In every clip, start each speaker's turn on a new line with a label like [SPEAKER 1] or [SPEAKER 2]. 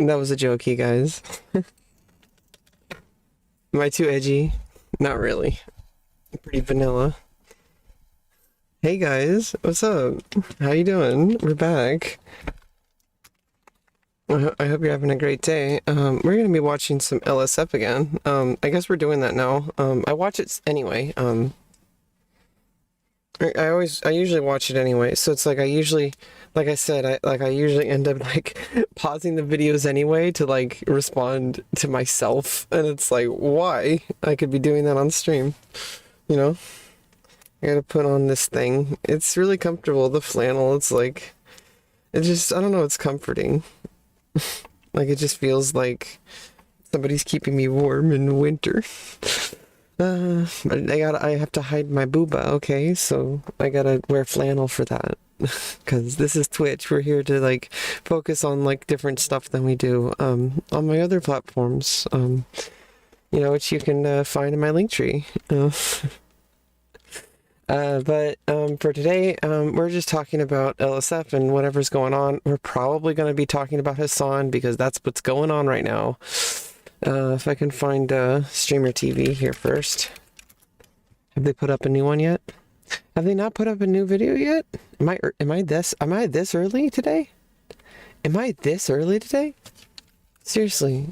[SPEAKER 1] That was a joke, you guys. Am I too edgy? Not really. Pretty vanilla. Hey guys, what's up? How you doing? We're back. I hope you're having a great day. We're gonna be watching some LSF again. I guess we're doing that now. I watch it anyway. I usually watch it anyway, so it's like I usually, like I said, I usually end up like pausing the videos anyway to like respond to myself, and it's like, why? I could be doing that on stream, you know? I gotta put on this thing. It's really comfortable, the flannel. It's like, it just, I don't know, it's comforting. Like it just feels like somebody's keeping me warm in winter. But I have to hide my booba, okay? So I gotta wear flannel for that. Because this is Twitch. We're here to like focus on like different stuff than we do on my other platforms. Which you can find in my link tree. But for today, we're just talking about LSF and whatever's going on. We're probably going to be talking about Hasan because that's what's going on right now. If I can find Streamer TV here first. Have they put up a new one yet? Have they not put up a new video yet? Am I this early today? Am I this early today? Seriously.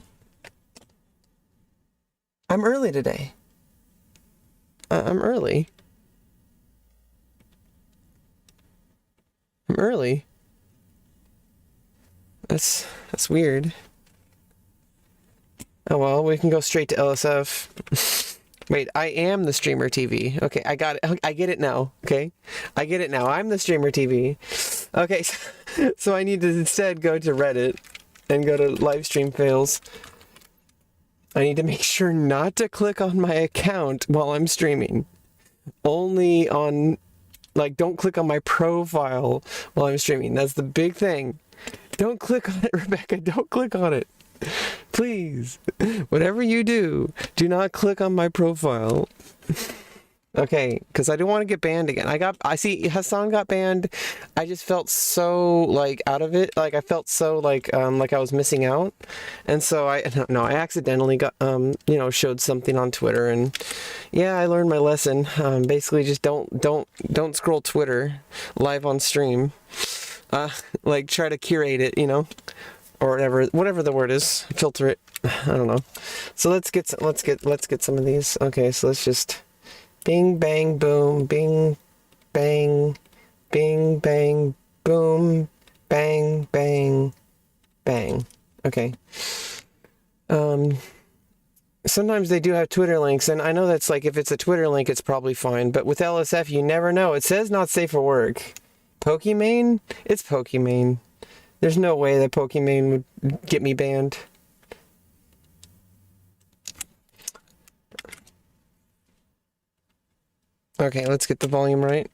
[SPEAKER 1] I'm early today. I'm early. I'm early. That's weird. Oh well, we can go straight to LSF. Wait, I am the Streamer TV. Okay, I got it. I get it now. Okay, I get it now. I'm the Streamer TV. Okay, so I need to instead go to Reddit and go to live stream fails. I need to make sure not to click on my account while I'm streaming. Only on, like, don't click on my profile while I'm streaming. That's the big thing. Don't click on it, Rebecca. Don't click on it. Please, whatever you do, do not click on my profile. Okay, because I don't want to get banned again. I see Hasan got banned. I just felt so like out of it. Like I felt so like I was missing out, and so I accidentally got showed something on Twitter, and yeah, I learned my lesson. Basically, just don't scroll Twitter live on stream. Like try to curate it, or whatever the word is, filter it. I don't know. So let's get some of these. Okay, so let's just bing bang boom, bing bang, bing bang boom, bang bang bang. Okay. Sometimes they do have Twitter links, and I know that's like if it's a Twitter link, it's probably fine. But with LSF, you never know. It says not safe for work. Pokimane? It's Pokimane. There's no way that Pokimane would get me banned. Okay, let's get the volume right.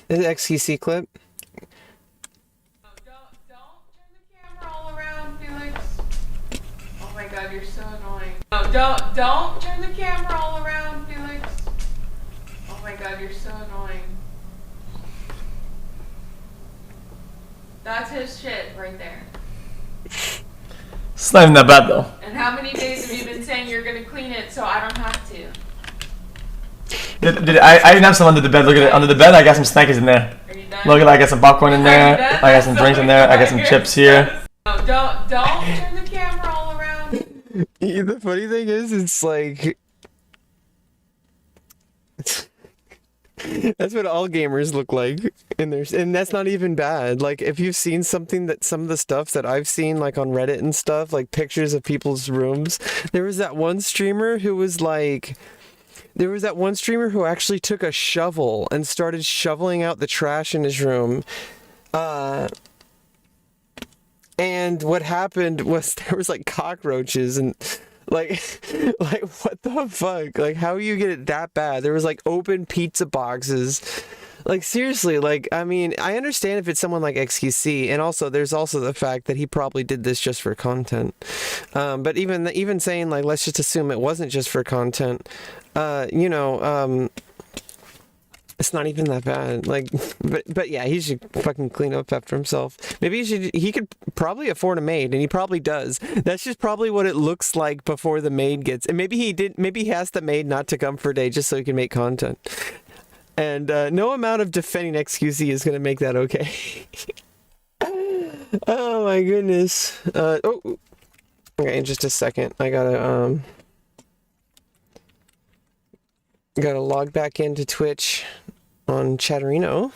[SPEAKER 1] This is XTC clip.
[SPEAKER 2] Don't turn the camera all around, Felix. Oh my god, you're so annoying. No, don't turn the camera all around, Felix. Oh my god, you're so annoying. That's his shit right there.
[SPEAKER 3] It's not even that bad though.
[SPEAKER 2] And how many days have you been saying you're gonna clean it so I don't have to?
[SPEAKER 3] I didn't have some under the bed. Look at it. Under the bed, I got some snackies in there.
[SPEAKER 2] Are you done?
[SPEAKER 3] Look at, I got some popcorn in there. I got some drinks in there. I got some chips here.
[SPEAKER 2] No, don't turn the camera all around.
[SPEAKER 1] The funny thing is, it's like that's what all gamers look like, and that's not even bad. Like if you've seen some of the stuff that I've seen, like on Reddit and stuff, like pictures of people's rooms. There was that one streamer who actually took a shovel and started shoveling out the trash in his room. And what happened was there was like cockroaches and like what the fuck? Like how you get it that bad? There was like open pizza boxes. Like seriously, like I mean, I understand if it's someone like XQC, and also there's also the fact that he probably did this just for content. But even saying like let's just assume it wasn't just for content, It's not even that bad. Like, but yeah, he should fucking clean up after himself. Maybe he could probably afford a maid, and he probably does. That's just probably what it looks like before the maid gets. And maybe he asked the maid not to come for a day just so he can make content. And no amount of defending XQC is gonna make that okay. Oh my goodness. Okay, in just a second, I gotta log back into Twitch on Chatterino.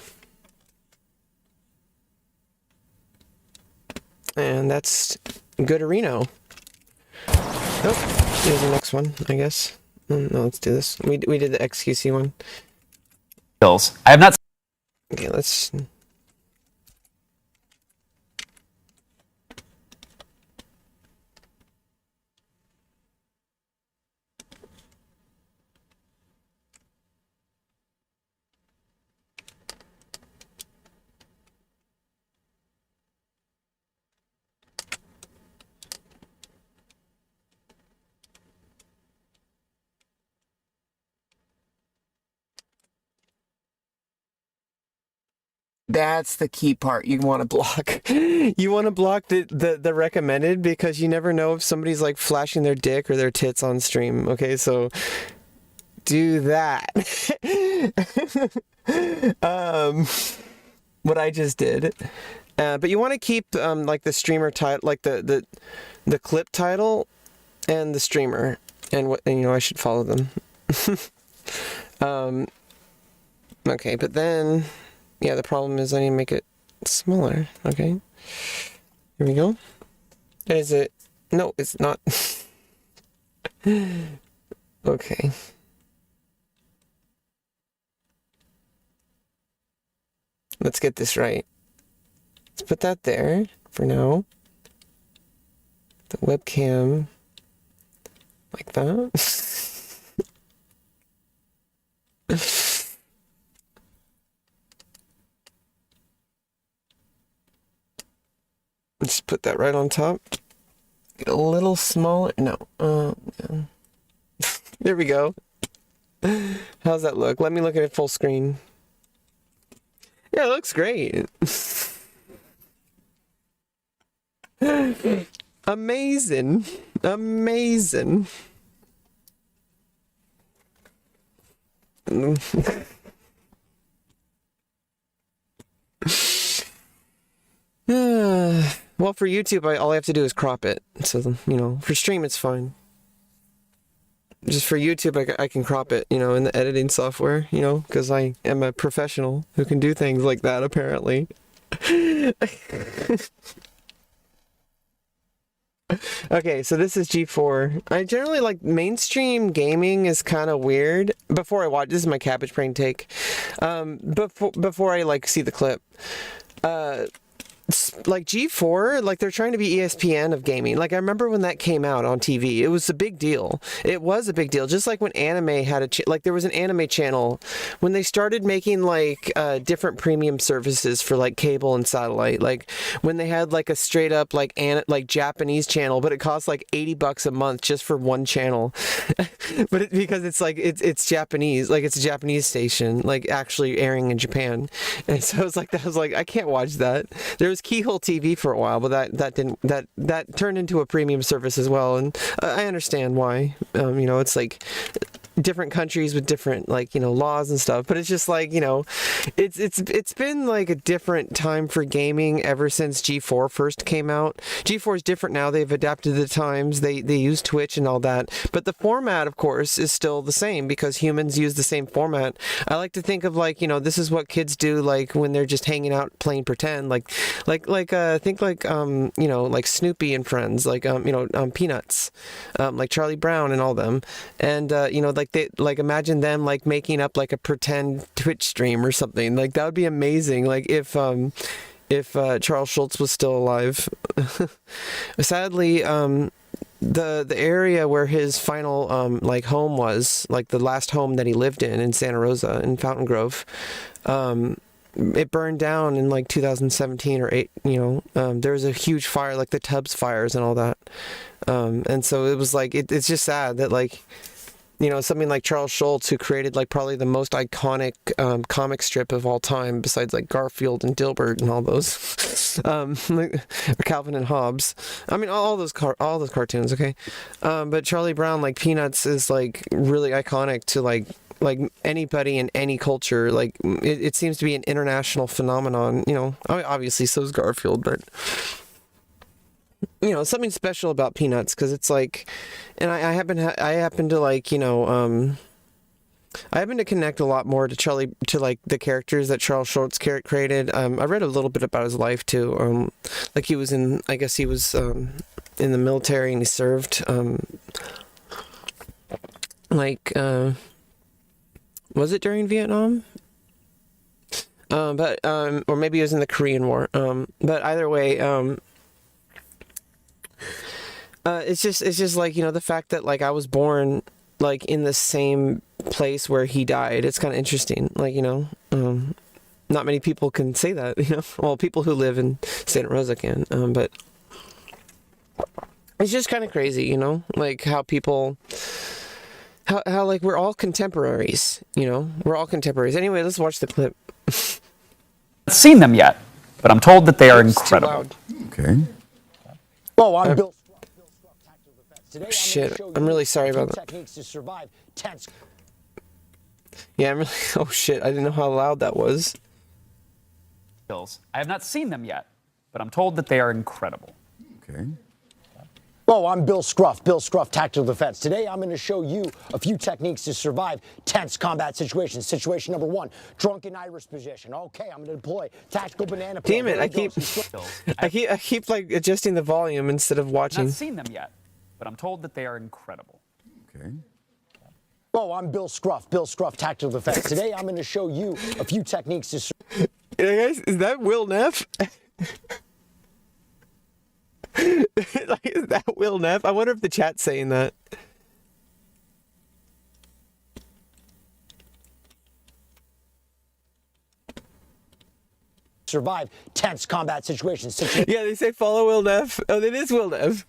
[SPEAKER 1] And that's Gooderino. Oh, here's the next one, I guess. No, let's do this. We did the XQC one.
[SPEAKER 3] Skills. I have not.
[SPEAKER 1] Okay, let's... That's the key part you want to block. You want to block the recommended, because you never know if somebody's like flashing their dick or their tits on stream. Okay, so do that. What I just did. But you want to keep like the streamer title, like the clip title and the streamer, and I should follow them. Okay, but then. Yeah, the problem is I need to make it smaller. Okay. Here we go. And is it... No, it's not. Okay. Let's get this right. Let's put that there for now. The webcam like that. Just put that right on top. Get a little smaller. No. Yeah. There we go. How's that look? Let me look at it full screen. Yeah, it looks great. Amazing. Amazing. Well, for YouTube, all I have to do is crop it. So, for stream, it's fine. Just for YouTube, I can crop it, in the editing software, because I am a professional who can do things like that, apparently. Okay, so this is G4. I generally like mainstream gaming is kind of weird. Before I watch, this is my cabbage brain take. Before I see the clip. Like G4, like they're trying to be ESPN of gaming. Like I remember when that came out on TV, it was a big deal. It was a big deal. Just like when anime had there was an anime channel when they started making different premium services for like cable and satellite. Like when they had like a straight up like Japanese channel, but it cost like $80 a month just for one channel. But because it's Japanese, like it's a Japanese station, like actually airing in Japan. And so it's like that was like I can't watch that. There was Keyhole TV for a while, but that turned into a premium service as well, and I understand why. It's like different countries with different laws and stuff, but it's just it's been like a different time for gaming ever since G4 first came out. G4 is different now. They've adapted to the times. They use Twitch and all that, but the format, of course, is still the same because humans use the same format. I like to think of this is what kids do when they're just hanging out playing pretend, think Snoopy and Friends, Peanuts, like Charlie Brown and all them, and imagine them making up a pretend Twitch stream or something. That would be amazing. If Charles Schultz was still alive. Sadly, the area where his final home was, the last home that he lived in Santa Rosa in Fountain Grove, it burned down in 2017 or 8. There was a huge fire, the Tubbs fires and all that, and so it was it's just sad that something like Charles Schulz, who created like probably the most iconic comic strip of all time, besides like Garfield and Dilbert and all those, or Calvin and Hobbes. I mean, all those cartoons, okay. But Charlie Brown, like Peanuts, is like really iconic to like anybody in any culture. Like it seems to be an international phenomenon. Obviously so is Garfield, but something special about Peanuts, because it's like, and I happen to like, I happen to connect a lot more to like the characters that Charles Schulz created. I read a little bit about his life too. Like he was in the military, and he served, was it during Vietnam? Or maybe it was in the Korean War. But either way, it's just like, the fact that like I was born like in the same place where he died. It's kind of interesting. Like, not many people can say that, well, people who live in Santa Rosa can, but it's just kind of crazy, like how people, how like we're all contemporaries, we're all contemporaries. Anyway, let's watch the clip.
[SPEAKER 4] Seen them yet, but I'm told that they are
[SPEAKER 1] It's too
[SPEAKER 4] incredible.
[SPEAKER 1] loud.
[SPEAKER 5] Okay.
[SPEAKER 6] Hello, I'm Bill. Today,
[SPEAKER 1] Shit, I'm really sorry about that.
[SPEAKER 6] techniques to survive tense.
[SPEAKER 1] Yeah, I'm really, oh shit, I didn't know how loud that was.
[SPEAKER 4] I have not seen them yet, but I'm told that they are incredible.
[SPEAKER 5] Okay.
[SPEAKER 6] Hello, I'm Bill Scruff. Bill Scruff, Tactical Defense. Today, I'm going to show you a few techniques to survive tense combat situations. Situation number 1, drunken Irish position. Okay, I'm going to deploy tactical banana peel.
[SPEAKER 1] Damn it, I keep like adjusting the volume instead of watching.
[SPEAKER 4] Not seen them yet, but I'm told that they are incredible.
[SPEAKER 5] Okay.
[SPEAKER 6] Hello, I'm Bill Scruff. Bill Scruff, Tactical Defense. Today, I'm going to show you a few techniques to
[SPEAKER 1] Yeah, guys, is that Will Neff? Like, is that Will Neff? I wonder if the chat's saying that.
[SPEAKER 6] survive tense combat situations.
[SPEAKER 1] Yeah, they say follow Will Neff. Oh, it is Will Neff.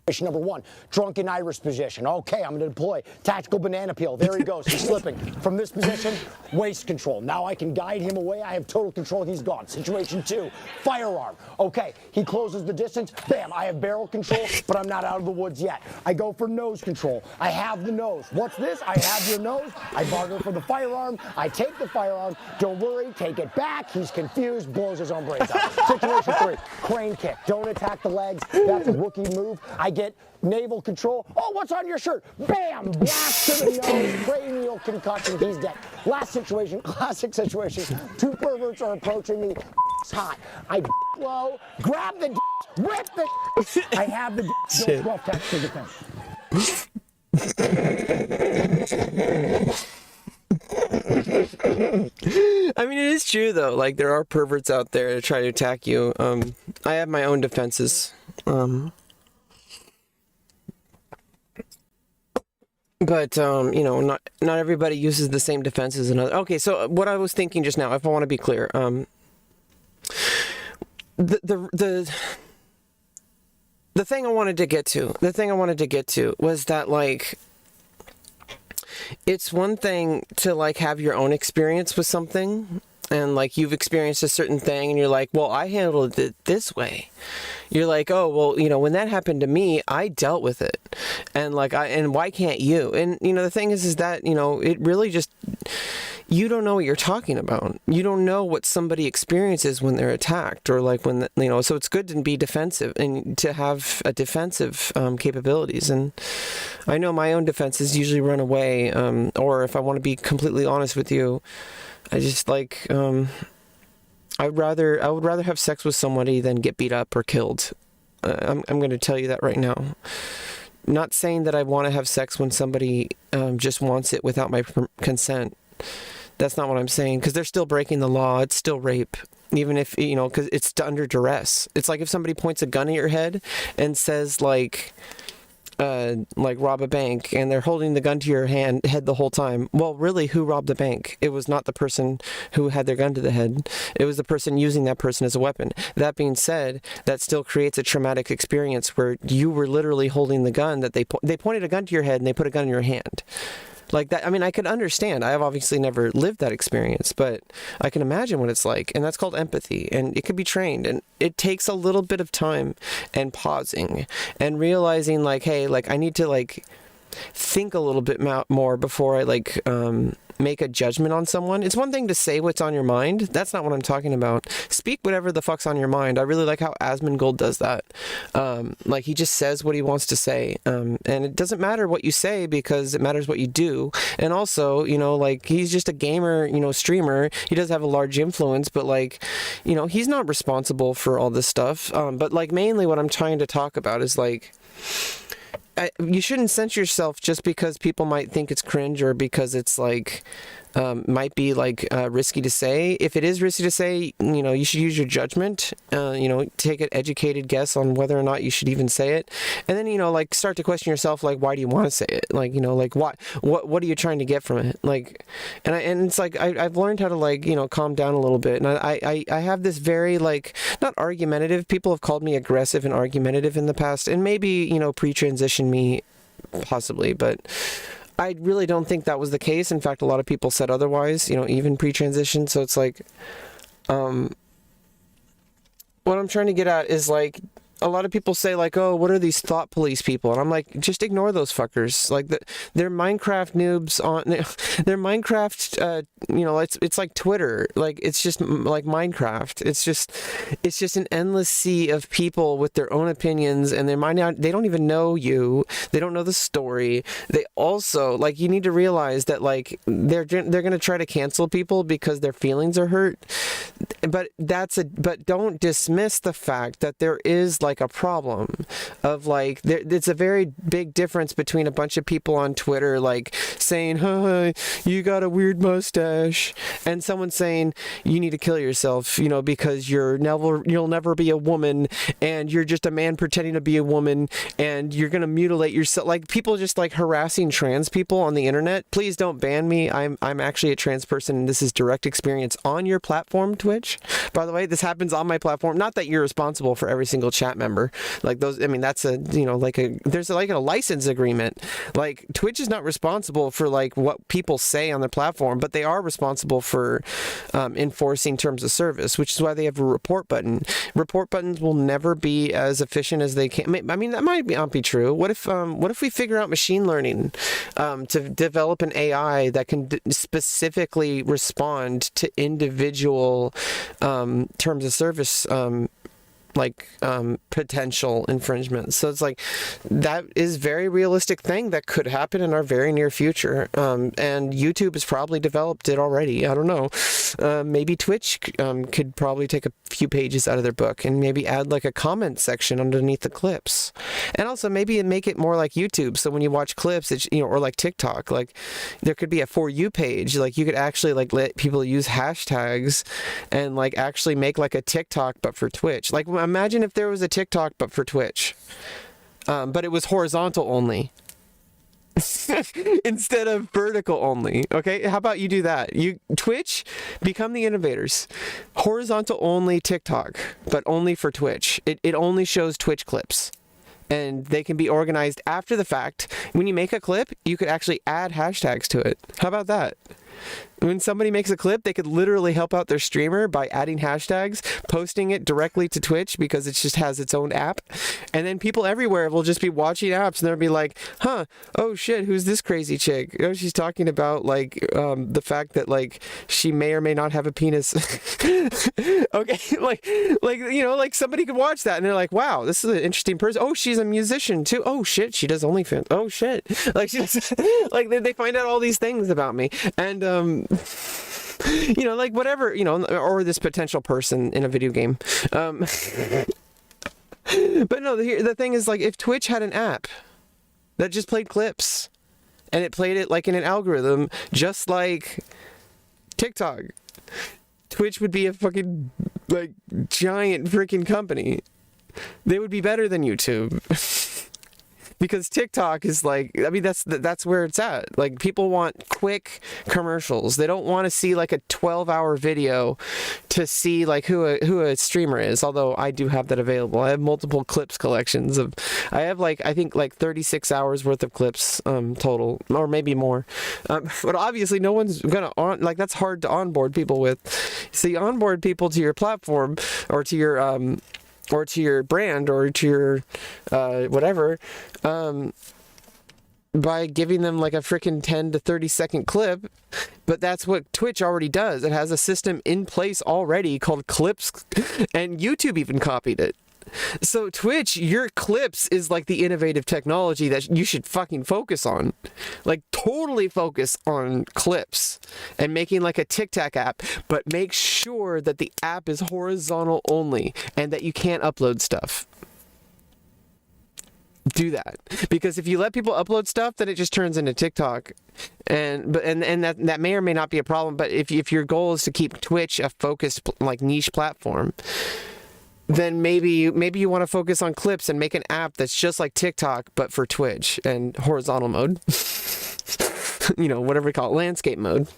[SPEAKER 6] Situation number 1, drunken Irish position. Okay, I'm going to deploy tactical banana peel. There he goes. He's slipping. From this position, waist control. Now I can guide him away. I have total control. He's gone. Situation 2, firearm. Okay, he closes the distance. Bam, I have barrel control, but I'm not out of the woods yet. I go for nose control. I have the nose. What's this? I have your nose. I bargain for the firearm. I take the firearm. Don't worry, take it back. He's confused, blows his own brains out. Situation 3, crane kick. Don't attack the legs. That's a rookie move. I get naval control. Oh, what's on your shirt? Bam! Blast to the nose. Cranial concussion. He's dead. Last situation, classic situation. 2 perverts are approaching me. It's hot. I low, grab the rip the. I have the
[SPEAKER 1] Shit.
[SPEAKER 6] rough tactical defense.
[SPEAKER 1] I mean, it is true though. Like, there are perverts out there to try to attack you. I have my own defenses. But not everybody uses the same defenses and other. Okay, so what I was thinking just now, if I want to be clear, the thing I wanted to get to, was that, like, it's one thing to like have your own experience with something, and like you've experienced a certain thing and you're like, well, I handled it this way. You're like, oh, well, when that happened to me, I dealt with it. And like, and why can't you? And, the thing is that, it really just, you don't know what you're talking about. You don't know what somebody experiences when they're attacked, or like when, so it's good to be defensive and to have a defensive capabilities. And I know my own defenses usually run away. Or if I want to be completely honest with you, I just like, I would rather have sex with somebody than get beat up or killed. I'm going to tell you that right now. Not saying that I want to have sex when somebody just wants it without my consent. That's not what I'm saying, because they're still breaking the law. It's still rape, even if, because it's under duress. It's like if somebody points a gun at your head and says, like, like rob a bank and they're holding the gun to your head the whole time. Well, really, who robbed the bank? It was not the person who had their gun to the head. It was the person using that person as a weapon. That being said, that still creates a traumatic experience where you were literally holding the gun that they pointed a gun to your head and they put a gun in your hand. Like that, I mean, I could understand. I have obviously never lived that experience, but I can imagine what it's like. And that's called empathy. And it could be trained. And it takes a little bit of time and pausing and realizing like, hey, like I need to like think a little bit more before I like make a judgment on someone. It's one thing to say what's on your mind. That's not what I'm talking about. Speak whatever the fuck's on your mind. I really like how Asmongold does that. Like he just says what he wants to say. And it doesn't matter what you say because it matters what you do. And also, you know, like he's just a gamer, you know, streamer. He does have a large influence, but like, you know, he's not responsible for all this stuff. But like mainly what I'm trying to talk about is like, you shouldn't censor yourself just because people might think it's cringe or because it's like might be like risky to say. If it is risky to say, you know, you should use your judgment, you know, take an educated guess on whether or not you should even say it. And then, you know, like start to question yourself, like, why do you want to say it? Like, you know, like what are you trying to get from it? Like, and it's like, I've learned how to like, you know, calm down a little bit. And I have this very like, not argumentative, people have called me aggressive and argumentative in the past and maybe, you know, pre-transition me possibly, but I really don't think that was the case. In fact, a lot of people said otherwise, you know, even pre-transition. So it's like, what I'm trying to get at is like, a lot of people say like, oh, what are these thought police people? And I'm like, just ignore those fuckers. Like they're Minecraft noobs on, they're Minecraft, you know, it's like Twitter. Like, it's just like Minecraft. It's just an endless sea of people with their own opinions and they don't even know you. They don't know the story. They also, like, you need to realize that like, they're going to try to cancel people because their feelings are hurt. But don't dismiss the fact that there is like a problem of like it's a very big difference between a bunch of people on Twitter like saying, "Hi, you got a weird mustache," and someone saying you need to kill yourself, you know, because you'll never be a woman and you're just a man pretending to be a woman and you're gonna mutilate yourself. Like people just like harassing trans people on the internet. Please don't ban me. I'm actually a trans person and this is direct experience on your platform, Twitch. By the way, this happens on my platform. Not that you're responsible for every single chat member. Like those, I mean, that's a, you know, like there's like a license agreement. Like Twitch is not responsible for like what people say on their platform, but they are responsible for enforcing terms of service, which is why they have a report button. Report buttons will never be as efficient as they can. I mean, that might not be true. What if we figure out machine learning to develop an AI that can specifically respond to individual terms of service potential infringements. So it's like that is very realistic thing that could happen in our very near future. And YouTube has probably developed it already. I don't know. Maybe Twitch could probably take a few pages out of their book and maybe add like a comment section underneath the clips. And also maybe make it more like YouTube. So when you watch clips, it's, you know, or like TikTok, like there could be a For You page. Like you could actually like let people use hashtags and like actually make like a TikTok but for Twitch. Like imagine if there was a TikTok but for Twitch, but it was horizontal only instead of vertical only. Okay, how about you do that? Twitch, become the innovators. Horizontal only TikTok, but only for Twitch. It only shows Twitch clips. And they can be organized after the fact. When you make a clip, you could actually add hashtags to it. How about that? When somebody makes a clip, they could literally help out their streamer by adding hashtags, posting it directly to Twitch because it just has its own app. And then people everywhere will just be watching apps and they'll be like, huh, oh shit, who's this crazy chick? Oh, she's talking about like the fact that like she may or may not have a penis. Okay, like you know, like somebody could watch that and they're like, wow, this is an interesting person. Oh, she's a musician too. Oh shit, she does OnlyFans. Oh shit. Like she does, like they find out all these things about me. And you know, like whatever, you know, or this potential person in a video game. But no, the thing is, like, if Twitch had an app that just played clips and it played it like in an algorithm, just like TikTok, Twitch would be a fucking like giant freaking company. They would be better than YouTube. because TikTok is like, I mean, that's where it's at. Like, people want quick commercials. They don't want to see like a 12-hour video to see like who a streamer is. Although I do have that available. I have multiple clips collections of. I have like, I think like 36 hours worth of clips total, or maybe more. But obviously, no one's gonna that's hard to onboard people with. So you onboard people to your platform or to your brand or to your whatever by giving them like a freaking 10 to 30 second clip. But that's what Twitch already does. It has a system in place already called clips, and YouTube even copied it. So Twitch, your clips is like the innovative technology that you should fucking focus on. Like, totally focus on clips and making like a TikTok app, but make sure that the app is horizontal only and that you can't upload stuff. Do that, because if you let people upload stuff, then it just turns into TikTok, and that may or may not be a problem. But if your goal is to keep Twitch a focused like niche platform, then maybe you want to focus on clips and make an app that's just like TikTok but for Twitch and horizontal mode. You know, whatever we call it, landscape mode.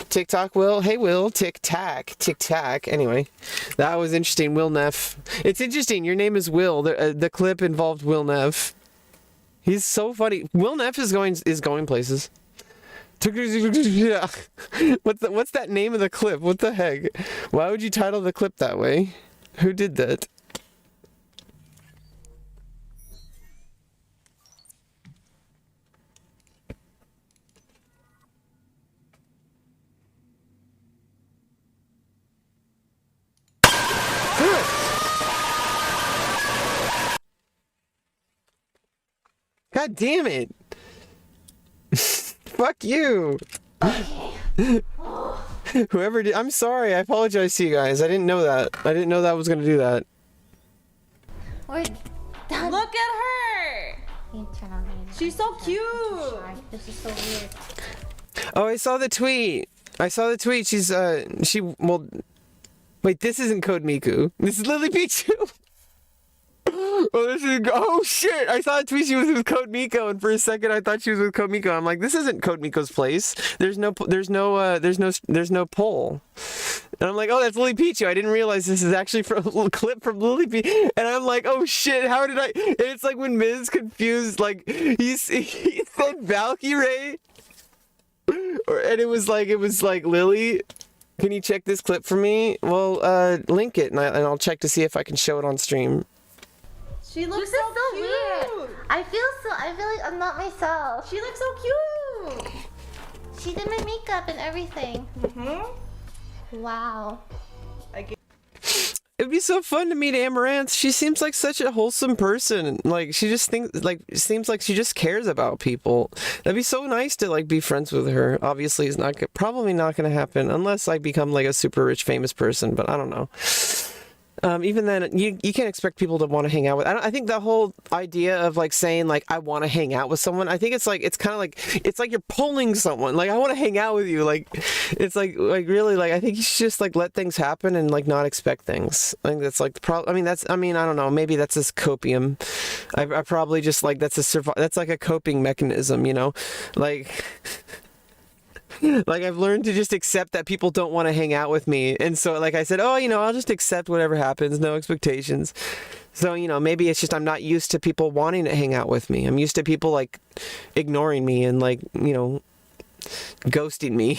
[SPEAKER 1] TikTok will, hey Will, tic-tac. Anyway, that was interesting. Will Neff. It's interesting. Your name is Will. The clip involved Will Neff. He's so funny. Will Neff is going places. What's that name of the clip? What the heck? Why would you title the clip that way? Who did that? God damn it. Fuck you. Whoever did, I'm sorry. I apologize to you guys. I didn't know that. I didn't know that was going to do that.
[SPEAKER 5] We're done.
[SPEAKER 2] Look at her. She's so cute.
[SPEAKER 5] This is so weird.
[SPEAKER 1] Oh, I saw the tweet. She's, well, wait, this isn't Code Miku. This is Lily Pichu. Oh shit! I saw a tweet she was with Code Miko, and for a second I thought she was with Code Miko. I'm like, this isn't Code Miko's place. There's no poll. And I'm like, oh, that's Lily Pichu. I didn't realize this is actually from a little clip from Lily Pichu. And I'm like, oh shit, how did I? And it's like when Miz confused, like he said Valkyrie, and it was like Lily. Can you check this clip for me? Well, link it, and I'll check to see if I can show it on stream.
[SPEAKER 2] She looks
[SPEAKER 5] This
[SPEAKER 2] so
[SPEAKER 5] is so
[SPEAKER 2] cute.
[SPEAKER 5] weird. I feel like I'm not myself.
[SPEAKER 2] She looks so cute.
[SPEAKER 5] She did my makeup and everything. Wow.
[SPEAKER 1] It'd be so fun to meet Amaranth. She seems like such a wholesome person. Like, she just seems like she just cares about people. That'd be so nice to like be friends with her. Obviously, it's probably not going to happen unless I become like a super rich famous person, but I don't know. Even then, you can't expect people to want to hang out with. I think the whole idea of like saying like I want to hang out with someone. I think it's kind of like you're pulling someone. Like, I want to hang out with you. Like, it's like really like I think you should just like let things happen and like not expect things. I think that's like the problem. I mean I don't know. Maybe that's this copium. I probably just like that's like a coping mechanism. You know, like. Like, I've learned to just accept that people don't want to hang out with me. And so, like I said, oh, I'll just accept whatever happens, no expectations. So, maybe it's just I'm not used to people wanting to hang out with me. I'm used to people, like, ignoring me and, like, ghosting me,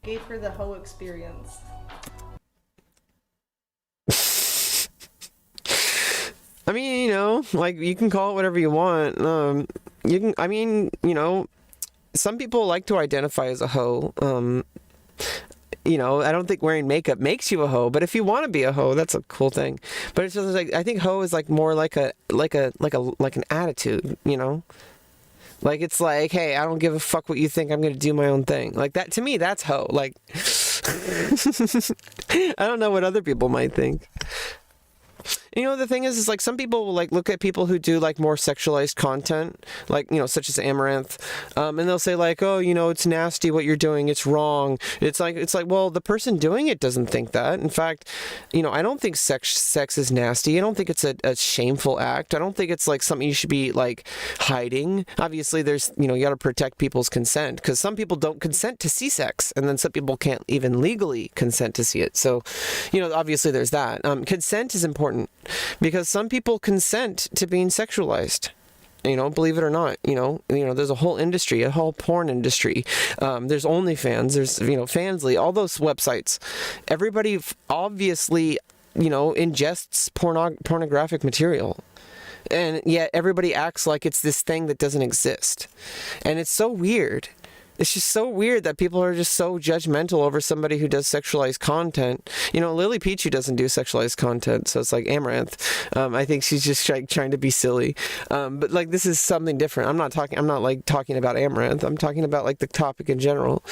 [SPEAKER 7] Gave her the whole experience.
[SPEAKER 1] I mean, like, you can call it whatever you want. Some people like to identify as a hoe. I don't think wearing makeup makes you a hoe, but if you want to be a hoe, that's a cool thing. But it's just like, I think hoe is like more like an attitude, Like, it's like, hey, I don't give a fuck what you think, I'm going to do my own thing. Like, that, to me, that's hoe. Like, I don't know what other people might think. You know, the thing is like some people will like look at people who do like more sexualized content, like, you know, such as Amaranth, and they'll say like, oh, you know, it's nasty what you're doing, it's wrong. It's like, well, the person doing it doesn't think that. In fact, you know, I don't think sex is nasty. I don't think it's a shameful act. I don't think it's like something you should be like hiding. Obviously, there's, you know, you got to protect people's consent, because some people don't consent to see sex, and then some people can't even legally consent to see it. So, you know, obviously there's that. Consent is important, because some people consent to being sexualized. You know, believe it or not, you know, there's a whole industry, a whole porn industry. There's OnlyFans, there's, you know, Fansly, all those websites. Everybody obviously, you know, ingests pornographic material. And yet everybody acts like it's this thing that doesn't exist. And it's so weird. It's just so weird that people are just so judgmental over somebody who does sexualized content. You know, Lily Pichu doesn't do sexualized content, so it's like Amaranth. I think she's just trying to be silly. But like, this is something different. I'm not like talking about Amaranth. I'm talking about like the topic in general.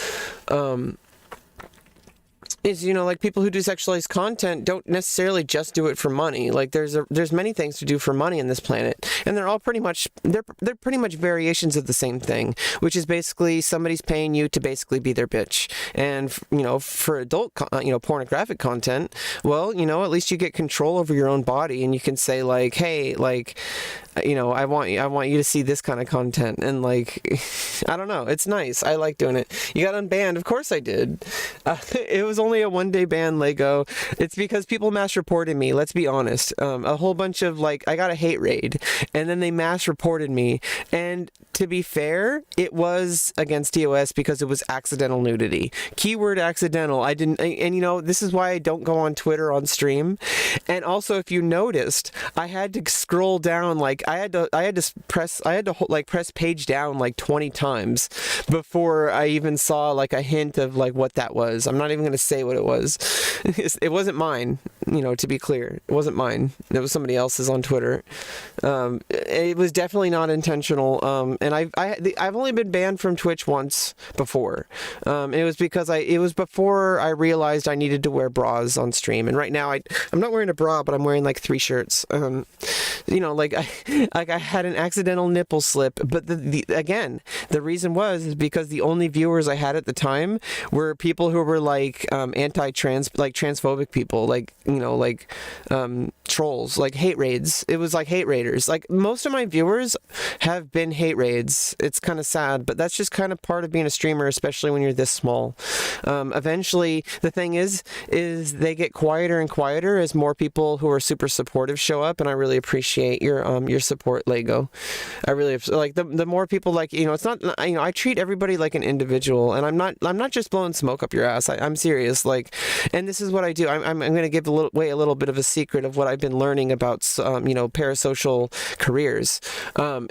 [SPEAKER 1] Is, you know, like people who do sexualized content don't necessarily just do it for money. Like there's many things to do for money on this planet, and they're all pretty much variations of the same thing, which is basically somebody's paying you to basically be their bitch. And you know, for adult pornographic content, well, you know, at least you get control over your own body, and you can say like, hey, like, you know, I want you to see this kind of content, and like, I don't know, it's nice. I like doing it. You got unbanned, of course I did. It was only a one-day ban, Lego. It's because people mass reported me, let's be honest. A whole bunch of like, I got a hate raid, and then they mass reported me, and to be fair, it was against TOS because it was accidental nudity. Keyword accidental. And you know, this is why I don't go on Twitter on stream. And also, if you noticed, I had to scroll down, like I had to press page down like 20 times before I even saw like a hint of like what that was. I'm not even going to say what it was. It wasn't mine, you know, to be clear. It wasn't mine. It was somebody else's on Twitter. It was definitely not intentional. And I've only been banned from Twitch once before. It was because it was before I realized I needed to wear bras on stream. And right now I'm not wearing a bra, but I'm wearing like 3 shirts. You know, like I had an accidental nipple slip, but again, the reason is because the only viewers I had at the time were people who were like anti-trans, like transphobic people, like, you know, like trolls, like hate raids. It was like hate raiders. Like most of my viewers have been hate raids. It's kind of sad, but that's just kind of part of being a streamer, especially when you're this small. Eventually, the thing is they get quieter and quieter as more people who are super supportive show up, and I really appreciate your support, Lego. I really like the more people, like, you know, it's not, you know, I treat everybody like an individual, and I'm not just blowing smoke up your ass. I'm serious. Like, and this is what I do. I'm going to give a little bit of a secret of what I've been learning about, you know, parasocial careers.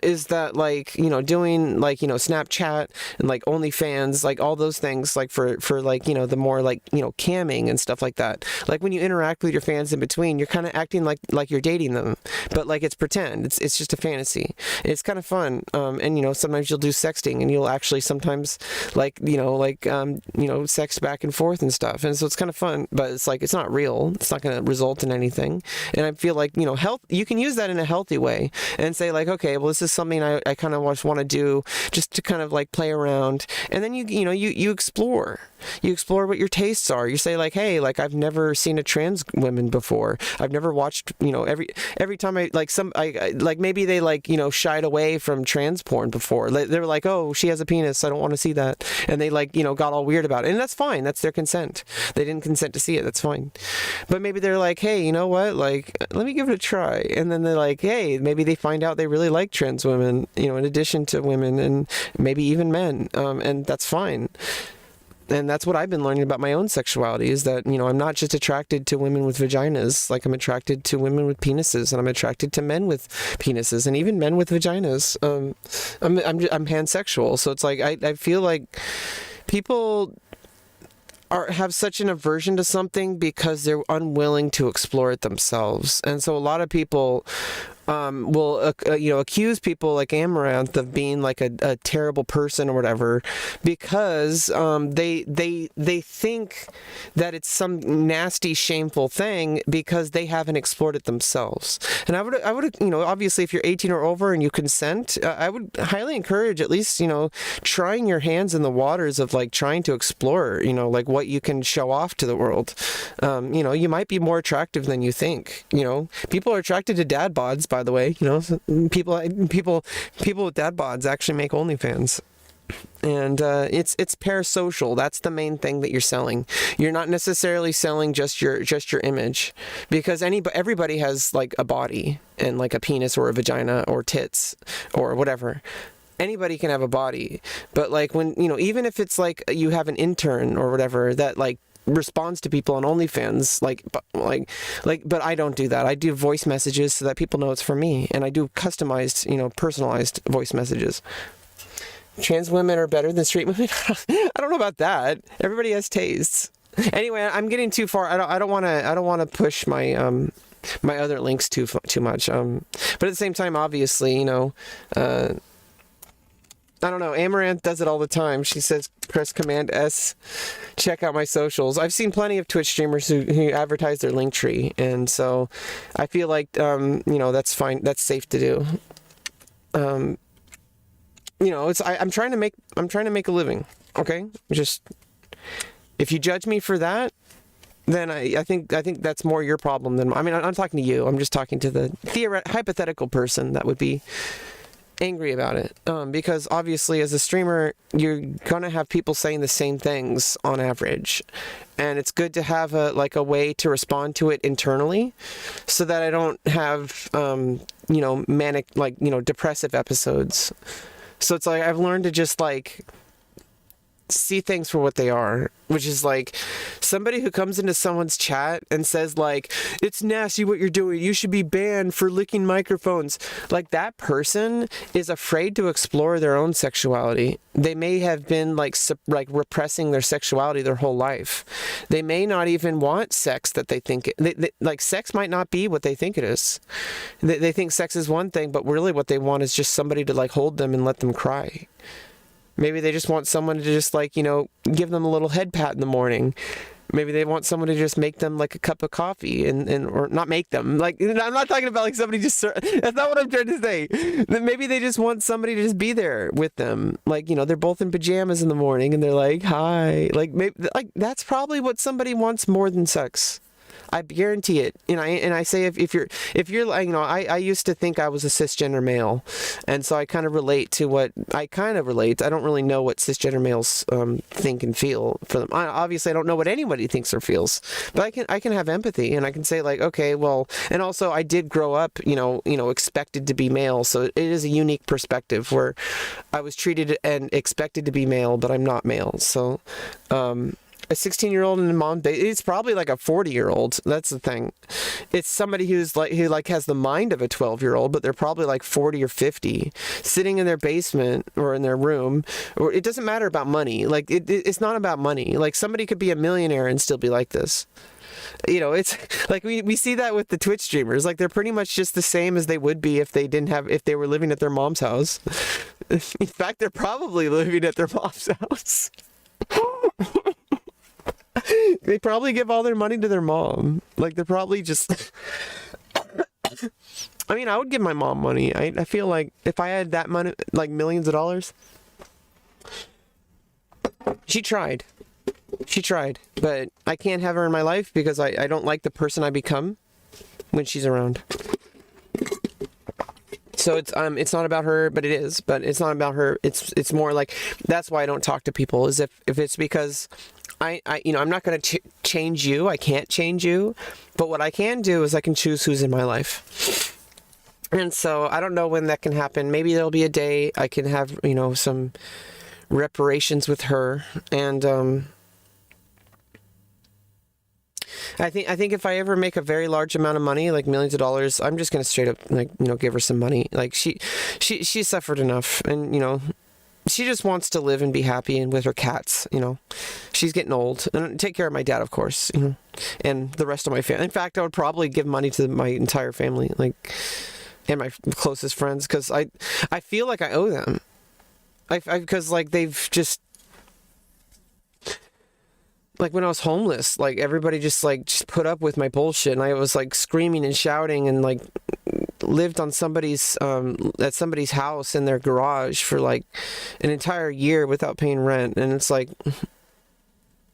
[SPEAKER 1] Is that, like, you know, doing like, you know, Snapchat and like OnlyFans, like all those things, like for like, you know, the more like, you know, camming and stuff like that. Like when you interact with your fans in between, you're kind of acting like you're dating them, but like it's pretend. It's just a fantasy. It's kind of fun. And you know, sometimes you'll do sexting, and you'll actually sometimes like, you know, like you know, sex back and forth and stuff. And so it's kind of fun, but it's like, it's not real. It's not going to result in anything. And I feel like, you know, you can use that in a healthy way and say like, okay, well, this is something I kind of want to do just to kind of like play around. And then you explore. You explore what your tastes are. You say like, hey, like I've never seen a trans woman before. I've never watched, you know, every time I like maybe they like, you know, shied away from trans porn before. They were like, oh, she has a penis, I don't want to see that. And they like, you know, got all weird about it. And that's fine. That's their consent. They didn't consent to see it. That's fine. But maybe they're like, hey, you know what? Like, let me give it a try. And then they're like, hey, maybe they find out they really like trans women, you know, in addition to women and maybe even men. And that's fine. And that's what I've been learning about my own sexuality, is that, you know, I'm not just attracted to women with vaginas. Like, I'm attracted to women with penises, and I'm attracted to men with penises, and even men with vaginas. I'm pansexual, so it's like I feel like people have such an aversion to something because they're unwilling to explore it themselves. And so a lot of people will accuse people like Amaranth of being like a terrible person or whatever, because they think that it's some nasty, shameful thing because they haven't explored it themselves. And I would obviously, if you're 18 or over and you consent, I would highly encourage at least trying your hands in the waters of like trying to explore like what you can show off to the world. You might be more attractive than you think. People are attracted to dad bods, by the way. So people with dad bods actually make OnlyFans. And it's parasocial. That's the main thing that you're selling. You're not necessarily selling just your image, because everybody has like a body and like a penis or a vagina or tits or whatever. Anybody can have a body, but like when even if it's like you have an intern or whatever that like responds to people on OnlyFans, but I don't do that. I do voice messages so that people know it's for me, and I do customized, personalized voice messages. Trans women are better than straight women. I don't know about that. Everybody has tastes. Anyway, I'm getting too far. I don't want to push my my other links too much. But at the same time, obviously, I don't know. Amaranth does it all the time. She says, press Command S, check out my socials. I've seen plenty of Twitch streamers who advertise their link tree, and so I feel like that's fine. That's safe to do. I'm trying to make a living. Okay, just if you judge me for that, then I think that's more your problem than I'm not talking to you. I'm just talking to the hypothetical person that would be angry about it, because obviously as a streamer you're gonna have people saying the same things on average, and it's good to have a way to respond to it internally, so that I don't have manic depressive episodes. So it's like I've learned to just like see things for what they are, which is like somebody who comes into someone's chat and says like, it's nasty what you're doing, you should be banned for licking microphones. Like, that person is afraid to explore their own sexuality. They may have been like repressing their sexuality their whole life. They may not even want sex that they think like sex might not be what they think it is. They think sex is one thing, but really what they want is just somebody to like hold them and let them cry. Maybe they just want someone to just give them a little head pat in the morning. Maybe they want someone to just make them like a cup of coffee or not make them I'm not talking about like somebody just, that's not what I'm trying to say. Maybe they just want somebody to just be there with them. They're both in pajamas in the morning and they're like, hi, maybe that's probably what somebody wants more than sex. I guarantee it. And I say if you're I used to think I was a cisgender male, and so I kind of relate to what I don't really know what cisgender males think and feel for them. Obviously I don't know what anybody thinks or feels, but I can have empathy, and I can say like, okay, well, and also I did grow up expected to be male, so it is a unique perspective where I was treated and expected to be male, but I'm not male. So a 16-year-old and a mom, it's probably like a 40-year-old. That's the thing. It's somebody who has the mind of a 12-year-old, but they're probably like 40 or 50, sitting in their basement or in their room. Or it doesn't matter about money. It's not about money. Like, somebody could be a millionaire and still be like this. It's like we see that with the Twitch streamers. Like, they're pretty much just the same as they would be if they were living at their mom's house. In fact, they're probably living at their mom's house. They probably give all their money to their mom. Like, they're probably just I would give my mom money. I feel like if I had that money, like millions of dollars. She tried, but I can't have her in my life because I don't like the person I become when she's around. So it's not about her, but it is. But it's not about her. It's more like, that's why I don't talk to people, is if it's because I'm not going to change you. I can't change you. But what I can do is I can choose who's in my life. And so I don't know when that can happen. Maybe there'll be a day I can have, some reparations with her. And I think if I ever make a very large amount of money, like millions of dollars, I'm just going to straight up, give her some money. Like, she suffered enough, and, she just wants to live and be happy and with her cats, She's getting old. And take care of my dad, of course, and the rest of my family. In fact, I would probably give money to my entire family. Like, and my closest friends, because I feel like I owe them. Because like they've just, like when I was homeless, like everybody just put up with my bullshit, and I was like screaming and shouting and like lived on somebody's at somebody's house in their garage for like an entire year without paying rent. And it's like,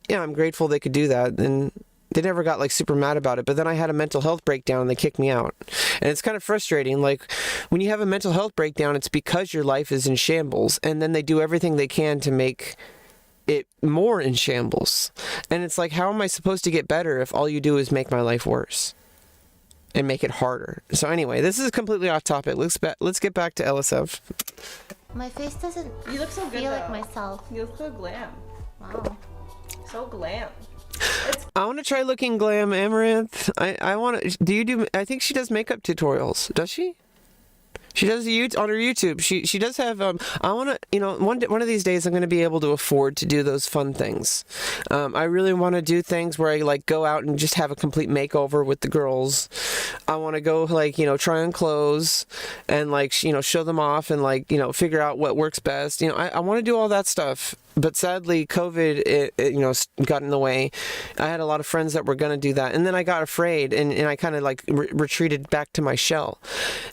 [SPEAKER 1] yeah, I'm grateful they could do that, and they never got like super mad about it. But then I had a mental health breakdown and they kicked me out. And it's kind of frustrating. Like when you have a mental health breakdown, it's because your life is in shambles, and then they do everything they can to make it more in shambles. And it's like, how am I supposed to get better if all you do is make my life worse and make it harder? So anyway, this is completely off topic. Let's get back to LSF.
[SPEAKER 5] My face doesn't
[SPEAKER 7] You look so good
[SPEAKER 5] feel like
[SPEAKER 7] though.
[SPEAKER 5] myself.
[SPEAKER 7] You look so glam.
[SPEAKER 5] Wow.
[SPEAKER 7] So glam.
[SPEAKER 1] I want to try looking glam, Amaranth. I want to. I think she does makeup tutorials. Does she? She does on her YouTube. She does have. I want to. One of these days I'm going to be able to afford to do those fun things. I really want to do things where I like go out and just have a complete makeover with the girls. I want to go like try on clothes and like show them off and like figure out what works best. I want to do all that stuff. But sadly, COVID, it got in the way. I had a lot of friends that were going to do that. And then I got afraid and I kind of like retreated back to my shell.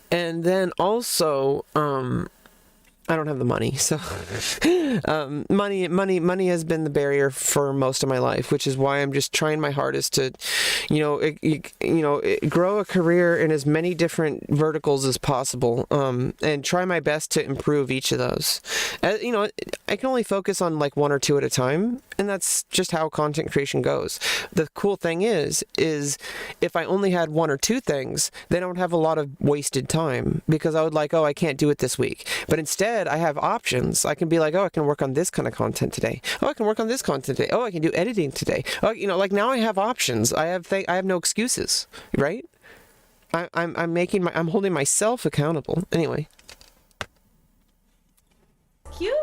[SPEAKER 1] And then also, I don't have the money. So money has been the barrier for most of my life, which is why I'm just trying my hardest to, grow a career in as many different verticals as possible, and try my best to improve each of those. I can only focus on like one or two at a time, and that's just how content creation goes. The cool thing is if I only had one or two things, then I would have a lot of wasted time, because I would like, I can't do it this week. But instead, I have options. I can be like, I can work on this kind of content today. I can work on this content today. I can do editing today. Like now I have options. I have no excuses, right? I'm holding myself accountable. Anyway.
[SPEAKER 7] Cute.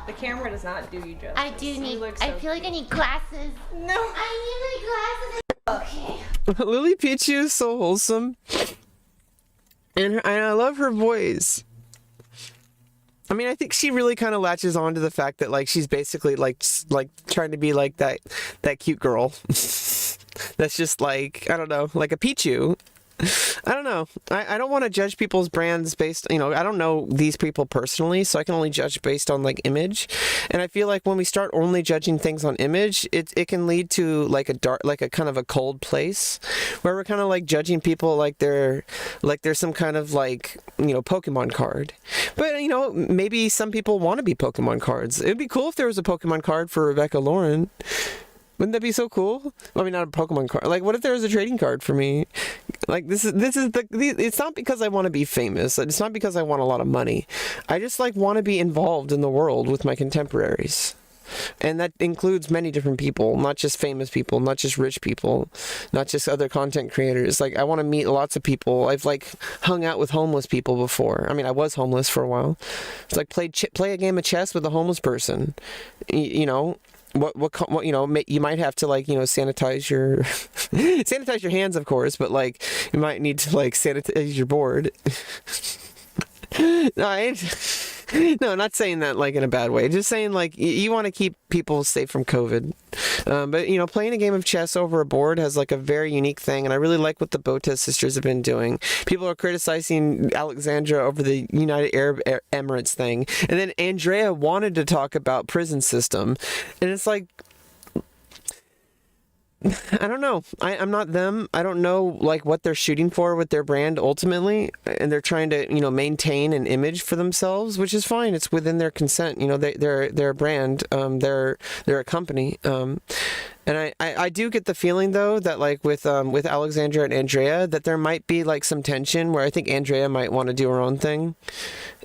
[SPEAKER 7] The camera does not do you justice.
[SPEAKER 5] I do
[SPEAKER 7] You
[SPEAKER 5] need.
[SPEAKER 7] look so
[SPEAKER 5] I feel like I need glasses.
[SPEAKER 7] No.
[SPEAKER 5] I need my glasses. Okay.
[SPEAKER 1] Lily Pichu is so wholesome. And I love her voice. I mean, I think she really kind of latches on to the fact that like she's basically like trying to be like that cute girl. That's just like, I don't know, like a Pichu. I don't know. I don't want to judge people's brands based, I don't know these people personally, so I can only judge based on like image. And I feel like when we start only judging things on image, it can lead to like a kind of a cold place where we're kind of like judging people like they're some kind of like, Pokemon card. But, maybe some people want to be Pokemon cards. It'd be cool if there was a Pokemon card for Rebecca Lauren. Wouldn't that be so cool? I mean, not a Pokemon card. Like, what if there was a trading card for me? Like, it's not because I want to be famous. It's not because I want a lot of money. I just, want to be involved in the world with my contemporaries. And that includes many different people, not just famous people, not just rich people, not just other content creators. Like, I want to meet lots of people. I've, hung out with homeless people before. I mean, I was homeless for a while. It's like, play a game of chess with a homeless person. What you might have to sanitize your hands, of course, but you might need to sanitize your board. No, not saying that in a bad way. Just saying you want to keep people safe from COVID. But playing a game of chess over a board has a very unique thing, and I really like what the Botez sisters have been doing. People are criticizing Alexandra over the United Arab Emirates thing, and then Andrea wanted to talk about prison system, and it's I don't know. I'm not them. I don't know what they're shooting for with their brand ultimately, and they're trying to maintain an image for themselves, which is fine. It's within their consent. They're a brand. They're a company. And I do get the feeling though that with Alexandra and Andrea that there might be some tension where I think Andrea might want to do her own thing,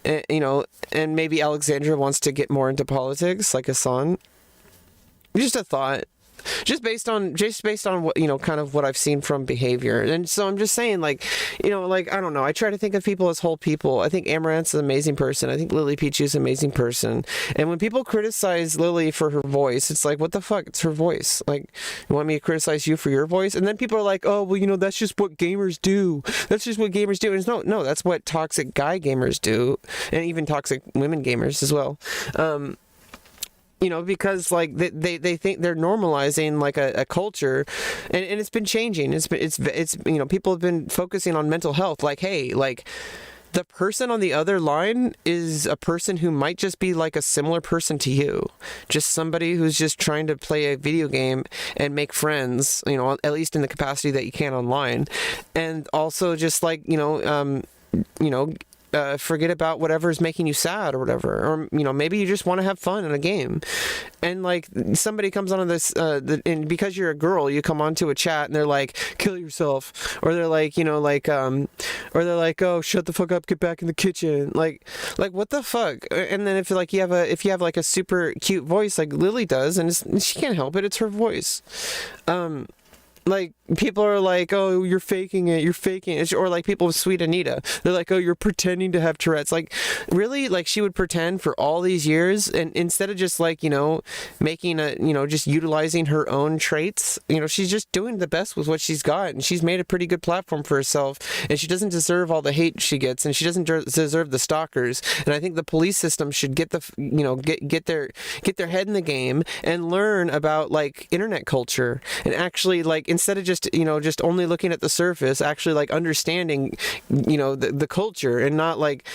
[SPEAKER 1] and maybe Alexandra wants to get more into politics like Hasan. Just a thought. just based on what, you know, kind of what I've seen from behavior. And so I'm just saying, like, you know, like, I don't know, I try to think of people as whole people. I think Amaranth's an amazing person. I think Lily Peachu's an amazing person. And when people criticize Lily for her voice, it's like, what the fuck, it's her voice. Like, you want me to criticize you for your voice? And then people are like, oh, well, you know, that's just what gamers do. That's just what gamers do. And it's no, that's what toxic guy gamers do, and even toxic women gamers as well. You know, because like they think they're normalizing like a culture, and it's been changing. It's you know, people have been focusing on mental health. Like, hey, like, the person on the other line is a person who might just be like a similar person to you, just somebody who's just trying to play a video game and make friends, you know, at least in the capacity that you can online, and also just like, you know, forget about whatever's making you sad or whatever, or, you know, maybe you just want to have fun in a game. And like, somebody comes onto this and because you're a girl, you come onto a chat and they're like, kill yourself, or they're like, you know, like or they're like, oh, shut the fuck up, get back in the kitchen, like what the fuck. And then if you have like a super cute voice like Lily does, and she can't help it, it's her voice. Like, people are like, oh, you're faking it. Or like people with Sweet Anita, they're like, oh, you're pretending to have Tourette's. Like, really? Like, she would pretend for all these years, and instead of just like, you know, making you know, just utilizing her own traits, you know, she's just doing the best with what she's got, and she's made a pretty good platform for herself, and she doesn't deserve all the hate she gets, and she doesn't deserve the stalkers. And I think the police system should get their head in the game and learn about like internet culture, and actually, like, instead of just, you know, just only looking at the surface, actually like understanding, you know, the culture, and not like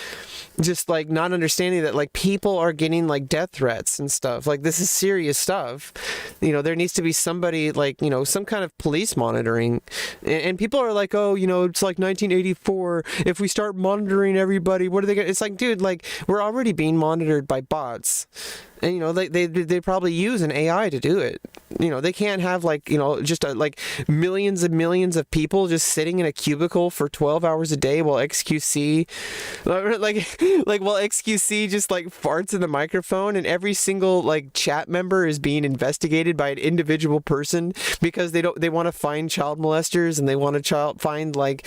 [SPEAKER 1] just like not understanding that like people are getting like death threats and stuff. Like, this is serious stuff. You know, there needs to be somebody, like, you know, some kind of police monitoring. And people are like, oh, you know, it's like 1984. If we start monitoring everybody, what are they gonna? It's like, dude, like, we're already being monitored by bots. And, you know, they probably use an AI to do it. You know, they can't have like, you know, just like millions and millions of people just sitting in a cubicle for 12 hours a day while XQC while XQC just like farts in the microphone, and every single like chat member is being investigated by an individual person because they want to find child molesters, and they want to find like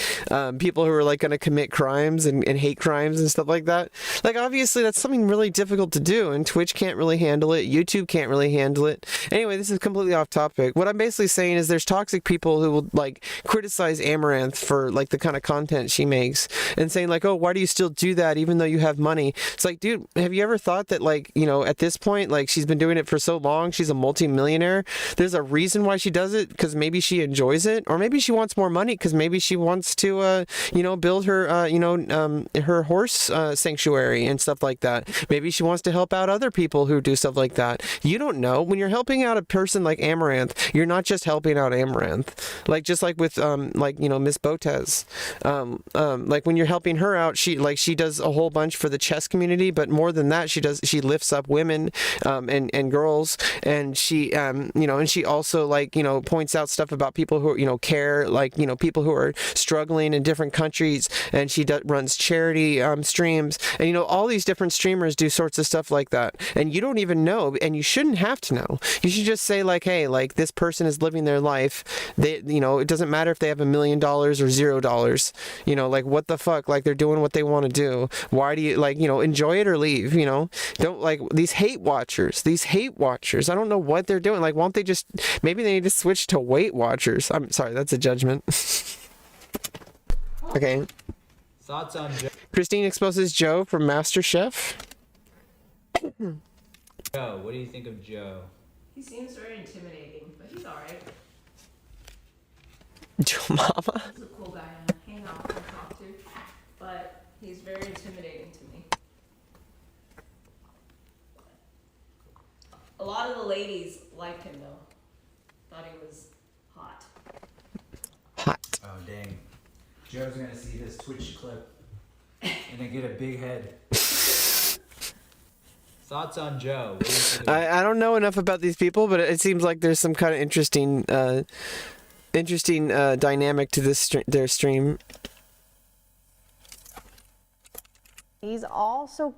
[SPEAKER 1] people who are like going to commit crimes and hate crimes and stuff like that. Like, obviously that's something really difficult to do, and Twitch can't really handle it, YouTube can't really handle it. Anyway, this is completely off topic. What I'm basically saying is there's toxic people who will like criticize Amaranth for like the kind of content she makes, and saying like, oh, why do you still do that even though you have money? It's like, dude, have you ever thought that, like, you know, at this point, like, she's been doing it for so long, she's a multi-millionaire, there's a reason why she does it, because maybe she enjoys it, or maybe she wants more money because maybe she wants to you know, build her her horse sanctuary and stuff like that. Maybe she wants to help out other people who do stuff like that. You don't know. When you're helping out a person like Amaranth, you're not just helping out Amaranth. Like, just like with like, you know, Miss Botez, like, when you're helping her out, she does a whole bunch for the chess community, but more than that, she lifts up women and girls, and she you know, and she also, like, you know, points out stuff about people who, you know, care, like, you know, people who are struggling in different countries, and she runs charity streams, and, you know, all these different streamers do sorts of stuff like that, and you don't even know, and you shouldn't have to know. You should just say like, hey, like, this person is living their life. They, you know, it doesn't matter if they have $1 million or $0. You know, like, what the fuck? Like, they're doing what they want to do. Why do you, like, you know, enjoy it or leave? You know, don't, like, these hate watchers. I don't know what they're doing. Like, won't they just, maybe they need to switch to Weight Watchers. I'm sorry, that's a judgment. Okay.
[SPEAKER 8] Thoughts on Joe?
[SPEAKER 1] Christine exposes Joe from MasterChef.
[SPEAKER 8] Joe, what do you think of Joe?
[SPEAKER 7] He seems very intimidating, but he's alright.
[SPEAKER 1] Joe Mama.
[SPEAKER 7] He's a cool guy to hang out and talk to, but he's very intimidating to me. A lot of the ladies liked him though. Thought he was hot.
[SPEAKER 1] Hot.
[SPEAKER 8] Oh, dang. Joe's gonna see this Twitch clip and then get a big head. Thoughts on Joe? What do you think of
[SPEAKER 1] I don't know enough about these people, but it seems like there's some kind of interesting dynamic to their stream.
[SPEAKER 9] He's all so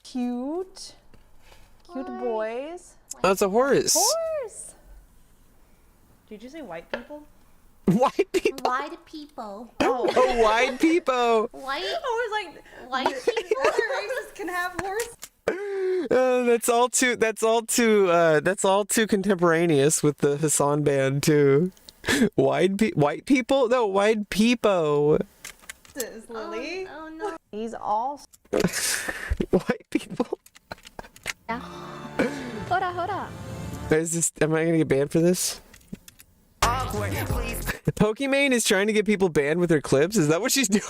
[SPEAKER 9] cute. Cute boys.
[SPEAKER 1] Oh, it's a horse.
[SPEAKER 9] Horse. Did you say white people?
[SPEAKER 1] White people.
[SPEAKER 5] White people.
[SPEAKER 9] Oh,
[SPEAKER 1] Oh, white people.
[SPEAKER 5] White.
[SPEAKER 9] I was like,
[SPEAKER 5] White people.
[SPEAKER 9] other races can have horse.
[SPEAKER 1] That's all too contemporaneous with the Hasan Band too. White people? No, white people.
[SPEAKER 9] Is Lily?
[SPEAKER 5] Oh no.
[SPEAKER 9] He's all.
[SPEAKER 1] White people.
[SPEAKER 5] Hora.
[SPEAKER 1] Am I gonna get banned for this? Pokimane is trying to get people banned with her clips? Is that what she's doing?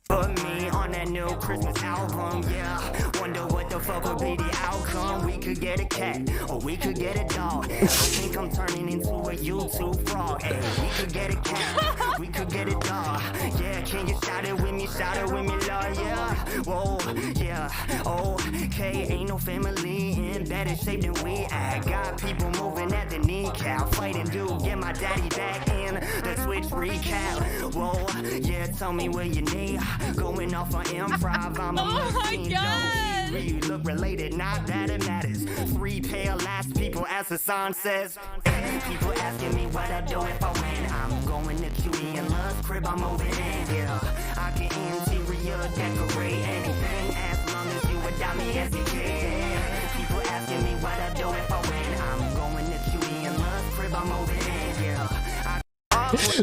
[SPEAKER 10] Put me on that new Christmas album, yeah. Wonder what the fuck would be the outcome. We could get a cat, or we could get a dog. I think I'm turning into a YouTube frog. Hey, we could get a cat, we could get a dog. Yeah, can you shout it with me, Lord, yeah. Whoa, yeah, okay, ain't no family in better shape than we at. Got people moving at the kneecap, fighting dude, get my daddy back in the Twitch recap. Whoa, yeah, tell me where you need. Going off on improv, I'm a machine. We look related, not that it matters. 3 pale ass people, as Hasan says. People asking me what I do if I win. I'm going to QE and Love's crib, I'm moving in. Yeah, I can interior decorate anything as long as you adopt me as a kid. People asking me what I do if I win. I'm going to QE and Love's crib, I'm moving in. Yeah.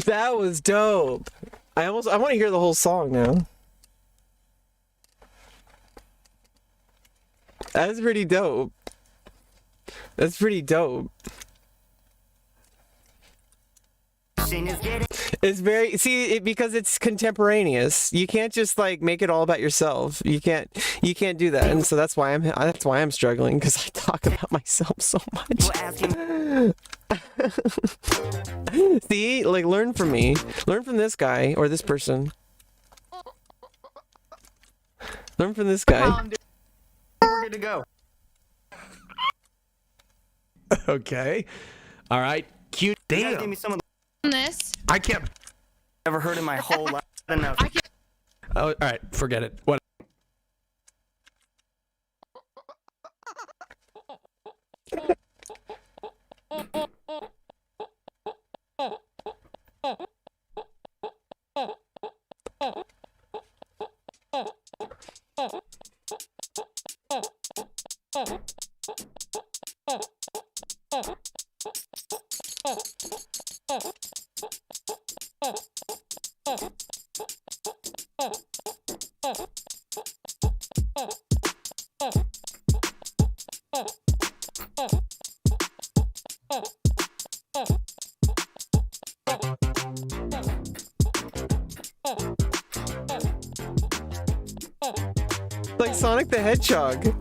[SPEAKER 1] That was dope. I want to hear the whole song now. That's pretty dope. That's pretty dope. It's very because it's contemporaneous. You can't just like make it all about yourself. You can't do that, and so that's why I'm struggling, because I talk about myself so much. See, like, learn from me. Learn from this guy or this person. Learn from this guy.
[SPEAKER 10] We're good to go.
[SPEAKER 11] Okay. All right. Cute.
[SPEAKER 10] You guys give
[SPEAKER 11] Damn.
[SPEAKER 10] me some of
[SPEAKER 2] This.
[SPEAKER 11] I can't.
[SPEAKER 10] ever heard in my whole life. Enough.
[SPEAKER 11] Oh, all right. Forget it. What?
[SPEAKER 1] Like Sonic the Hedgehog.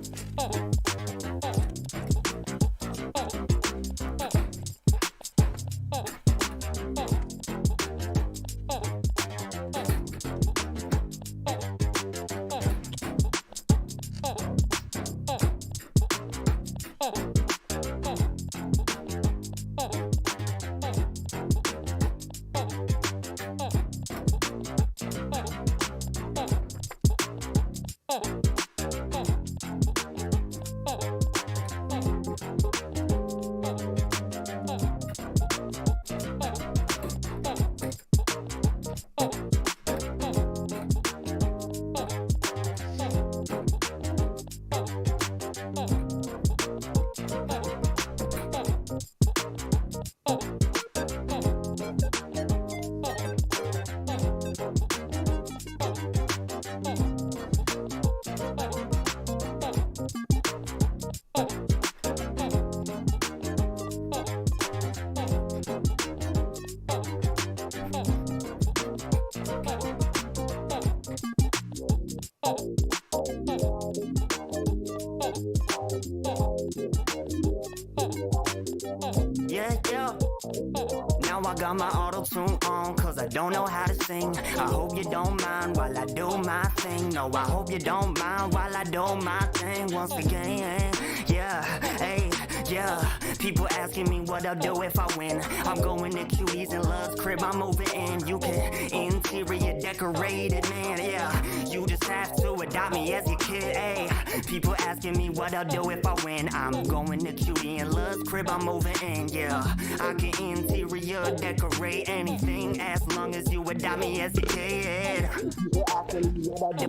[SPEAKER 10] Now I got my auto-tune on, cause I don't know how to sing. I hope you don't mind while I do my thing. No, I hope you don't mind while I do my thing once again. Yeah, hey, Yeah, people asking me what I'll do if I win. I'm going to Cuties and Love's crib, I'm moving in. You can interior decorated, man, yeah. You just have to adopt me as your kid, ayy. People asking me what I'll do if I win. I'm going to Cutie and Love's crib, I'm moving in, yeah. I can interior decorate anything as long as you adopt me as your kid.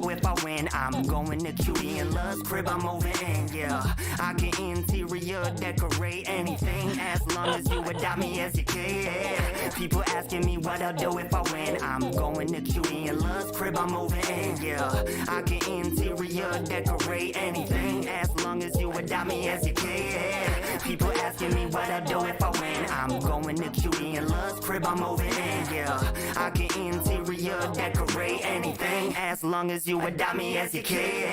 [SPEAKER 10] If I win, I'm going to Cutie and Love's crib, I'm moving in, yeah. I can interior decorate anything as long as you adopt me as your kid. People asking me what I'll do if I win. I'm going to Cutie and Love's crib, I'm moving in, yeah. I can interior decorate anything as long as you adopt me as your kid. People asking me what I'll do if I win. I'm going to Cutie and Love's crib, I'm moving in, yeah. I can interior decorate anything as long as you adopt me as your kid.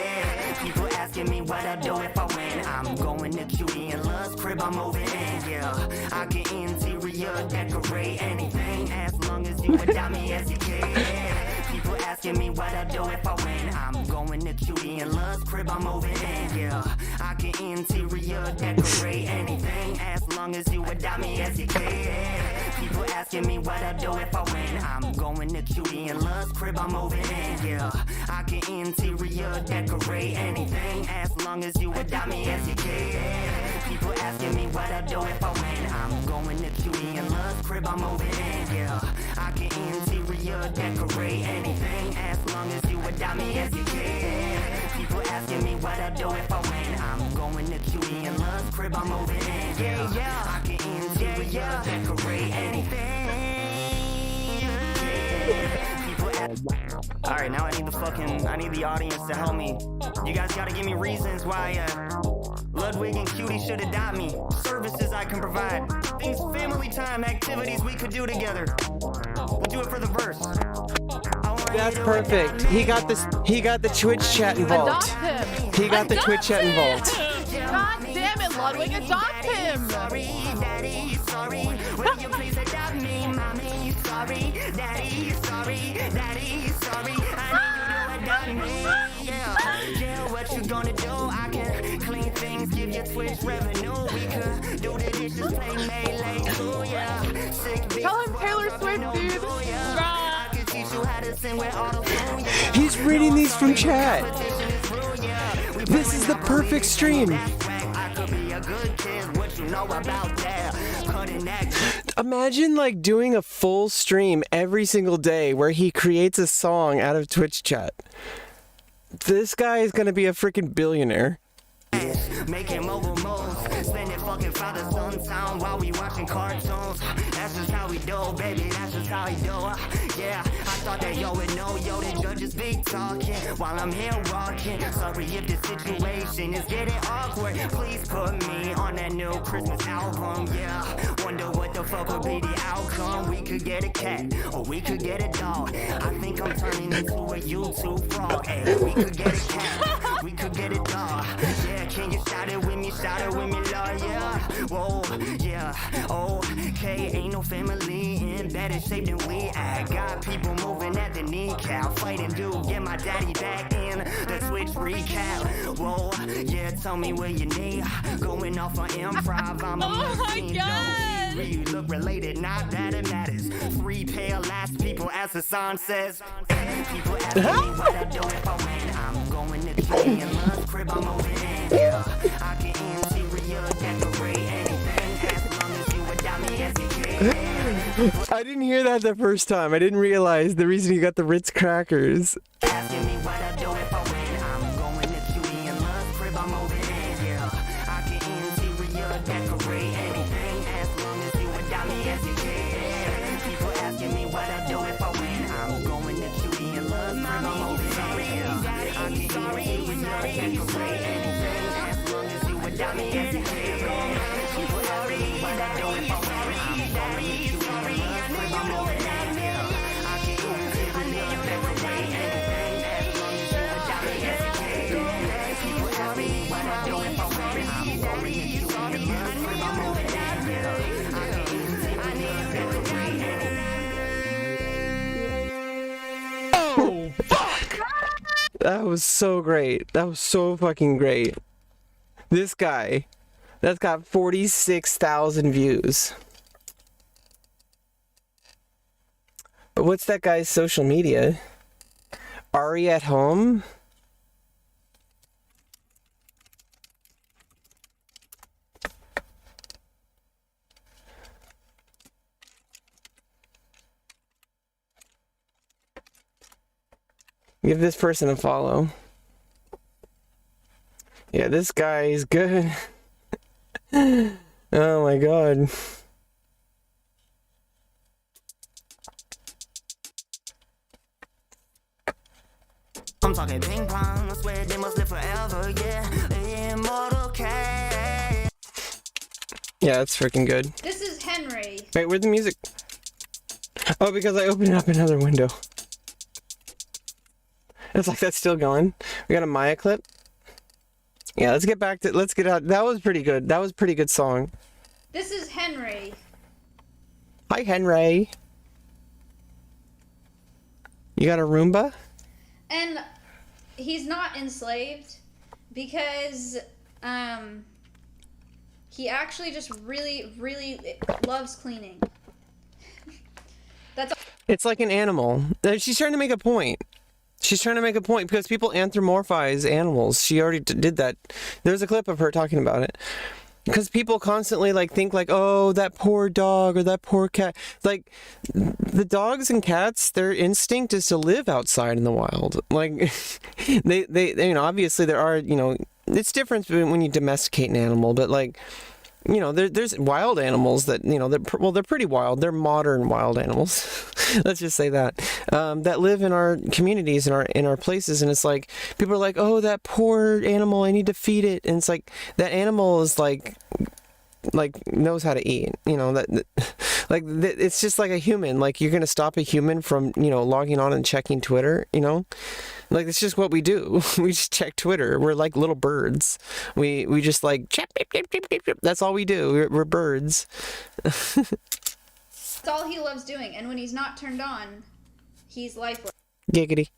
[SPEAKER 10] People asking me what I'll do if I win. I'm going to Cutie and Love's crib, I'm moving in, yeah. I can interior decorate anything as long as you adopt me as your kid. People asking me what I'll do if I win. I'm going to Cutie and Love's crib, I'm moving in, yeah. I can interior decorate anything as long as you adopt me as your kid. People asking me what I'll do if I win. I'm going to Cutie and Love's crib, I'm moving in, yeah. I can interior decorate anything as long as you adopt me as your kid. People asking me what I'll do if I win. I'm going to Cutie and Love's crib, I'm moving in, yeah. I can interior decorate anything as long as you adopt me as your kid. People asking me what I'll do if I win. I'm going to Cutie and Love's crib, I'm moving in, yeah. I can interior decorate anything. Alright, now I need the audience to help me. You guys gotta give me reasons why, Ludwig and Cutie should adopt me. Services I can provide. Things, family time, activities we could do together. We'll do it for the verse.
[SPEAKER 1] That's perfect. He got the Twitch chat involved.
[SPEAKER 2] Adopt him.
[SPEAKER 1] He got the Twitch chat involved.
[SPEAKER 2] God damn it, Ludwig, adopt him.
[SPEAKER 10] Sorry, daddy, sorry. Will you please adopt me, mommy? Sorry, daddy, sorry, daddy, sorry. I need you to adopt me. Yeah, what you gonna do? I can clean things, give you Twitch revenue. We could do the dishes, play Melee too, yeah. Sick bitch,
[SPEAKER 2] Tell him Taylor Swift, dude.
[SPEAKER 10] I can teach you how to sing with auto-tune, yeah.
[SPEAKER 1] He's reading these from chat. This is the perfect stream. Imagine like doing a full stream every single day where he creates a song out of Twitch chat. This guy is gonna be a freaking billionaire.
[SPEAKER 10] Making mobile moves, spending fucking father son time while we watching cartoons. That's just how we do, baby. That's just how we do. Yeah, I thought that yo would know, yo, the judges be talking while I'm here walking. Sorry if the situation is getting awkward. Please put me on that new Christmas album. Yeah, wonder what the fuck would be the outcome. We could get a cat or we could get a dog. I think I'm turning into a YouTube frog. Hey, we could get a cat, we could get a dog. Yeah, can you shout it with me, Lord, yeah. Whoa, yeah, okay, ain't no family in better shape than we at. Got people moving at the kneecap, fighting dude, get my daddy back in the Twitch recap. Whoa, yeah, tell me what you need. Going off on improv, I'm a machine. You look related, not that it matters. Free pale last people, as the song says. People ask me what I do if I win. I'm going to Cutie and Love's crib, I'm over in. Yeah, I can interior decorate anything as long as you adopt me as your kid.
[SPEAKER 1] I didn't hear that the first time. I didn't realize the reason he got the Ritz crackers.
[SPEAKER 10] Asking me what I do if I win. I'm going to Cutie and Love's crib, I'm over in. Yeah, I can interior decorate anything as long as you adopt me as your kid. People asking me what I do if I win. I'm going to Cutie and Love's crib, I'm over in. Yeah, I can interior decorate anything as long as you adopt me as your kid. People asking me what I do if I win. I'm going to Cutie and Love's crib, I'm over in. Yeah, I can interior decorate anything as long as you adopt me as your kid. People asking me what I do if I win. I'm going to Cutie and Love's crib, I'm over in. Yeah, I can interior decorate anything.
[SPEAKER 1] Oh, fuck! That was so great. That was so fucking great. This guy That's got 46,000 views. But what's that guy's social media? Ari at home? Give this person a follow. Yeah, this guy is good. Oh my god.
[SPEAKER 10] I'm talking ping pong, I swear they must live forever, yeah. Immortal K.
[SPEAKER 1] Yeah, that's freaking good.
[SPEAKER 9] This is Henry.
[SPEAKER 1] Wait, where's the music? Oh, because I opened up another window. It's like that's still going. We got a Maya clip. Yeah, let's get back to, let's get out. That was pretty good. That was a pretty good song.
[SPEAKER 9] This is Henry.
[SPEAKER 1] Hi, Henry. You got a Roomba?
[SPEAKER 9] And he's not enslaved because he actually just really, really loves cleaning. That's all.
[SPEAKER 1] It's like an animal. She's trying to make a point. She's trying to make a point because people anthropomorphize animals. She already did that. There's a clip of her talking about it. Because people constantly like think like, oh, that poor dog or that poor cat. Like, the dogs and cats, their instinct is to live outside in the wild. Like, they you know, obviously there are, you know, it's different when you domesticate an animal, but like, you know, there's wild animals that, you know, they're pretty wild. They're modern wild animals. Let's just say that, that live in our communities, in our places. And it's like, people are like, oh, that poor animal, I need to feed it. And it's like, that animal is like knows how to eat, you know, it's just like a human. Like, you're going to stop a human from, you know, logging on and checking Twitter, you know? Like, it's just what we do. We just check Twitter. We're like little birds. We just like, check, that's all we do. We're birds.
[SPEAKER 9] That's all he loves doing. And when he's not turned on, he's lifeless.
[SPEAKER 1] Giggity.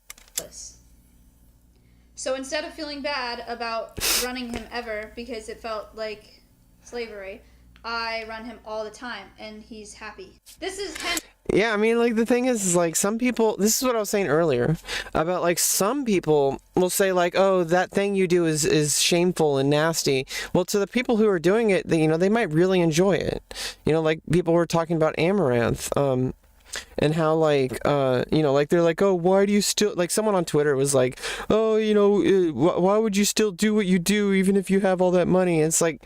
[SPEAKER 9] So instead of feeling bad about running him ever because it felt like slavery, I run him all the time and he's happy. This is Henry.
[SPEAKER 1] Yeah, I mean, like, the thing is like, some people, this is what I was saying earlier about, like, some people will say like, oh, that thing you do is shameful and nasty. Well, to the people who are doing it, they, you know, they might really enjoy it. You know, like, people were talking about Amaranth, and how, like, you know, like, they're like, oh, why do you still, like, someone on Twitter was like, oh, you know, why would you still do what you do even if you have all that money? And it's like,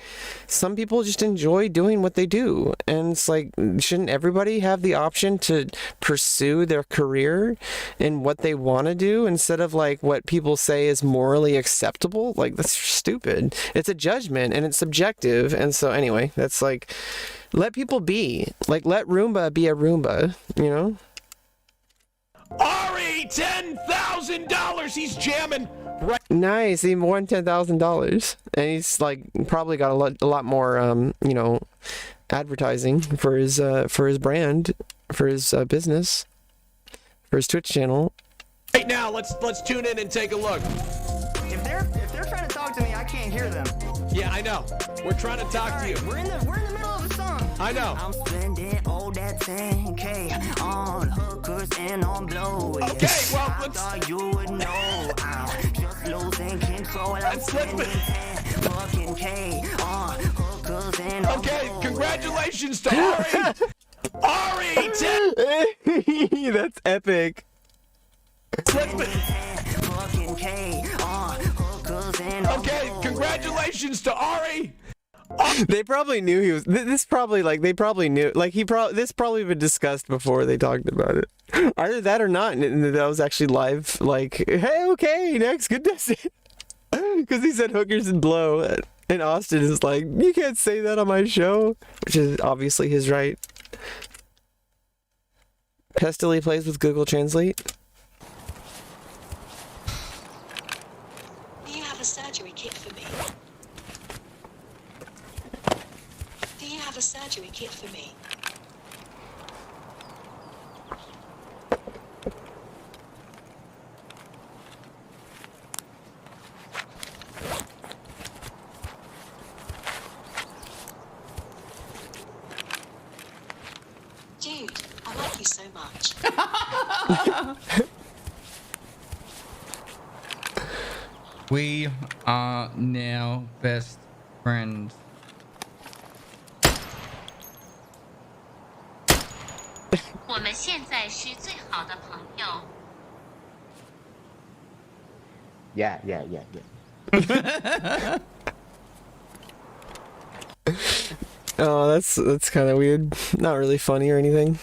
[SPEAKER 1] some people just enjoy doing what they do, and it's like, shouldn't everybody have the option to pursue their career and what they want to do instead of like what people say is morally acceptable? Like, that's stupid. It's a judgment and it's subjective. And so anyway, that's like, let people be. Like, let Roomba be a Roomba, you know?
[SPEAKER 11] Ari, $10,000. He's jamming. Right.
[SPEAKER 1] Nice. He won $10,000. And he's like probably got a lot more, you know, advertising for his brand, for his business, for his Twitch channel.
[SPEAKER 11] Right now, let's tune in and take a look.
[SPEAKER 10] If they're trying to talk to me, I can't hear them.
[SPEAKER 11] Yeah, I know. We're trying to talk to you.
[SPEAKER 10] We're in the middle of a song.
[SPEAKER 11] I know.
[SPEAKER 10] I'm spending all that 10K on hookers and on blow.
[SPEAKER 11] Okay, well,
[SPEAKER 10] I thought you would know. I'm just losing control. I'm spending 10 fucking K on hookers and on blow.
[SPEAKER 11] Okay, congratulations to Ari. Ari, 10.
[SPEAKER 1] That's epic.
[SPEAKER 10] Fucking K on hookers and on
[SPEAKER 11] Okay,
[SPEAKER 10] blow.
[SPEAKER 11] congratulations to Ari.
[SPEAKER 1] They probably knew he was. This probably like they probably knew. Like this probably been discussed before they talked about it. Either that or not. And that was actually live. Like, hey, okay, next, good to see. Because he said hookers and blow, and Austin is like, you can't say that on my show, which is obviously his right. Pestily plays with Google Translate.
[SPEAKER 12] Do you have a surgery kit for me? Do you have a surgery kit for me? like you so much.
[SPEAKER 13] We are now best friends.
[SPEAKER 3] Yeah.
[SPEAKER 1] Oh, that's kind of weird. Not really funny or anything.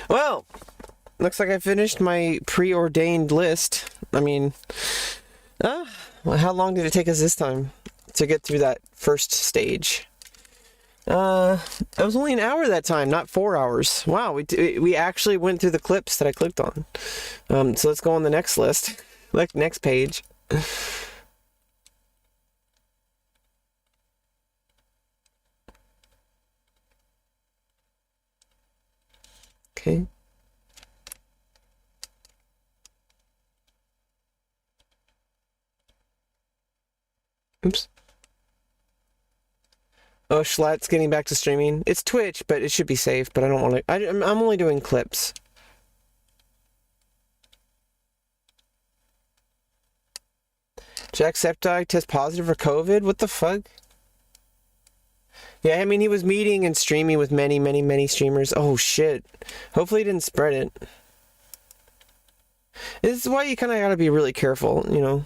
[SPEAKER 1] Well, looks like I finished my preordained list. I mean, well, how long did it take us this time to get through that first stage? It was only an hour that time, not 4 hours. Wow, we actually went through the clips that I clicked on. So let's go on the next list, like next page. Okay. Oops. Oh, Schlatt's getting back to streaming. It's Twitch, but it should be safe, but I don't want to... I'm only doing clips. Jacksepticeye test positive for COVID? What the fuck? Yeah, I mean, he was meeting and streaming with many streamers. Oh, shit. Hopefully he didn't spread it. This is why you kind of gotta be really careful, you know?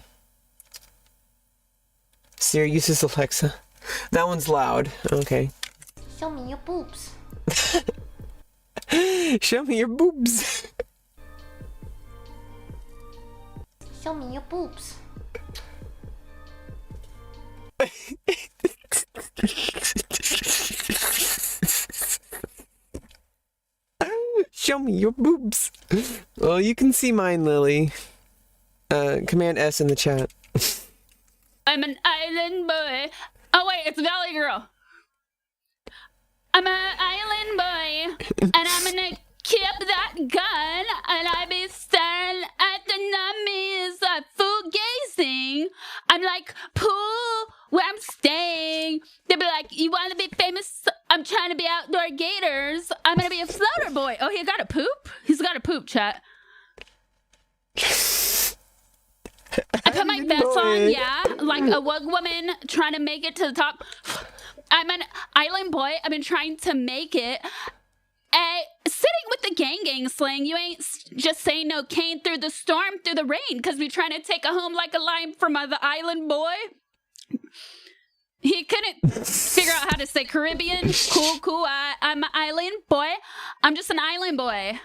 [SPEAKER 1] Siri uses Alexa. That one's loud. Okay.
[SPEAKER 5] Show me your boobs.
[SPEAKER 1] Show me your boobs.
[SPEAKER 5] Show me your boobs.
[SPEAKER 1] Show me your boobs. Well, you can see mine, Lily. Command S in the chat.
[SPEAKER 14] I'm an island boy. Oh wait, it's Valley Girl. I'm an island boy, and I'm gonna keep that gun, and I be staring at the nummies, full gazing. I'm like, pool, where I'm staying. They be like, you want to be famous? I'm trying to be outdoor gators. I'm gonna be a floater boy. Oh, he got a poop? He's got a poop, chat. I put my vest on, yeah, like a wug woman trying to make it to the top. I'm an island boy. I've been trying to make it. Sitting with the gang slang, you ain't just saying no cane through the storm, through the rain, because we trying to take a home like a lion from the island boy. He couldn't figure out how to say Caribbean. Cool. I'm an island boy. I'm just an island boy.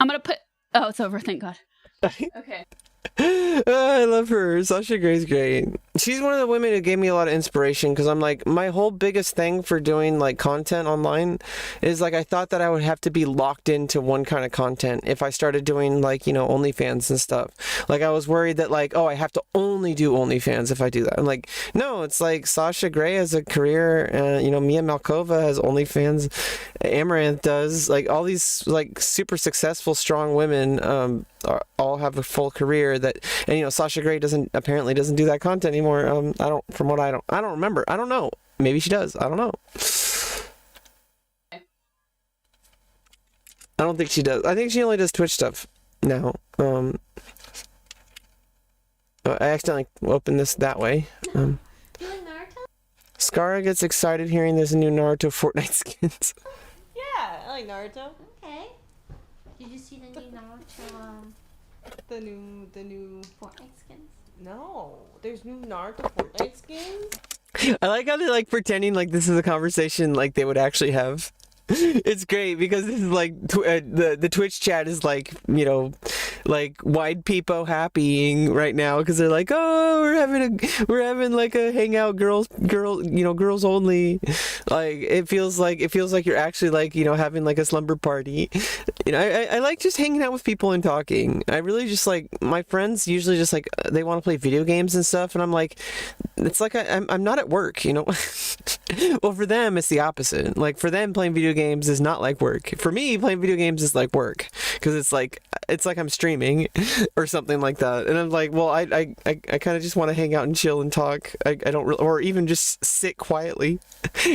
[SPEAKER 14] I'm gonna put... Oh, it's over. Thank God. Okay.
[SPEAKER 1] I love her. Sasha Gray's great. She's one of the women who gave me a lot of inspiration, because I'm like, my whole biggest thing for doing like content online is like, I thought that I would have to be locked into one kind of content if I started doing like, you know, OnlyFans and stuff. Like, I was worried that like, oh, I have to only do OnlyFans if I do that. I'm like, no, it's like Sasha Grey has a career, you know, Mia Malkova has OnlyFans, Amaranth does, like all these like super successful, strong women all have a full career that, and you know, Sasha Grey apparently doesn't do that content anymore. I don't remember. I don't know. Maybe she does. I don't know. I don't think she does. I think she only does Twitch stuff now. I accidentally opened this that way. Skara gets excited hearing there's a new Naruto Fortnite skins.
[SPEAKER 15] Yeah, I like Naruto.
[SPEAKER 5] Okay. Did you see the new Naruto?
[SPEAKER 15] The new
[SPEAKER 5] Fortnite skins?
[SPEAKER 15] No, there's new Naruto Fortnite skins.
[SPEAKER 1] I like how they're like pretending like this is a conversation like they would actually have. It's great because this is like the Twitch chat is like, you know, like wide peepo happying right now because they're like, oh, we're having like a hangout girls only. Like it feels like you're actually like, you know, having like a slumber party. You know, I like just hanging out with people and talking. I really just like, my friends usually just like they want to play video games and stuff, and I'm like, it's like I'm not at work, you know. Well, for them it's the opposite. Like for them, playing video games is not like work. For me, playing video games is like work because it's like I'm streaming or something like that. And I'm like, well, I kind of just want to hang out and chill and talk. I don't really, or even just sit quietly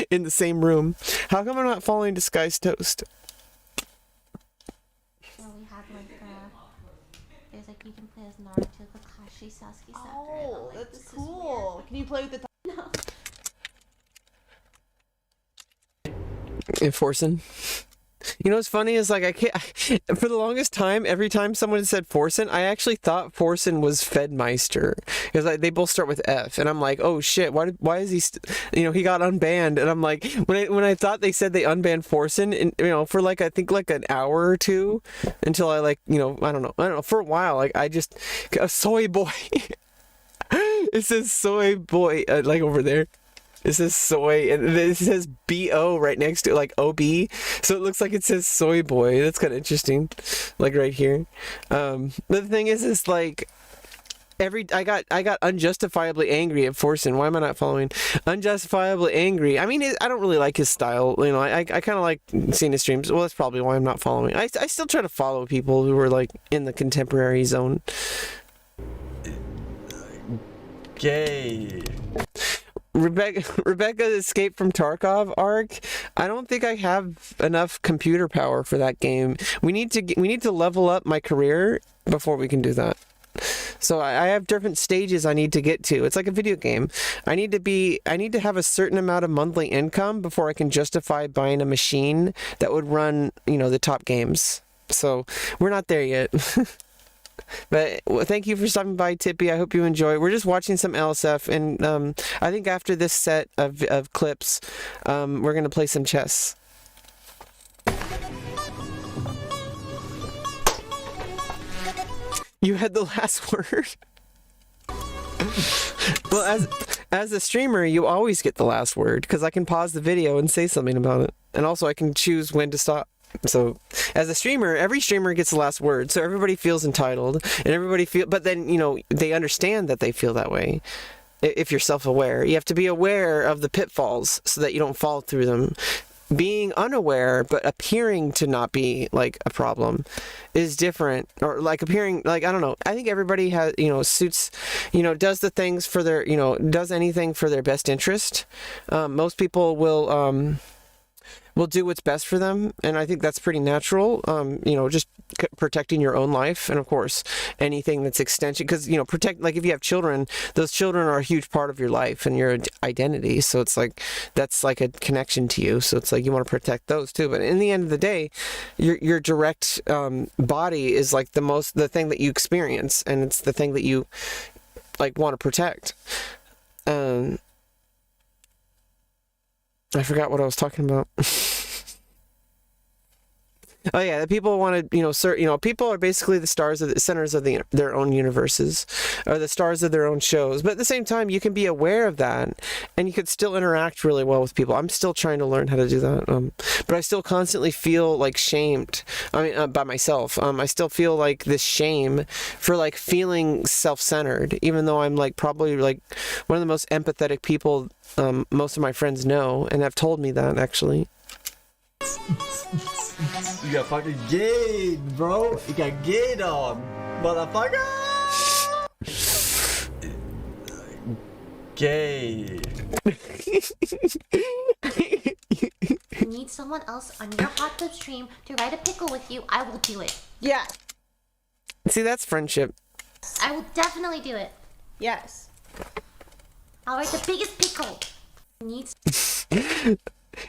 [SPEAKER 1] in the same room. How come I'm not following Disguised Toast?
[SPEAKER 5] where we had like there's like you can play as Naruto, Kakashi, Sasuke, Sakura.
[SPEAKER 15] Oh,
[SPEAKER 5] Like,
[SPEAKER 15] that's cool. Can you play with the?
[SPEAKER 5] No.
[SPEAKER 1] Enforcing. You know what's funny is like I can't. For the longest time, every time someone said Forsen, I actually thought Forsen was Fedmeister because like, they both start with F, and I'm like, oh shit, why is he? He got unbanned, and I'm like, when I thought they said they unbanned Forsen, and for like I think like an hour or two, until I like I don't know for a while like I just a soy boy. It says soy boy like over there. It says soy, and it says BO right next to it, like OB. So it looks like it says soy boy. That's kind of interesting, like right here. But the thing is like, I got unjustifiably angry at Forsen. Why am I not following? Unjustifiably angry. I mean, I don't really like his style. I kind of like seeing his streams. Well, that's probably why I'm not following. I still try to follow people who are like in the contemporary zone.
[SPEAKER 3] Gay.
[SPEAKER 1] Rebecca Escape from Tarkov arc. I don't think I have enough computer power for that game. We need to level up my career before we can do that. So I have different stages I need to get to. It's like a video game. I need to have a certain amount of monthly income before I can justify buying a machine that would run, the top games. So we're not there yet. But thank you for stopping by, Tippy. I hope you enjoy. We're just watching some LSF, and I think after this set of clips, we're gonna play some chess. You had the last word. Well, as a streamer, you always get the last word because I can pause the video and say something about it, and also I can choose when to stop. So, as a streamer, every streamer gets the last word, so everybody feels entitled, and but then, they understand that they feel that way. If you're self-aware, you have to be aware of the pitfalls so that you don't fall through them. Being unaware, but appearing to not be, like, a problem is different, or, like, appearing, like, I don't know, I think everybody has, suits, does the things for their, does anything for their best interest. Most people will do what's best for them, and I think that's pretty natural. Just protecting your own life, and of course anything that's extension, because like if you have children, those children are a huge part of your life and your identity, so it's like that's like a connection to you, so it's like you want to protect those too. But in the end of the day, your direct body is like the thing that you experience, and it's the thing that you like want to protect. I forgot what I was talking about. Oh yeah, the people want to, people are basically the centers of their own universes, or the stars of their own shows. But at the same time, you can be aware of that, and you could still interact really well with people. I'm still trying to learn how to do that, but I still constantly feel like shamed. By myself. I still feel like this shame for like feeling self-centered, even though I'm like probably like one of the most empathetic people most of my friends know, and have told me that actually.
[SPEAKER 3] You got fucking gay, bro. You got gay on, motherfucker. Gay.
[SPEAKER 5] You need someone else on your hot tub stream to write a pickle with you, I will do it.
[SPEAKER 15] Yeah.
[SPEAKER 1] See, that's friendship.
[SPEAKER 5] I will definitely do it.
[SPEAKER 15] Yes.
[SPEAKER 5] I'll write the biggest pickle.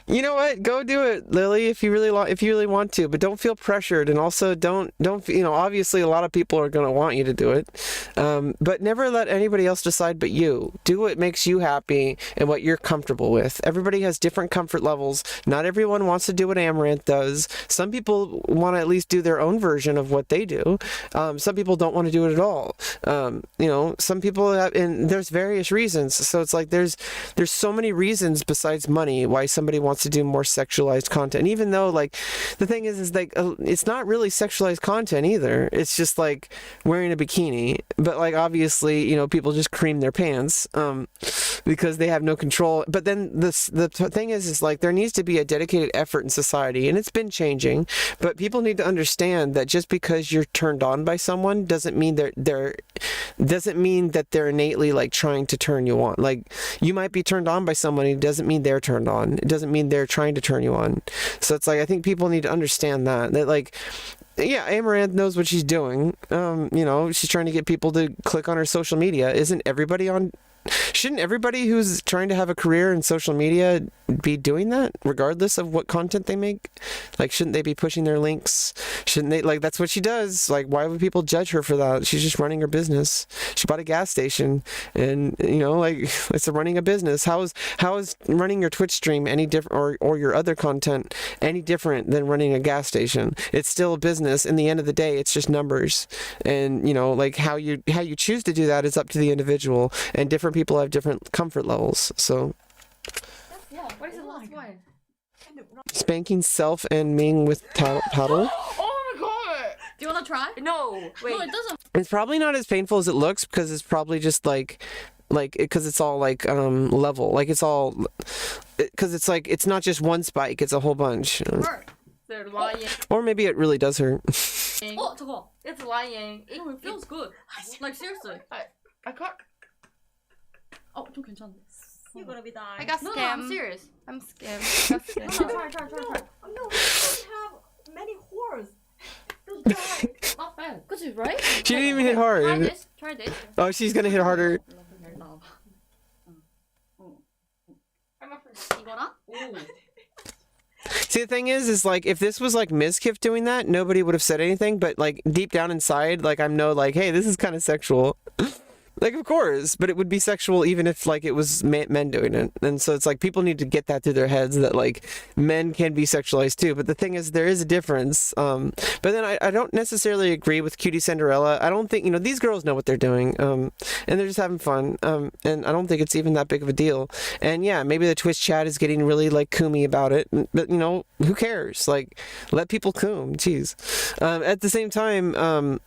[SPEAKER 1] You know what? Go do it, Lily, if you really want to, but don't feel pressured, and also don't obviously a lot of people are going to want you to do it. But never let anybody else decide but you. Do what makes you happy and what you're comfortable with. Everybody has different comfort levels. Not everyone wants to do what Amaranth does. Some people want to at least do their own version of what they do. Some people don't want to do it at all. Some people have, and there's various reasons. So it's like there's so many reasons besides money why somebody wants to do more sexualized content, even though like the thing is like it's not really sexualized content either. It's just like wearing a bikini, but like obviously people just cream their pants because they have no control. But then the thing is like there needs to be a dedicated effort in society, and it's been changing, but people need to understand that just because you're turned on by someone doesn't mean that they're innately like trying to turn you on. Like you might be turned on by someone, it doesn't mean they're turned on. It doesn't mean they're trying to turn you on. So it's like I think people need to understand that like Yeah, Amaranth knows what she's doing. You know, she's trying to get people to click on her social media. Isn't everybody on? Shouldn't everybody who's trying to have a career in social media be doing that, regardless of what content they make? Like, shouldn't they be pushing their links? Shouldn't they? Like, that's what she does. Like, why would people judge her for that? She's just running her business. She bought a gas station, and you know, like, it's running a business. How is running your Twitch stream any different, or your other content any different than running a gas station? It's still a business. In the end of the day, it's just numbers, and you know, like how you choose to do that is up to the individual, and different people have different comfort levels. So
[SPEAKER 16] Yeah, what is the last one?
[SPEAKER 1] spanking self and Ming with paddle.
[SPEAKER 16] Oh my god! Do you wanna try? No, wait. No, it doesn't.
[SPEAKER 1] It's probably not as painful as it looks, because it's probably just like because it's all like level, like it's all, because it's like it's not just one spike, it's a whole bunch.
[SPEAKER 16] They're lying.
[SPEAKER 1] Or maybe it really does hurt.
[SPEAKER 16] Oh, 저거. It's lying. It feels good. Like seriously. I can't. Oh, 좀 괜찮네.
[SPEAKER 7] You're gonna be dying.
[SPEAKER 5] I got
[SPEAKER 16] No,
[SPEAKER 5] scammed.
[SPEAKER 16] I'm serious.
[SPEAKER 5] I'm scammed. I got scammed.
[SPEAKER 7] Try. No, we don't have many whores. You'll die.
[SPEAKER 16] Not bad. Cause right?
[SPEAKER 1] She didn't even hit hard.
[SPEAKER 16] Try this. Try this.
[SPEAKER 1] Oh, she's gonna hit harder.
[SPEAKER 16] 이거랑?
[SPEAKER 1] See, the thing is like, if this was like Mizkif doing that, nobody would have said anything, but like deep down inside, like I'm like, hey, this is kind of sexual. Like, of course, but it would be sexual even if like it was men doing it. And so it's like people need to get that through their heads, that like men can be sexualized too. But the thing is, there is a difference. But then I don't necessarily agree with Cutie Cinderella. I don't think, you know, these girls know what they're doing, and they're just having fun. And I don't think it's even that big of a deal. And yeah, maybe the Twitch chat is getting really like koomy about it, but you know, who cares? Like, let people coom. Jeez. At the same time,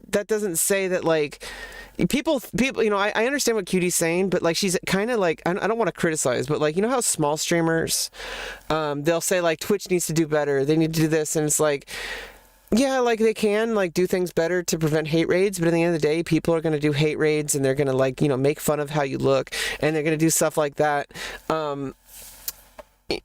[SPEAKER 1] that doesn't say that like people, you know, I understand what Cutie's saying, but like she's kind of like, I don't want to criticize, but like, you know how small streamers, they'll say like Twitch needs to do better, they need to do this, and it's like, yeah, like they can like do things better to prevent hate raids, but at the end of the day, people are going to do hate raids, and they're going to like, you know, make fun of how you look, and they're going to do stuff like that.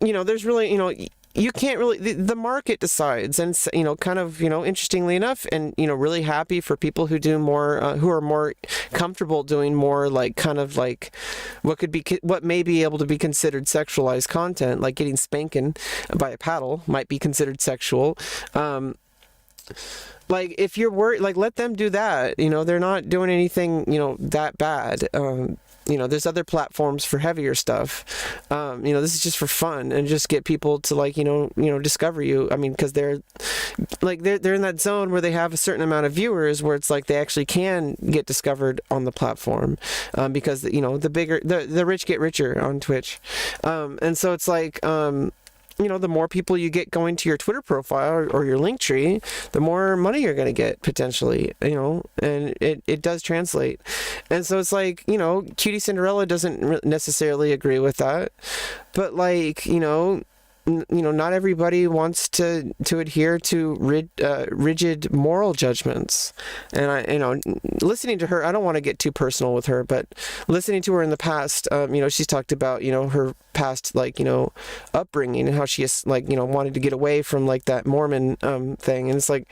[SPEAKER 1] You know, there's really, you know, you can't really, the market decides. And you know, kind of, you know, interestingly enough, and you know, really happy for people who do more, who are more comfortable doing more like kind of like what may be able to be considered sexualized content, like getting spanking by a paddle might be considered sexual. Like, if you're worried, like, let them do that. You know, they're not doing anything, you know, that bad. You know, there's other platforms for heavier stuff. You know, this is just for fun, and just get people to like, you know, discover you. I mean, because they're like, they're in that zone where they have a certain amount of viewers, where it's like they actually can get discovered on the platform, because you know, the rich get richer on Twitch, and so it's like, you know, the more people you get going to your Twitter profile or your link tree, the more money you're going to get potentially, you know, and it does translate. And so it's like, you know, Cutie Cinderella doesn't necessarily agree with that, but like, you know, not everybody wants to adhere to rigid moral judgments. And I, you know, listening to her, I don't want to get too personal with her, but listening to her in the past, you know, she's talked about, you know, her past, like, you know, upbringing, and how she is like, you know, wanted to get away from like that Mormon thing. And it's like,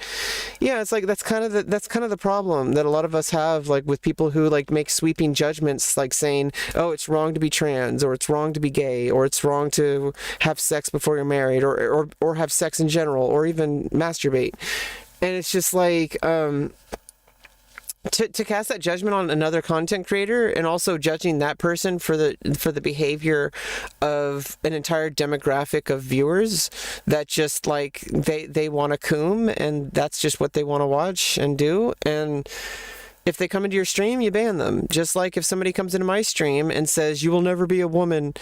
[SPEAKER 1] yeah, it's like that's kind of the problem that a lot of us have, like with people who like make sweeping judgments, like saying, oh, it's wrong to be trans, or it's wrong to be gay, or it's wrong to have sex before you're married, or have sex in general, or even masturbate. And it's just like, to cast that judgment on another content creator, and also judging that person for the behavior of an entire demographic of viewers that just like they want to coom, and that's just what they want to watch and do. And if they come into your stream, you ban them. Just like if somebody comes into my stream and says, you will never be a woman,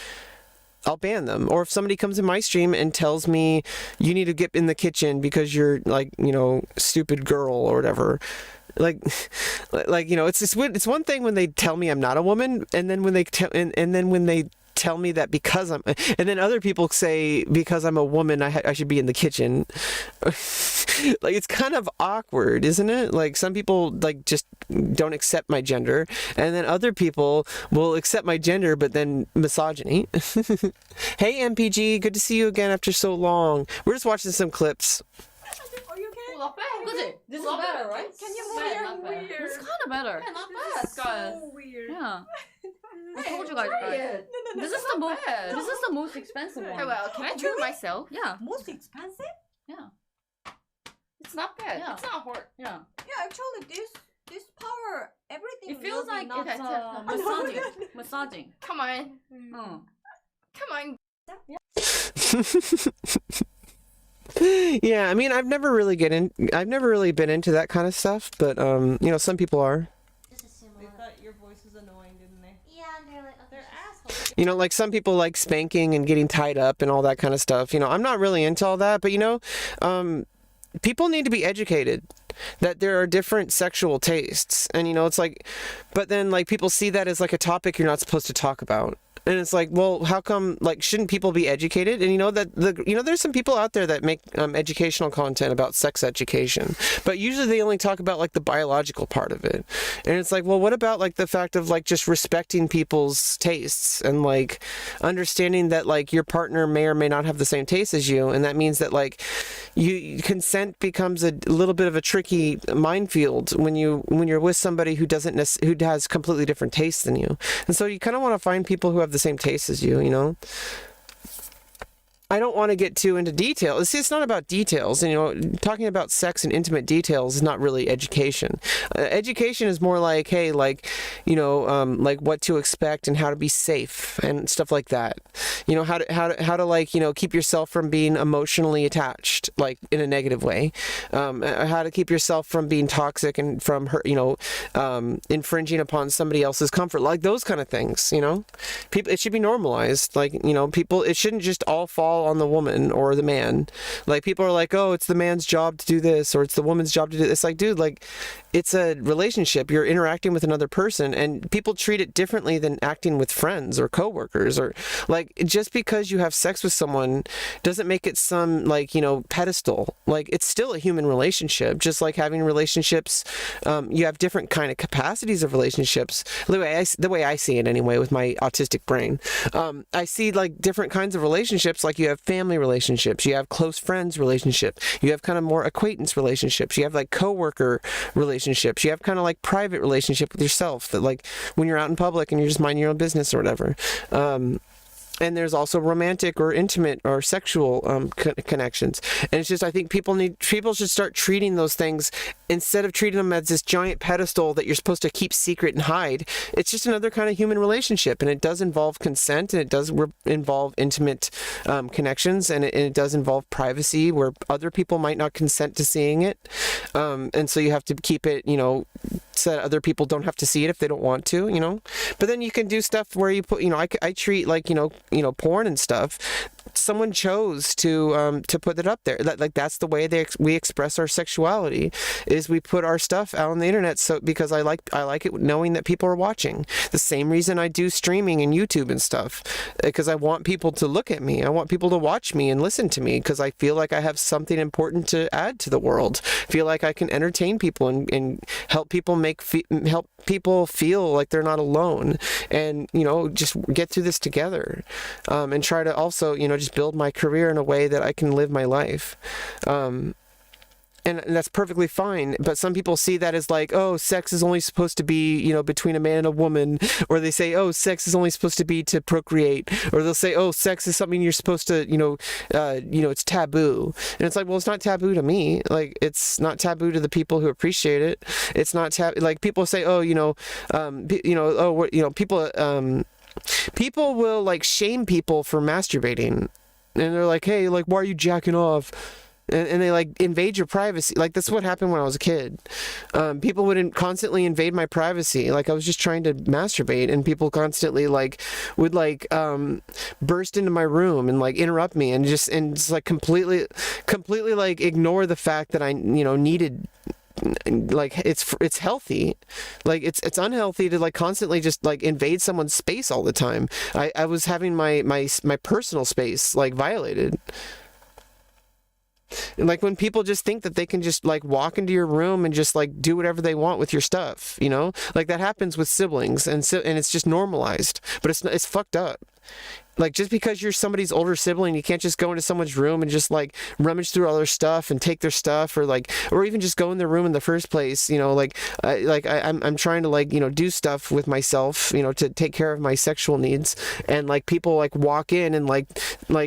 [SPEAKER 1] I'll ban them. Or if somebody comes in my stream and tells me, you need to get in the kitchen because you're like, you know, stupid girl or whatever. Like, you know, it's one thing when they tell me I'm not a woman, and then when they tell me that because I'm, and then other people say because I'm a woman, I should be in the kitchen. Like, it's kind of awkward, isn't it? Like, some people like just don't accept my gender, and then other people will accept my gender, but then misogyny. Hey, MPG, good to see you again after so long. We're just watching some clips.
[SPEAKER 16] Are you okay? Not bad. Look at this is better, right? Can you move your weird? This is kind of better. Yeah, not bad, guys. So weird. Yeah. I told you guys. This is the most. This is the most expensive one.
[SPEAKER 2] Oh, well, can I try it myself?
[SPEAKER 16] Yeah. Most expensive? Yeah.
[SPEAKER 2] It's not bad.
[SPEAKER 16] Yeah.
[SPEAKER 2] It's not hard.
[SPEAKER 16] Yeah.
[SPEAKER 7] Yeah, actually, this power, everything.
[SPEAKER 16] It feels like
[SPEAKER 7] not,
[SPEAKER 16] it's massaging.
[SPEAKER 2] Come on.
[SPEAKER 16] Mm.
[SPEAKER 2] Come on.
[SPEAKER 1] Yeah, I mean, I've never really been into that kind of stuff, but you know, some people are.
[SPEAKER 15] They thought your voice was annoying, didn't they?
[SPEAKER 5] Yeah, and they're like, they're assholes.
[SPEAKER 1] You know, like some people like spanking and getting tied up and all that kind of stuff. You know, I'm not really into all that, but you know, people need to be educated that there are different sexual tastes, and you know, it's like, but then like people see that as like a topic you're not supposed to talk about. And it's like, well, how come, like, shouldn't people be educated? And you know that there's some people out there that make educational content about sex education, but usually they only talk about like the biological part of it. And it's like, well, what about like the fact of like just respecting people's tastes and like understanding that like your partner may or may not have the same taste as you, and that means that like consent becomes a little bit of a tricky minefield when you're with somebody who who has completely different tastes than you. And so you kind of want to find people who have the same taste as you, you know? I don't want to get too into detail. See, it's not about details. And, you know, talking about sex and intimate details is not really education. Education is more like, hey, like, you know, like what to expect and how to be safe and stuff like that. You know, how to like, you know, keep yourself from being emotionally attached, like in a negative way. How to keep yourself from being toxic and from hurt, you know, infringing upon somebody else's comfort, like those kind of things. You know, people, it should be normalized. Like, you know, people, it shouldn't just all fall on the woman or the man. Like, people are like, oh, it's the man's job to do this, or it's the woman's job to do this. Like, dude, like, it's a relationship. You're interacting with another person, and people treat it differently than acting with friends or coworkers. Or like, just because you have sex with someone doesn't make it some, like, you know, pedestal. Like, it's still a human relationship. Just like having relationships, you have different kind of capacities of relationships. The way I see it anyway, with my autistic brain, I see like different kinds of relationships. Like, you have family relationships, you have close friends relationship, you have kind of more acquaintance relationships, you have like coworker relationships, you have kind of like private relationship with yourself, that like when you're out in public and you're just minding your own business or whatever. And there's also romantic or intimate or sexual connections. And it's just, I think people should start treating those things, instead of treating them as this giant pedestal that you're supposed to keep secret and hide. It's just another kind of human relationship, and it does involve consent, and it does involve intimate connections, and it does involve privacy where other people might not consent to seeing it. And so you have to keep it, you know, so that other people don't have to see it if they don't want to, you know. But then you can do stuff where you put, you know, I treat like, you know, porn and stuff. Someone chose to put it up there. Like, that's the way we express our sexuality, is we put our stuff out on the internet. So because I like it knowing that people are watching. The same reason I do streaming and YouTube and stuff, because I want people to look at me. I want people to watch me and listen to me, because I feel like I have something important to add to the world. Feel like I can entertain people and help people help people feel like they're not alone, and, you know, just get through this together, and try to also, you know, just build my career in a way that I can live my life. And that's perfectly fine, but some people see that as like, oh, sex is only supposed to be, you know, between a man and a woman, or they say, oh, sex is only supposed to be to procreate, or they'll say, oh, sex is something you're supposed to, you know, it's taboo. And it's like, well, it's not taboo to me. Like, it's not taboo to the people who appreciate it. It's not taboo. Like, people say, oh, people will like shame people for masturbating, and they're like, hey, like, why are you jacking off? And they like invade your privacy. Like, that's what happened when I was a kid. People would constantly invade my privacy. Like, I was just trying to masturbate, and people constantly would burst into my room and like interrupt me, and just like completely like ignore the fact that I, you know, needed like it's healthy. Like it's unhealthy to like constantly just like invade someone's space all the time. I was having my personal space like violated. And like when people just think that they can just like walk into your room and just like do whatever they want with your stuff, you know, like that happens with siblings, and it's just normalized, but it's fucked up. Like just because you're somebody's older sibling, you can't just go into someone's room and just like rummage through all their stuff and take their stuff, or even just go in their room in the first place. You know, I'm trying to like, you know, do stuff with myself, you know, to take care of my sexual needs, and like people like walk in and like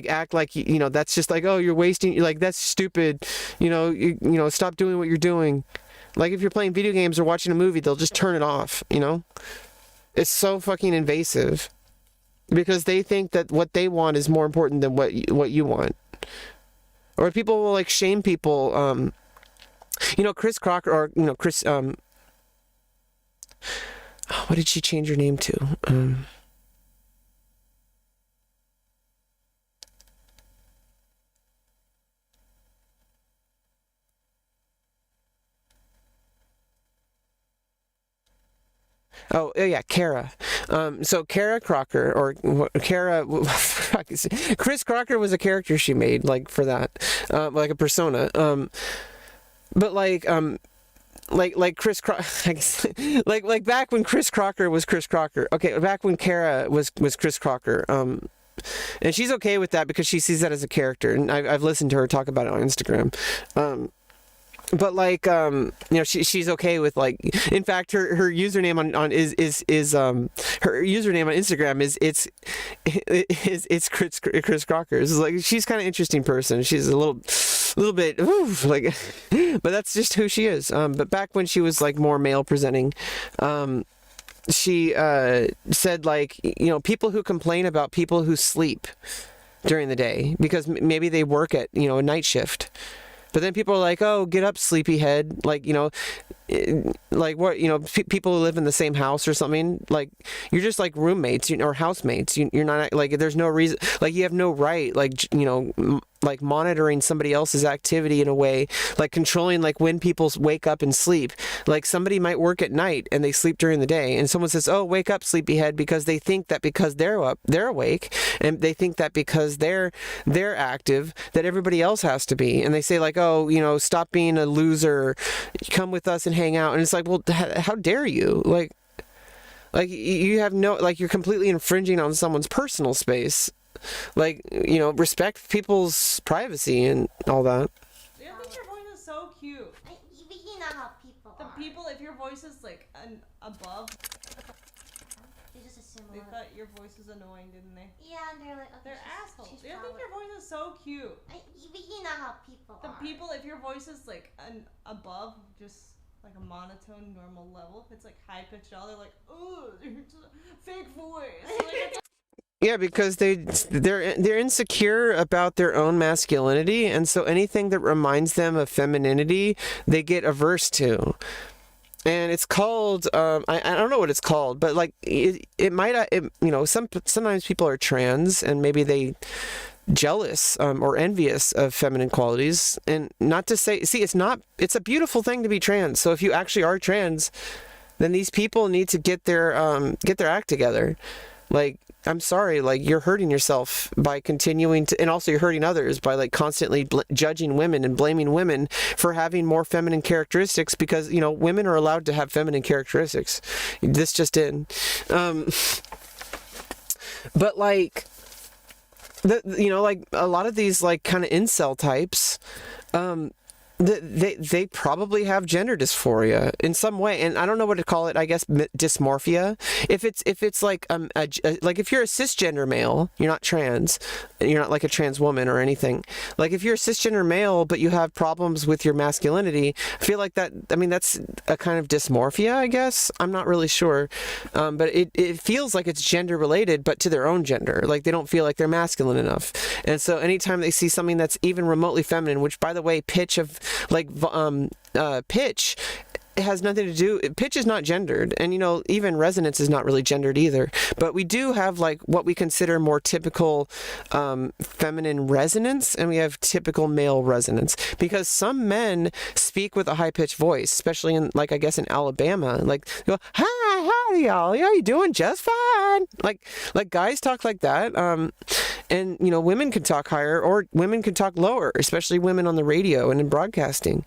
[SPEAKER 1] act like, you know, that's just like, oh, you're wasting, you're like, that's stupid, you know, stop doing what you're doing. Like if you're playing video games or watching a movie, they'll just turn it off, you know? It's so fucking invasive. Because they think that what they want is more important than what you want. Or people will like shame people. You know, Chris Crocker, or you know, Chris. What did she change her name to? Oh yeah, Kara. So Kara Crocker, or Kara, Chris Crocker was a character she made like for that, like a persona. But like Chris like back when Chris Crocker was Chris Crocker. Okay, back when Kara was Chris Crocker. And she's okay with that because she sees that as a character, and I've listened to her talk about it on Instagram. But like you know, she's okay with like, in fact her username on is her username on Instagram is it's Chris Crocker. It's like she's kind of interesting person. She's a little bit like but that's just who she is. But back when she was like more male presenting, she said like, you know, people who complain about people who sleep during the day because maybe they work at, you know, a night shift. But then people are like, oh, get up, sleepyhead. Like, you know, like what, you know, people who live in the same house or something, like you're just like roommates or housemates. You're not like, there's no reason, like you have no right, like, you know, like monitoring somebody else's activity in a way, like controlling like when people wake up and sleep. Like somebody might work at night and they sleep during the day, and someone says, oh, wake up, sleepyhead, because they think that because they're up, they're awake, and they think that because they're active that everybody else has to be. And they say like, oh, you know, stop being a loser, come with us and hang out. And it's like, well, how dare you? Like you have no, like you're completely infringing on someone's personal space. Like, you know, respect people's privacy and all that.
[SPEAKER 15] I think your voice is so cute.
[SPEAKER 5] You know how people
[SPEAKER 15] The people, if your voice is like above,
[SPEAKER 5] they just assume
[SPEAKER 15] they thought your voice was annoying, didn't they?
[SPEAKER 5] Yeah, and they're like, okay,
[SPEAKER 15] they're assholes.
[SPEAKER 5] she's
[SPEAKER 15] I think your voice is so cute.
[SPEAKER 5] You know how people
[SPEAKER 15] The people, if your voice is like above, just like a monotone, normal level, if it's like high pitched, all they're like, oh, it's a fake voice. Like, it's
[SPEAKER 1] Yeah, because they're insecure about their own masculinity, and so anything that reminds them of femininity, they get averse to. And it's called I don't know what it's called, but like it might you know, sometimes people are trans and maybe they jealous or envious of feminine qualities, and not to say, see, it's a beautiful thing to be trans. So if you actually are trans, then these people need to get their act together. Like, I'm sorry, like you're hurting yourself by continuing to, and also you're hurting others by like constantly judging women and blaming women for having more feminine characteristics, because, you know, women are allowed to have feminine characteristics. This just in. But like, you know, like a lot of these like kind of incel types, they probably have gender dysphoria in some way, and I don't know what to call it. I guess dysmorphia. If it's like like if you're a cisgender male, you're not trans, you're not like a trans woman or anything. Like if you're a cisgender male but you have problems with your masculinity, I feel like that. I mean, that's a kind of dysmorphia, I guess. I'm not really sure, but it feels like it's gender related, but to their own gender. Like they don't feel like they're masculine enough, and so anytime they see something that's even remotely feminine, which by the way, pitch it has nothing to do, pitch is not gendered, and even resonance is not really gendered either, but we do have like what we consider more typical feminine resonance, and we have typical male resonance, because some men speak with a high-pitched voice, especially in, like, I guess in Alabama, like they go, hi, howdy y'all, how you doing? Just fine. Like guys talk like that, and women can talk higher, or women can talk lower, especially women on the radio and in broadcasting.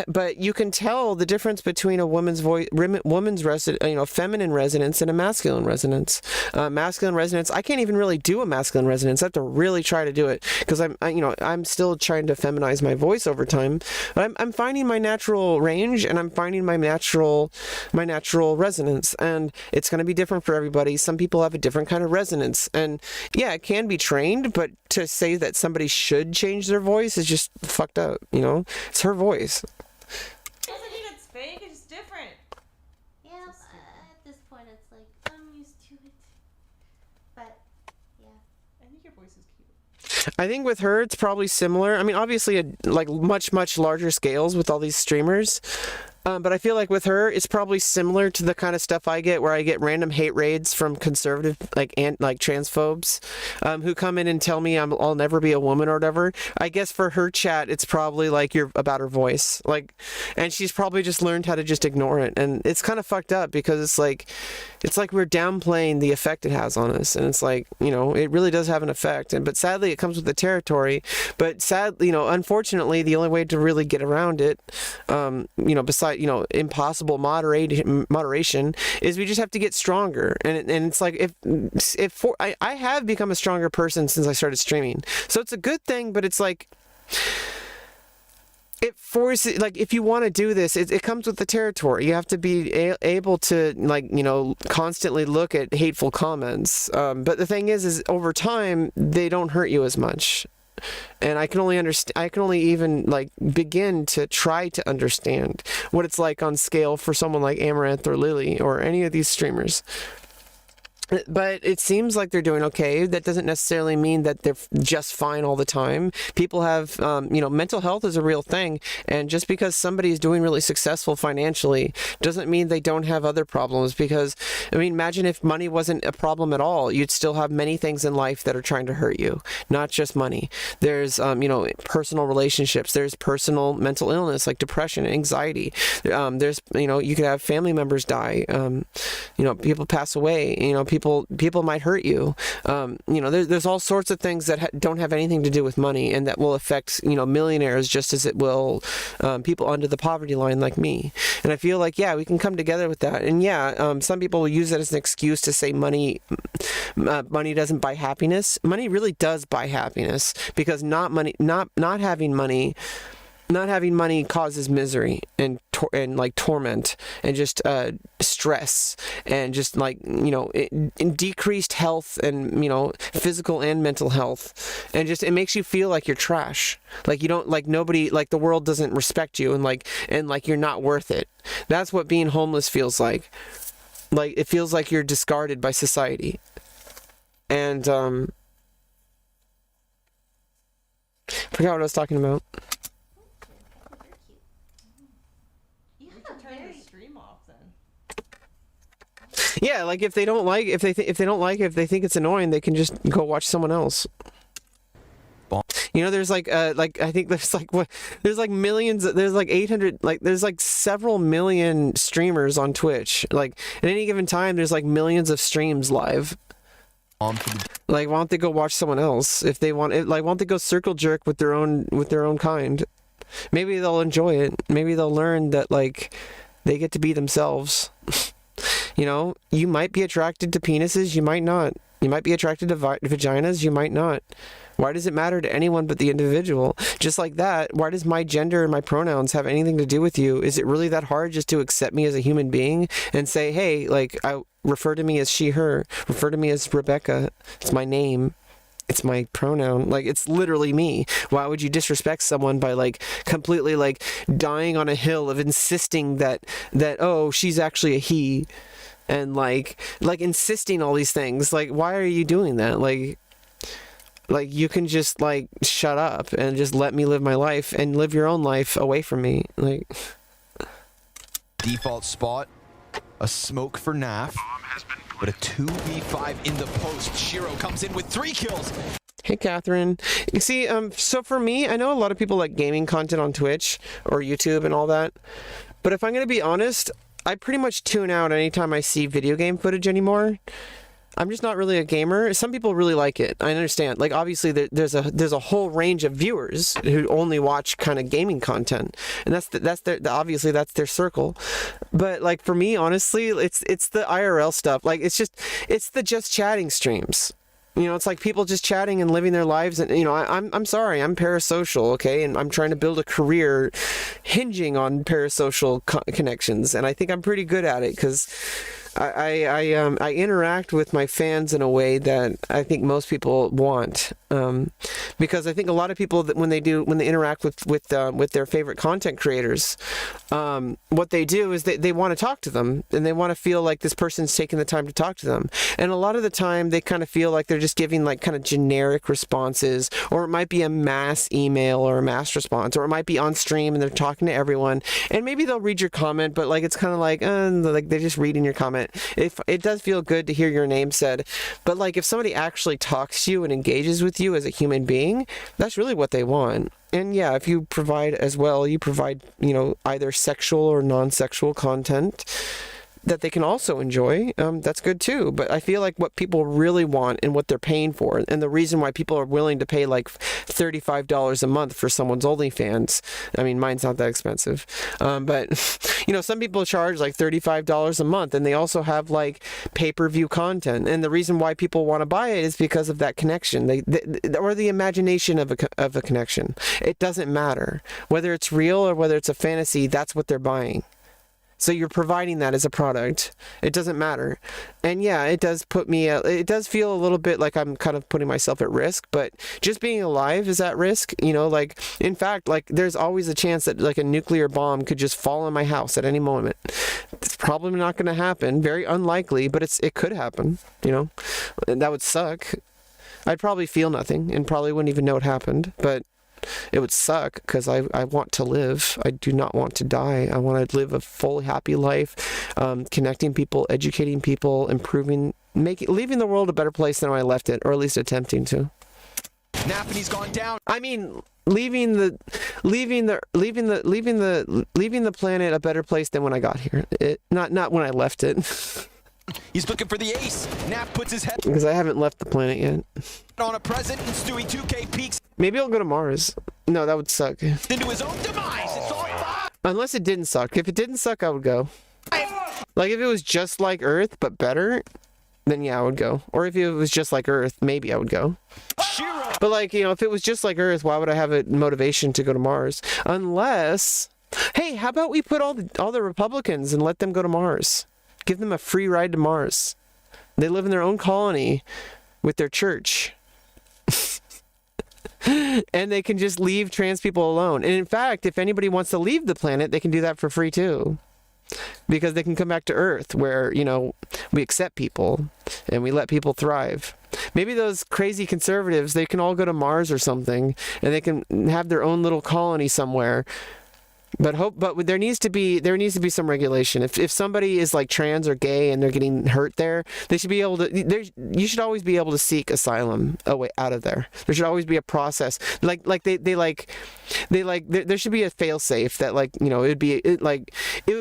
[SPEAKER 1] But you can tell the difference between a woman's voice, feminine resonance, and a masculine resonance. Masculine resonance, I can't even really do a masculine resonance. I have to really try to do it, because I'm still trying to feminize my voice over time. But I'm finding my natural range, and I'm finding my natural resonance, and it's going to be different for everybody. Some people have a different kind of resonance, and yeah, it can be trained. But to say that somebody should change their voice is just fucked up. It's her voice.
[SPEAKER 15] Doesn't mean it's fake, it's different.
[SPEAKER 5] Yeah, at this point it's like, I'm used to it. But, yeah.
[SPEAKER 15] I think your voice is cute.
[SPEAKER 1] I think with her, it's probably similar. I mean, obviously, like much, much larger scales with all these streamers. But I feel like with her, it's probably similar to the kind of stuff I get, where I get random hate raids from conservative, like transphobes, who come in and tell me I'll never be a woman or whatever. I guess for her chat, it's probably like about her voice, and she's probably just learned how to just ignore it, and it's kind of fucked up, because it's like we're downplaying the effect it has on us, and it's like, it really does have an effect, but sadly it comes with the territory. But sadly, unfortunately, the only way to really get around it, besides impossible moderation, is we just have to get stronger, and it's like I have become a stronger person since I started streaming, so it's a good thing. But it's like it forces, like, if you want to do this, it comes with the territory. You have to be able to constantly look at hateful comments, but the thing is over time they don't hurt you as much. And I can only even begin to try to understand what it's like on scale for someone like Amaranth or Lily or any of these streamers. But it seems like they're doing okay. That doesn't necessarily mean that they're just fine all the time. People have, mental health is a real thing. And just because somebody is doing really successful financially doesn't mean they don't have other problems. Because, imagine if money wasn't a problem at all. You'd still have many things in life that are trying to hurt you, not just money. There's, personal relationships. There's personal mental illness like depression, anxiety. There's, you could have family members die. People pass away. People might hurt you. There's all sorts of things that don't have anything to do with money, and that will affect, millionaires just as it will people under the poverty line like me. And I feel like, yeah, we can come together with that. And yeah, some people will use that as an excuse to say money doesn't buy happiness. Money really does buy happiness, because not having money causes misery and torment and just stress and just decreased health and physical and mental health, and just it makes you feel like you're trash, like you don't, like nobody, like the world doesn't respect you, and you're not worth it. That's what being homeless feels like. Like it feels like you're discarded by society. And forgot what I was talking about. Yeah, like if they think it's annoying, they can just go watch someone else. There's I think there's millions, there's 800, there's several million streamers on Twitch. At any given time, there's millions of streams live. Why don't they go watch someone else if they want? Why don't they go circle jerk with their own kind? Maybe they'll enjoy it. Maybe they'll learn that they get to be themselves. You might be attracted to penises, you might not. You might be attracted to vaginas, you might not. Why does it matter to anyone but the individual? Just like that, why does my gender and my pronouns have anything to do with you? Is it really that hard just to accept me as a human being and say, hey, I refer to me as she, her, refer to me as Rebecca, it's my name. It's my pronoun. It's literally me. Why would you disrespect someone by completely dying on a hill of insisting that oh, she's actually a he, and insisting all these things? Why are you doing that? You can just shut up and just let me live my life and live your own life away from me.
[SPEAKER 17] Default spot, a smoke for Naf, but a 2v5 in the post. Shiro comes in with 3 kills.
[SPEAKER 1] Hey, Catherine. You see, so for me, I know a lot of people like gaming content on Twitch or YouTube and all that, but if I'm going to be honest, I pretty much tune out anytime I see video game footage anymore. I'm just not really a gamer. Some people really like it. I understand. Like, obviously, there's a whole range of viewers who only watch kind of gaming content, and that's their circle. But like for me, honestly, it's the IRL stuff. Like it's the just chatting streams. You know, it's like people just chatting and living their lives, and you know, I'm sorry, I'm parasocial, okay, and I'm trying to build a career hinging on parasocial connections, and I think I'm pretty good at it because I interact with my fans in a way that I think most people want, because I think a lot of people that when they interact with their favorite content creators, what they do is they want to talk to them and they want to feel like this person's taking the time to talk to them, and a lot of the time they kind of feel like they're just giving like kind of generic responses, or it might be a mass email or a mass response, or it might be on stream and they're talking to everyone, and maybe they'll read your comment, but like it's kind of like they're just reading your comment. It does feel good to hear your name said, but like if somebody actually talks to you and engages with you as a human being, that's really what they want. And yeah, if you provide as well, you provide, you know, either sexual or non-sexual content that they can also enjoy, that's good too. But I feel like what people really want and what they're paying for, and the reason why people are willing to pay like $35 a month for someone's OnlyFans, I mean, mine's not that expensive, but you know, some people charge like $35 a month, and they also have like pay-per-view content, and the reason why people want to buy it is because of that connection, or the imagination of a connection. It doesn't matter whether it's real or whether it's a fantasy. That's what they're buying. So you're providing that as a product. It doesn't matter. And yeah, it does it does feel a little bit like I'm kind of putting myself at risk, but just being alive is at risk, you know, like, in fact, like there's always a chance that like a nuclear bomb could just fall on my house at any moment. It's probably not going to happen, very unlikely, but it could happen, you know, and that would suck. I'd probably feel nothing and probably wouldn't even know it happened, but it would suck because I want to live. I do not want to die. I want to live a full, happy life, connecting people, educating people, improving, leaving the world a better place than when I left it, or at least attempting to.
[SPEAKER 17] Naphany's gone down.
[SPEAKER 1] I mean, leaving the planet a better place than when I got here. Not when I left it.
[SPEAKER 17] He's looking for the ace. Nap puts his head
[SPEAKER 1] because I haven't left the planet yet.
[SPEAKER 17] On a present, and Stewie 2K peeks.
[SPEAKER 1] Maybe I'll go to Mars. No, that would suck.
[SPEAKER 17] Into his own demise. It's all fine.
[SPEAKER 1] Unless it didn't suck. If it didn't suck, I would go. Like if it was just like Earth but better, then yeah, I would go. Or if it was just like Earth, maybe I would go. But like, you know, if it was just like Earth, why would I have a motivation to go to Mars? Unless, hey, how about we put all the Republicans and let them go to Mars? Give them a free ride to Mars. They live in their own colony with their church. And they can just leave trans people alone. And in fact, if anybody wants to leave the planet, they can do that for free too. Because they can come back to Earth where, you know, we accept people and we let people thrive. Maybe those crazy conservatives, they can all go to Mars or something and they can have their own little colony somewhere. But there needs to be some regulation. If somebody is like trans or gay and they're getting hurt there, they should be able to. You should always be able to seek asylum out of there. There should always be a process. There should be a fail-safe that, like, you know, it would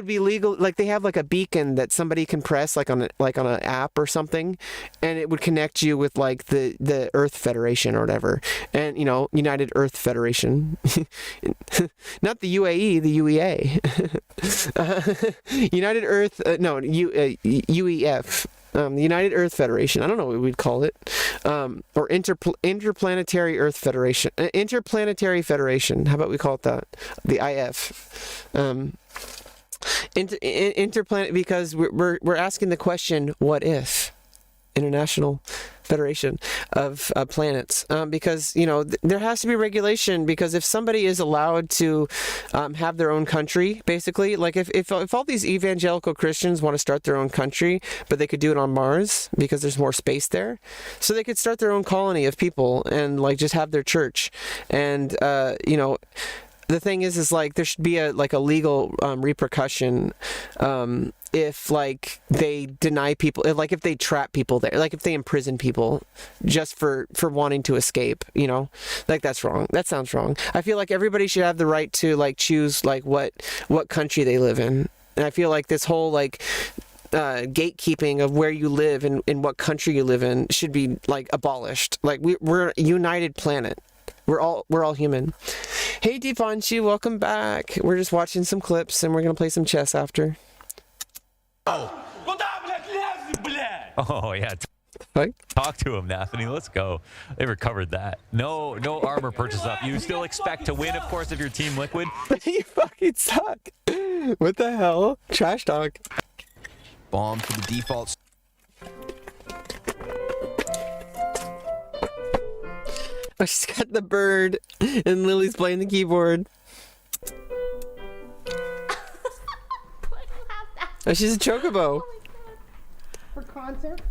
[SPEAKER 1] be legal. Like they have like a beacon that somebody can press on an app or something, and it would connect you with like the Earth Federation or whatever, and you know, United Earth Federation, not the UAE. The UEA, United Earth, UEF, the United Earth Federation. I don't know what we'd call it, or Interplanetary Earth Federation, Interplanetary Federation. How about we call it that? The IF, interplanet, because we're asking the question, what if? International Federation of Planets, because, you know, there has to be regulation, because if somebody is allowed to have their own country, basically, like if all these evangelical Christians want to start their own country, but they could do it on Mars because there's more space there, so they could start their own colony of people and like just have their church, and you know, the thing is like there should be a legal repercussion if like they deny people, like if they trap people there, like if they imprison people just for wanting to escape, you know, like that's wrong. That sounds wrong. I feel like everybody should have the right to like choose like what country they live in, and I feel like this whole like gatekeeping of where you live and in what country you live in should be like abolished. Like we're a united planet. We're all human. Hey Devanshi, welcome back. We're just watching some clips and we're gonna play some chess after.
[SPEAKER 18] Oh yeah.
[SPEAKER 1] What?
[SPEAKER 18] Talk to him, Nathany. Let's go. They recovered that. No armor purchase up. You still expect to win, of course, if you're Team Liquid.
[SPEAKER 1] You fucking suck. What the hell? Trash talk.
[SPEAKER 17] Bomb to the default.
[SPEAKER 1] Oh, she's got the bird, and Lily's playing the keyboard. Oh, she's a chocobo.
[SPEAKER 5] For concert?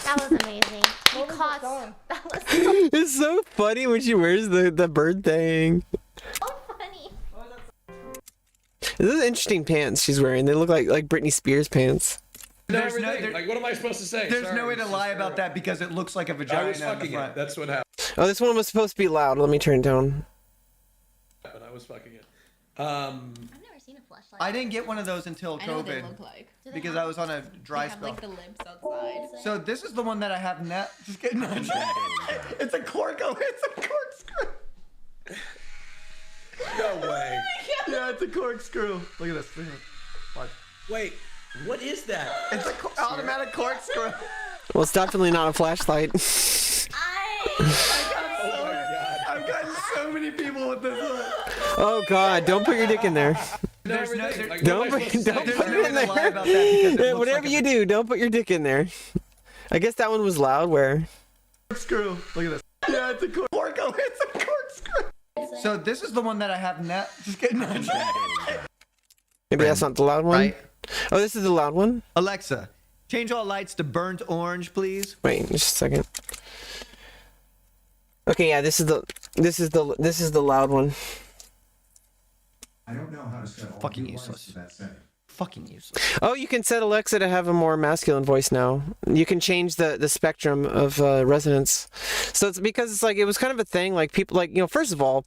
[SPEAKER 5] That was amazing. You caught. That was so
[SPEAKER 1] It's so funny when she wears the bird thing.
[SPEAKER 5] funny.
[SPEAKER 1] This is interesting pants she's wearing. They look like Britney Spears pants.
[SPEAKER 19] There's no, like, what am I supposed to say?
[SPEAKER 3] There's
[SPEAKER 19] Sorry,
[SPEAKER 3] no way to
[SPEAKER 19] it's
[SPEAKER 3] lie
[SPEAKER 19] just
[SPEAKER 3] about that because it looks like a vagina.
[SPEAKER 19] I was
[SPEAKER 3] on the
[SPEAKER 19] fucking
[SPEAKER 3] front.
[SPEAKER 19] it. That's what happened.
[SPEAKER 1] Oh, this one was supposed to be loud. Let me turn it down.
[SPEAKER 19] But I was fucking it.
[SPEAKER 5] I've never seen a flashlight.
[SPEAKER 3] I didn't get one of those until
[SPEAKER 7] I know what they
[SPEAKER 3] COVID
[SPEAKER 7] look like.
[SPEAKER 3] because I was on a dry
[SPEAKER 7] They have
[SPEAKER 3] spell.
[SPEAKER 7] like the lips outside.
[SPEAKER 3] So this is the one that I have now. Just kidding. It's a cork. Oh, it's a corkscrew.
[SPEAKER 19] No way.
[SPEAKER 3] Yeah, it's a corkscrew. Look at this. Look at this. Watch.
[SPEAKER 19] Wait, what is that?
[SPEAKER 3] It's an automatic corkscrew.
[SPEAKER 1] Well, it's definitely not a flashlight.
[SPEAKER 3] I've gotten so many people with this one.
[SPEAKER 1] Oh God! Don't put your dick in there.
[SPEAKER 3] There's no.
[SPEAKER 1] Don't put it in there. Whatever you do, don't put your dick in there. I guess that one was loud. Where?
[SPEAKER 3] Corkscrew. Look at this. Yeah, it's a cork. Oh, it's a corkscrew. So this is the one that I have now. Just kidding.
[SPEAKER 1] Maybe that's not the loud one.
[SPEAKER 3] Right.
[SPEAKER 1] Oh, this is the loud one.
[SPEAKER 3] Alexa, change all lights to burnt orange, please.
[SPEAKER 1] Wait, just a second. Okay, yeah, this is the loud one.
[SPEAKER 20] I don't know how to set all
[SPEAKER 3] Fucking
[SPEAKER 20] the lights
[SPEAKER 3] useless.
[SPEAKER 20] to that setting.
[SPEAKER 3] Fucking useless.
[SPEAKER 1] Oh, you can set Alexa to have a more masculine voice now. You can change the spectrum of resonance. So it's because it's like it was kind of a thing. Like people, like, you know, first of all,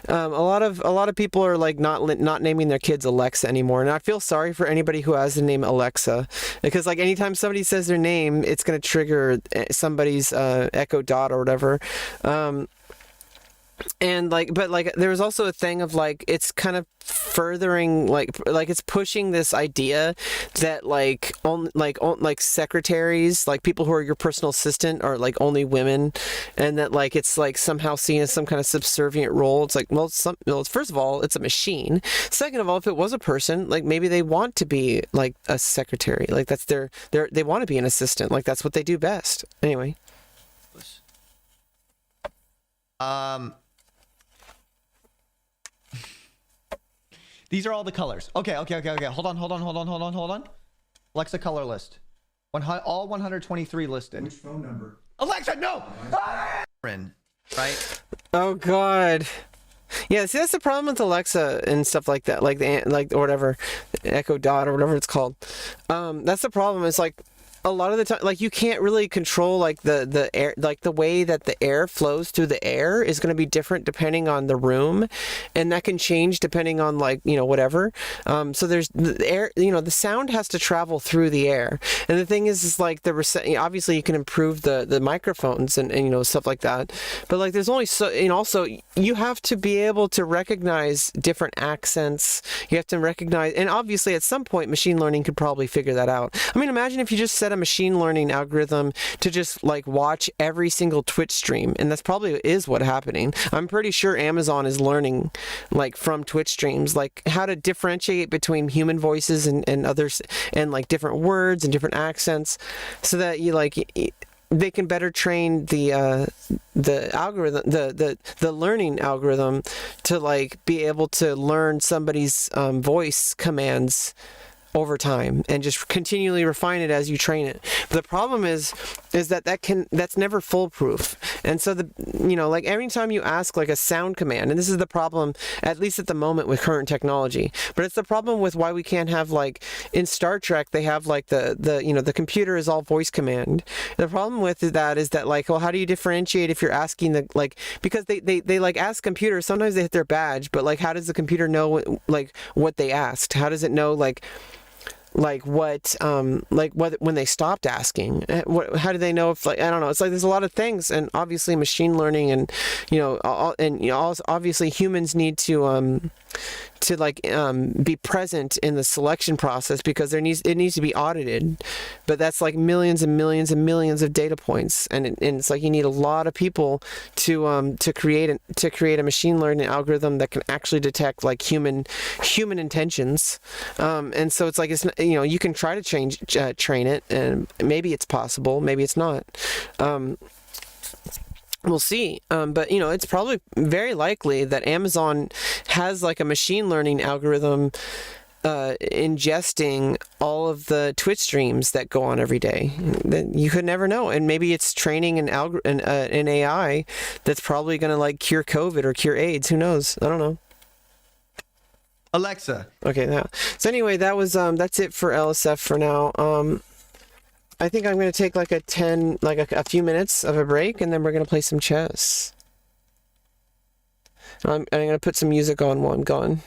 [SPEAKER 1] a lot of people are like not naming their kids Alexa anymore, and I feel sorry for anybody who has the name Alexa, because like anytime somebody says their name, it's gonna trigger somebody's Echo Dot or whatever. And like, but like, there was also a thing of like, it's kind of furthering like it's pushing this idea that like secretaries, like people who are your personal assistant, are like only women, and that like it's like somehow seen as some kind of subservient role. It's like, well, first of all, it's a machine. Second of all, if it was a person, like maybe they want to be like a secretary, like that's they want to be an assistant, like that's what they do best. Anyway.
[SPEAKER 3] These are all the colors. Okay. Hold on. Alexa color list. All 123 listed.
[SPEAKER 20] Which phone number?
[SPEAKER 3] Alexa, no! Right?
[SPEAKER 1] Oh God. Yeah, see, that's the problem with Alexa and stuff like that, like or whatever, Echo Dot or whatever it's called. That's the problem. Is like a lot of the time, like you can't really control like the air, like the way that the air flows through the air is going to be different depending on the room, and that can change depending on like, you know, whatever. So there's the air, you know, the sound has to travel through the air, and the thing is like obviously you can improve the microphones and you know, stuff like that, but like there's only so, and also you have to be able to recognize different accents. You have to recognize, and obviously at some point machine learning could probably figure that out. I mean, imagine if you just set a a machine learning algorithm to just like watch every single Twitch stream, and that's probably is what's happening. I'm pretty sure Amazon is learning like from Twitch streams like how to differentiate between human voices and others, and like different words and different accents, so that you like they can better train the algorithm, the learning algorithm, to like be able to learn somebody's voice commands over time and just continually refine it as you train it. But the problem is that's never foolproof. And so like every time you ask like a sound command, and this is the problem at least at the moment with current technology, but it's the problem with why we can't have like in Star Trek they have like the computer is all voice command. The problem with that is that like, well, how do you differentiate if you're asking the like, because they like ask computers, sometimes they hit their badge, but like how does the computer know what they asked? How does it know what when they stopped asking? How do they know if like, I don't know, it's like there's a lot of things, and obviously machine learning and obviously humans need to be present in the selection process, because it needs to be audited, but that's like millions and millions and millions of data points, and it's like you need a lot of people to create a machine learning algorithm that can actually detect like human intentions, and so it's like you can try to train it, and maybe it's possible, maybe it's not. We'll see, but it's probably very likely that Amazon has like a machine learning algorithm ingesting all of the Twitch streams that go on every day. You could never know, and maybe it's training an AI that's probably going to like cure COVID or cure AIDS. Who knows? I don't know.
[SPEAKER 3] Alexa.
[SPEAKER 1] Okay, now. So anyway, that's it for LSF for now. I think I'm going to take like a few minutes of a break, and then we're going to play some chess. I'm going to put some music on while I'm gone.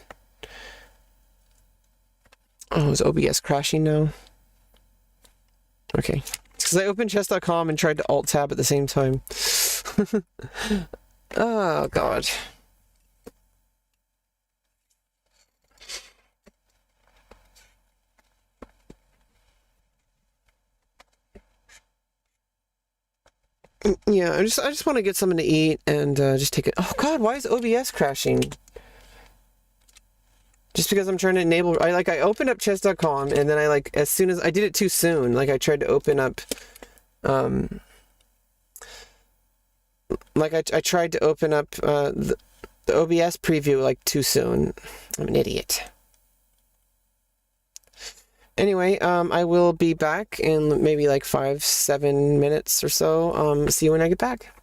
[SPEAKER 1] Oh, is OBS crashing now? Okay. It's because I opened chess.com and tried to alt-tab at the same time. Oh, God. Yeah, I just want to get something to eat and just take it. Oh God, why is OBS crashing? Just because I'm trying to enable. I opened up chess.com, and then as soon as I did it too soon. Like I tried to open up, I tried to open up the OBS preview like too soon. I'm an idiot. Anyway, I will be back in maybe like 5-7 minutes or so. See you when I get back.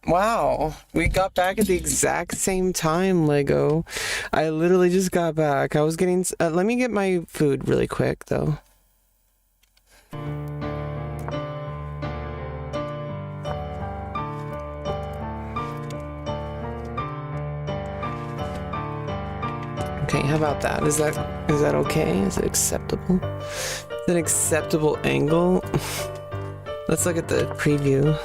[SPEAKER 1] Wow. We got back at the exact same time, Lego. I literally just got back. I was getting... let me get my food really quick, though. Okay, how about that? Is that okay? Is it acceptable? Is it an acceptable angle? Let's look at the preview.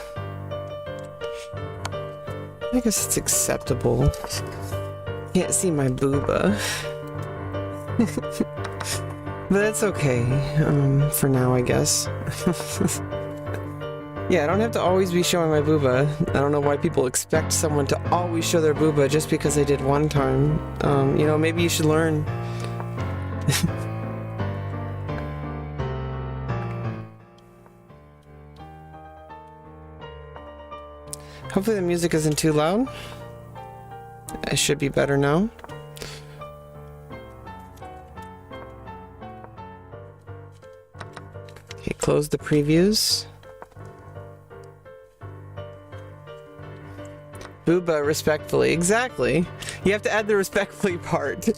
[SPEAKER 1] I guess it's acceptable. Can't see my booba. But it's okay. For now, I guess. Yeah, I don't have to always be showing my booba. I don't know why people expect someone to always show their booba just because they did one time. You know, maybe you should learn. Hopefully the music isn't too loud. It should be better now. Okay, close the previews. Booba, respectfully. Exactly. You have to add the respectfully part.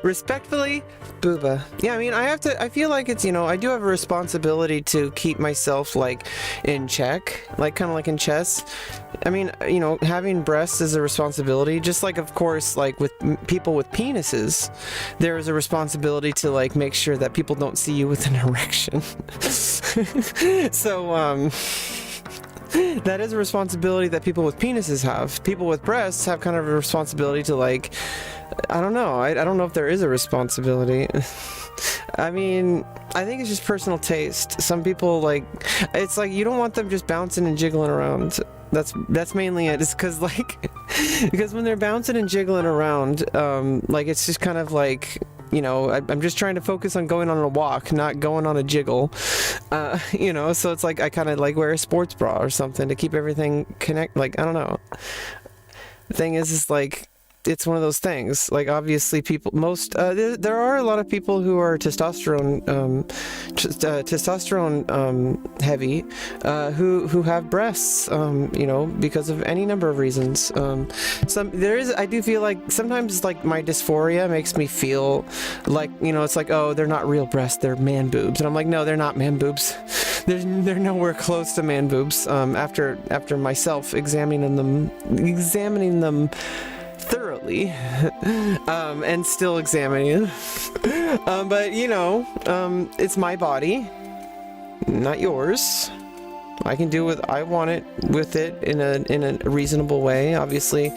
[SPEAKER 1] Respectfully, booba. Yeah, I mean, I feel like it's, you know, I do have a responsibility to keep myself, like, in check. Like, kind of like in chess. I mean, you know, having breasts is a responsibility. Just like, of course, like, with people with penises, there is a responsibility to, like, make sure that people don't see you with an erection. So, that is a responsibility that people with penises have. People with breasts have kind of a responsibility to, like, I don't know. I don't know if there is a responsibility. I mean, I think it's just personal taste. Some people, like, it's like you don't want them just bouncing and jiggling around. That's mainly it. It's because, like, because when they're bouncing and jiggling around, like, it's just kind of like, you know, I'm just trying to focus on going on a walk, not going on a jiggle. You know, so it's like I kind of like wear a sports bra or something to keep everything connect. Like, I don't know. The thing is like, it's one of those things. Like, obviously people, there are a lot of people who are testosterone heavy, who have breasts, you know, because of any number of reasons. I do feel like sometimes, like, my dysphoria makes me feel like, you know, it's like, oh, they're not real breasts, they're man boobs. And I'm like, no, they're not man boobs. They're nowhere close to man boobs. After myself examining them thoroughly, and still examining it. But you know, it's my body, not yours. I can do what I want it with it in a reasonable way. Obviously,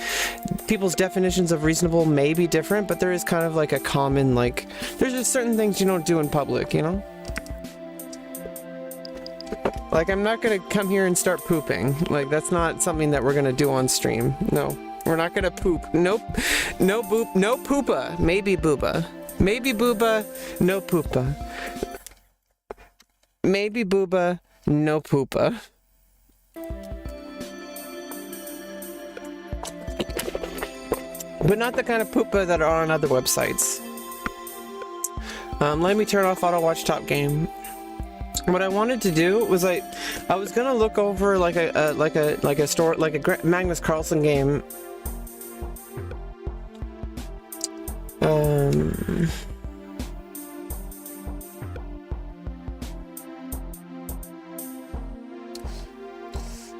[SPEAKER 1] people's definitions of reasonable may be different, but there is kind of like a common, like, there's just certain things you don't do in public, you know? Like, I'm not gonna come here and start pooping. Like, that's not something that we're gonna do on stream. No. We're not gonna poop. Nope. No boop. No poopa. Maybe booba. Maybe booba. No poopa. Maybe booba. No poopa. But not the kind of poopa that are on other websites. Let me turn off auto watch top game. What I wanted to do was I was gonna look over like a Magnus Carlsen game.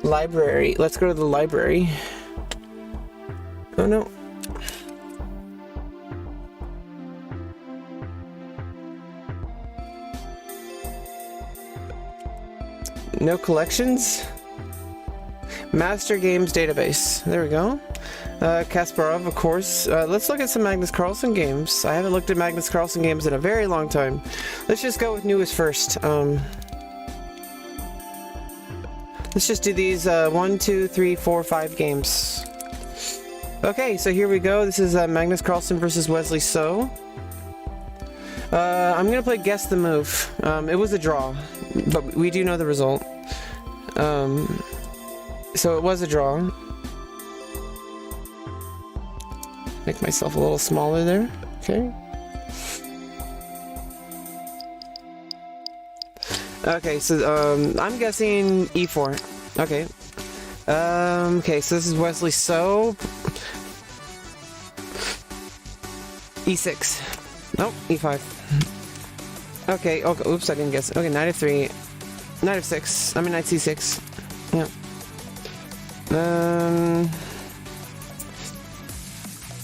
[SPEAKER 1] Library. Let's go to the library. Oh no. No collections? Master Games Database. There we go. Kasparov, of course. Let's look at some Magnus Carlsen games. I haven't looked at Magnus Carlsen games in a very long time. Let's just go with newest first. Let's just do these 1, 2, 3, 4, 5 games. Okay, so here we go. This is Magnus Carlsen versus Wesley So. I'm gonna play Guess the Move. It was a draw, but we do know the result. So it was a draw. Make myself a little smaller there. Okay. Okay, so I'm guessing E4. Okay. Okay, so this is Wesley So. E6. Nope, E5. Okay, oops, I didn't guess. Okay, knight of 3. Knight of 6. I mean, knight C6. Yeah.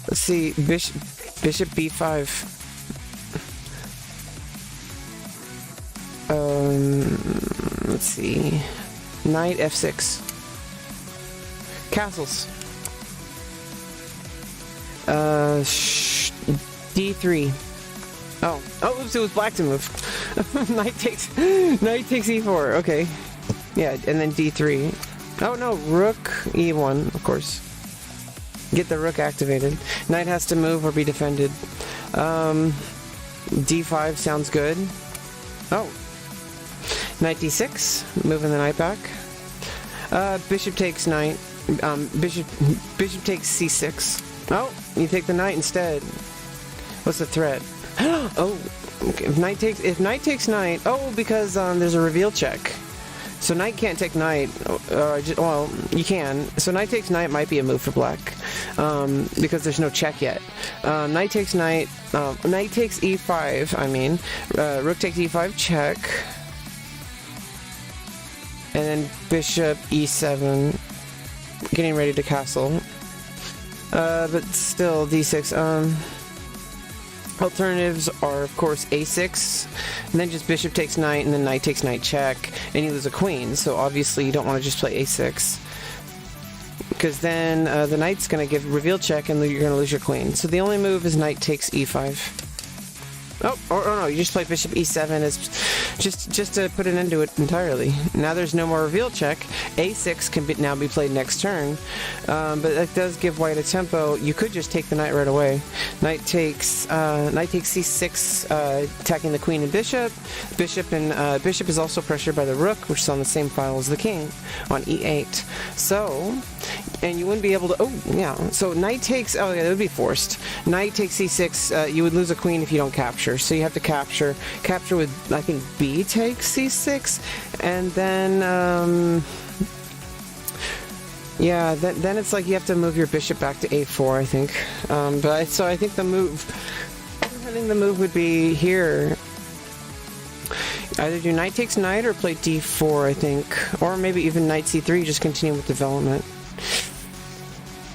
[SPEAKER 1] Let's see, bishop B5. Let's see. Knight F6. Castles. D3. Oh, oops, it was black to move. Knight takes E4. Okay. Yeah, and then D3. Oh no, rook E1, of course. Get the rook activated. Knight has to move or be defended. D5 sounds good. Oh. Knight D6, moving the knight back. Bishop takes knight. Bishop takes C6. Oh, you take the knight instead. What's the threat? Oh, okay. If knight takes knight. Oh, because there's a reveal check. So knight can't take knight. Well, you can. So knight takes knight might be a move for black, because there's no check yet. Knight takes knight. Knight takes E5. I mean, rook takes E5 check, and then bishop E7, getting ready to castle. But still D6. Alternatives are, of course, A6, and then just bishop takes knight, and then knight takes knight check, and you lose a queen. So obviously you don't want to just play A6, because then the knight's going to give reveal check, and you're going to lose your queen. So the only move is knight takes E5. Oh, or no, you just play bishop E7 as just to put an end to it entirely. Now there's no more reveal check. A6 can now be played next turn, but that does give white a tempo. You could just take the knight right away. Knight takes C6, attacking the queen and bishop. Bishop is also pressured by the rook, which is on the same file as the king, on E8. So, and you wouldn't be able to. Oh, yeah. So knight takes. Oh, yeah, that would be forced. Knight takes C6. You would lose a queen if you don't capture. So you have to capture with, I think, B takes C6, and then yeah, then it's like you have to move your bishop back to A4, I think. So I think the move would be here. Either do knight takes knight or play D4, I think, or maybe even knight C3, just continue with development.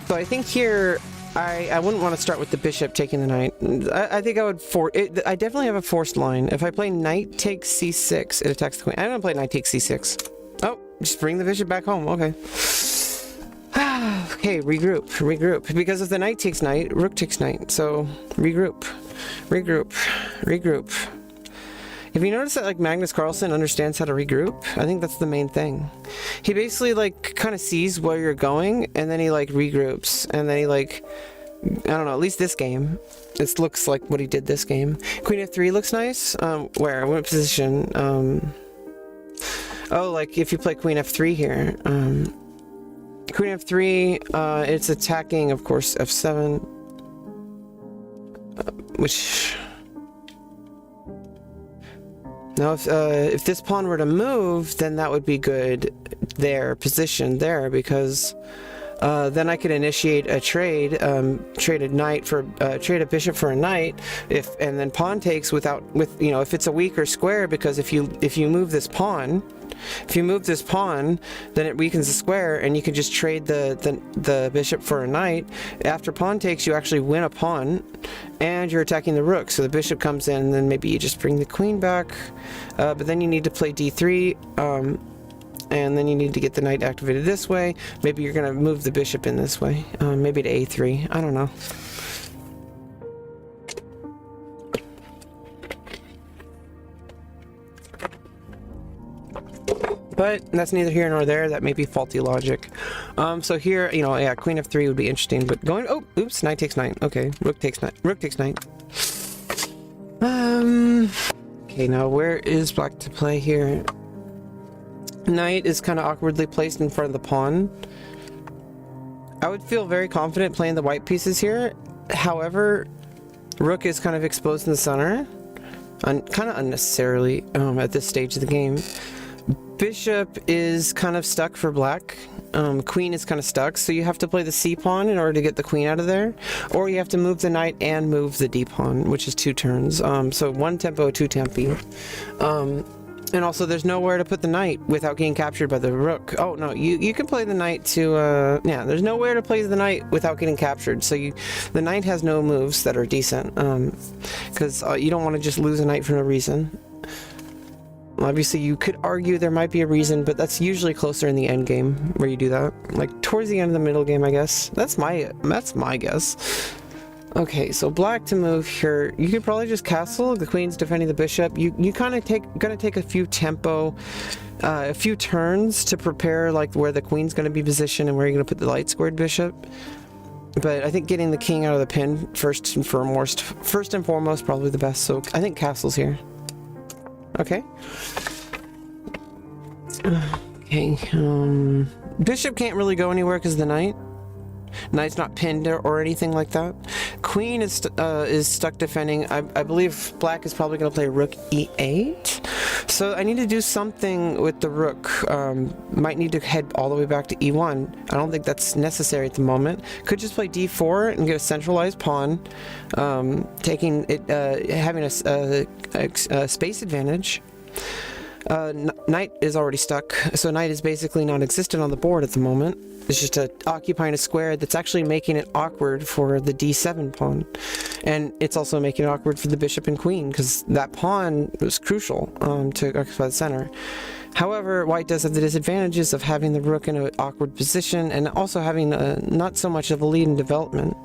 [SPEAKER 1] So I think here, I wouldn't want to start with the bishop taking the knight. I think I would I definitely have a forced line. If I play knight takes C6, it attacks the queen. I don't play knight takes C6. Oh, just bring the bishop back home. Okay. Okay, regroup. Because if the knight takes knight, rook takes knight. So regroup. If you notice that, like, Magnus Carlsen understands how to regroup, I think that's the main thing. He basically, like, kind of sees where you're going, and then he, like, regroups, and then he, like, I don't know, at least this game, this looks like what he did this game. Queen f3 looks nice. Where? What position? Oh, like, if you play queen f3 here. Queen f3, it's attacking, of course, f7, which... Now, if this pawn were to move, then that would be good positioned there, because then I could initiate a trade, trade a bishop for a knight, and then pawn takes if it's a weaker square, because if you move this pawn, then it weakens the square, and you can just trade the bishop for a knight. After pawn takes, you actually win a pawn, and you're attacking the rook. So the bishop comes in, and then maybe you just bring the queen back. But then you need to play d3, and then you need to get the knight activated this way. Maybe you're going to move the bishop in this way. Maybe to a3. I don't know. But that's neither here nor there. That may be faulty logic. So here, queen f3 would be interesting. But oops, knight takes knight. Okay, rook takes knight. Okay, now where is black to play here? Knight is kind of awkwardly placed in front of the pawn. I would feel very confident playing the white pieces here. However, rook is kind of exposed in the center, kind of unnecessarily at this stage of the game. Bishop is kind of stuck for black. queen is kind of stuck, so you have to play the c pawn in order to get the queen out of there, or you have to move the knight and move the d pawn, which is 2 turns. So 1 tempo, 2 tempi. And also there's nowhere to put the knight without getting captured by the rook. Oh no, you can play the knight to yeah, there's nowhere to play the knight without getting captured. So the knight has no moves that are decent, because you don't want to just lose a knight for no reason. Obviously you could argue there might be a reason, but that's usually closer in the end game where you do that, like towards the end of the middle game, I guess. That's my guess. Okay, so black to move here, you could probably just castle. The queen's defending the bishop. You kind of gonna take a few a few turns to prepare like where the queen's gonna be positioned and where you're gonna put the light squared bishop. But I think getting the king out of the pin first and foremost probably the best. So I think castle's here. Okay. Okay. Bishop can't really go anywhere because of the knight. Knight's not pinned or anything like that. Queen is stuck defending. I believe black is probably going to play rook e8. So I need to do something with the rook. Might need to head all the way back to e1. I don't think that's necessary at the moment. Could just play d4 and get a centralized pawn, taking it, having a space advantage. Knight is already stuck, so knight is basically non-existent on the board at the moment. It's just occupying a square that's actually making it awkward for the d7 pawn. And it's also making it awkward for the bishop and queen, because that pawn was crucial to occupy the center. However, white does have the disadvantages of having the rook in an awkward position, and also having not so much of a lead in development.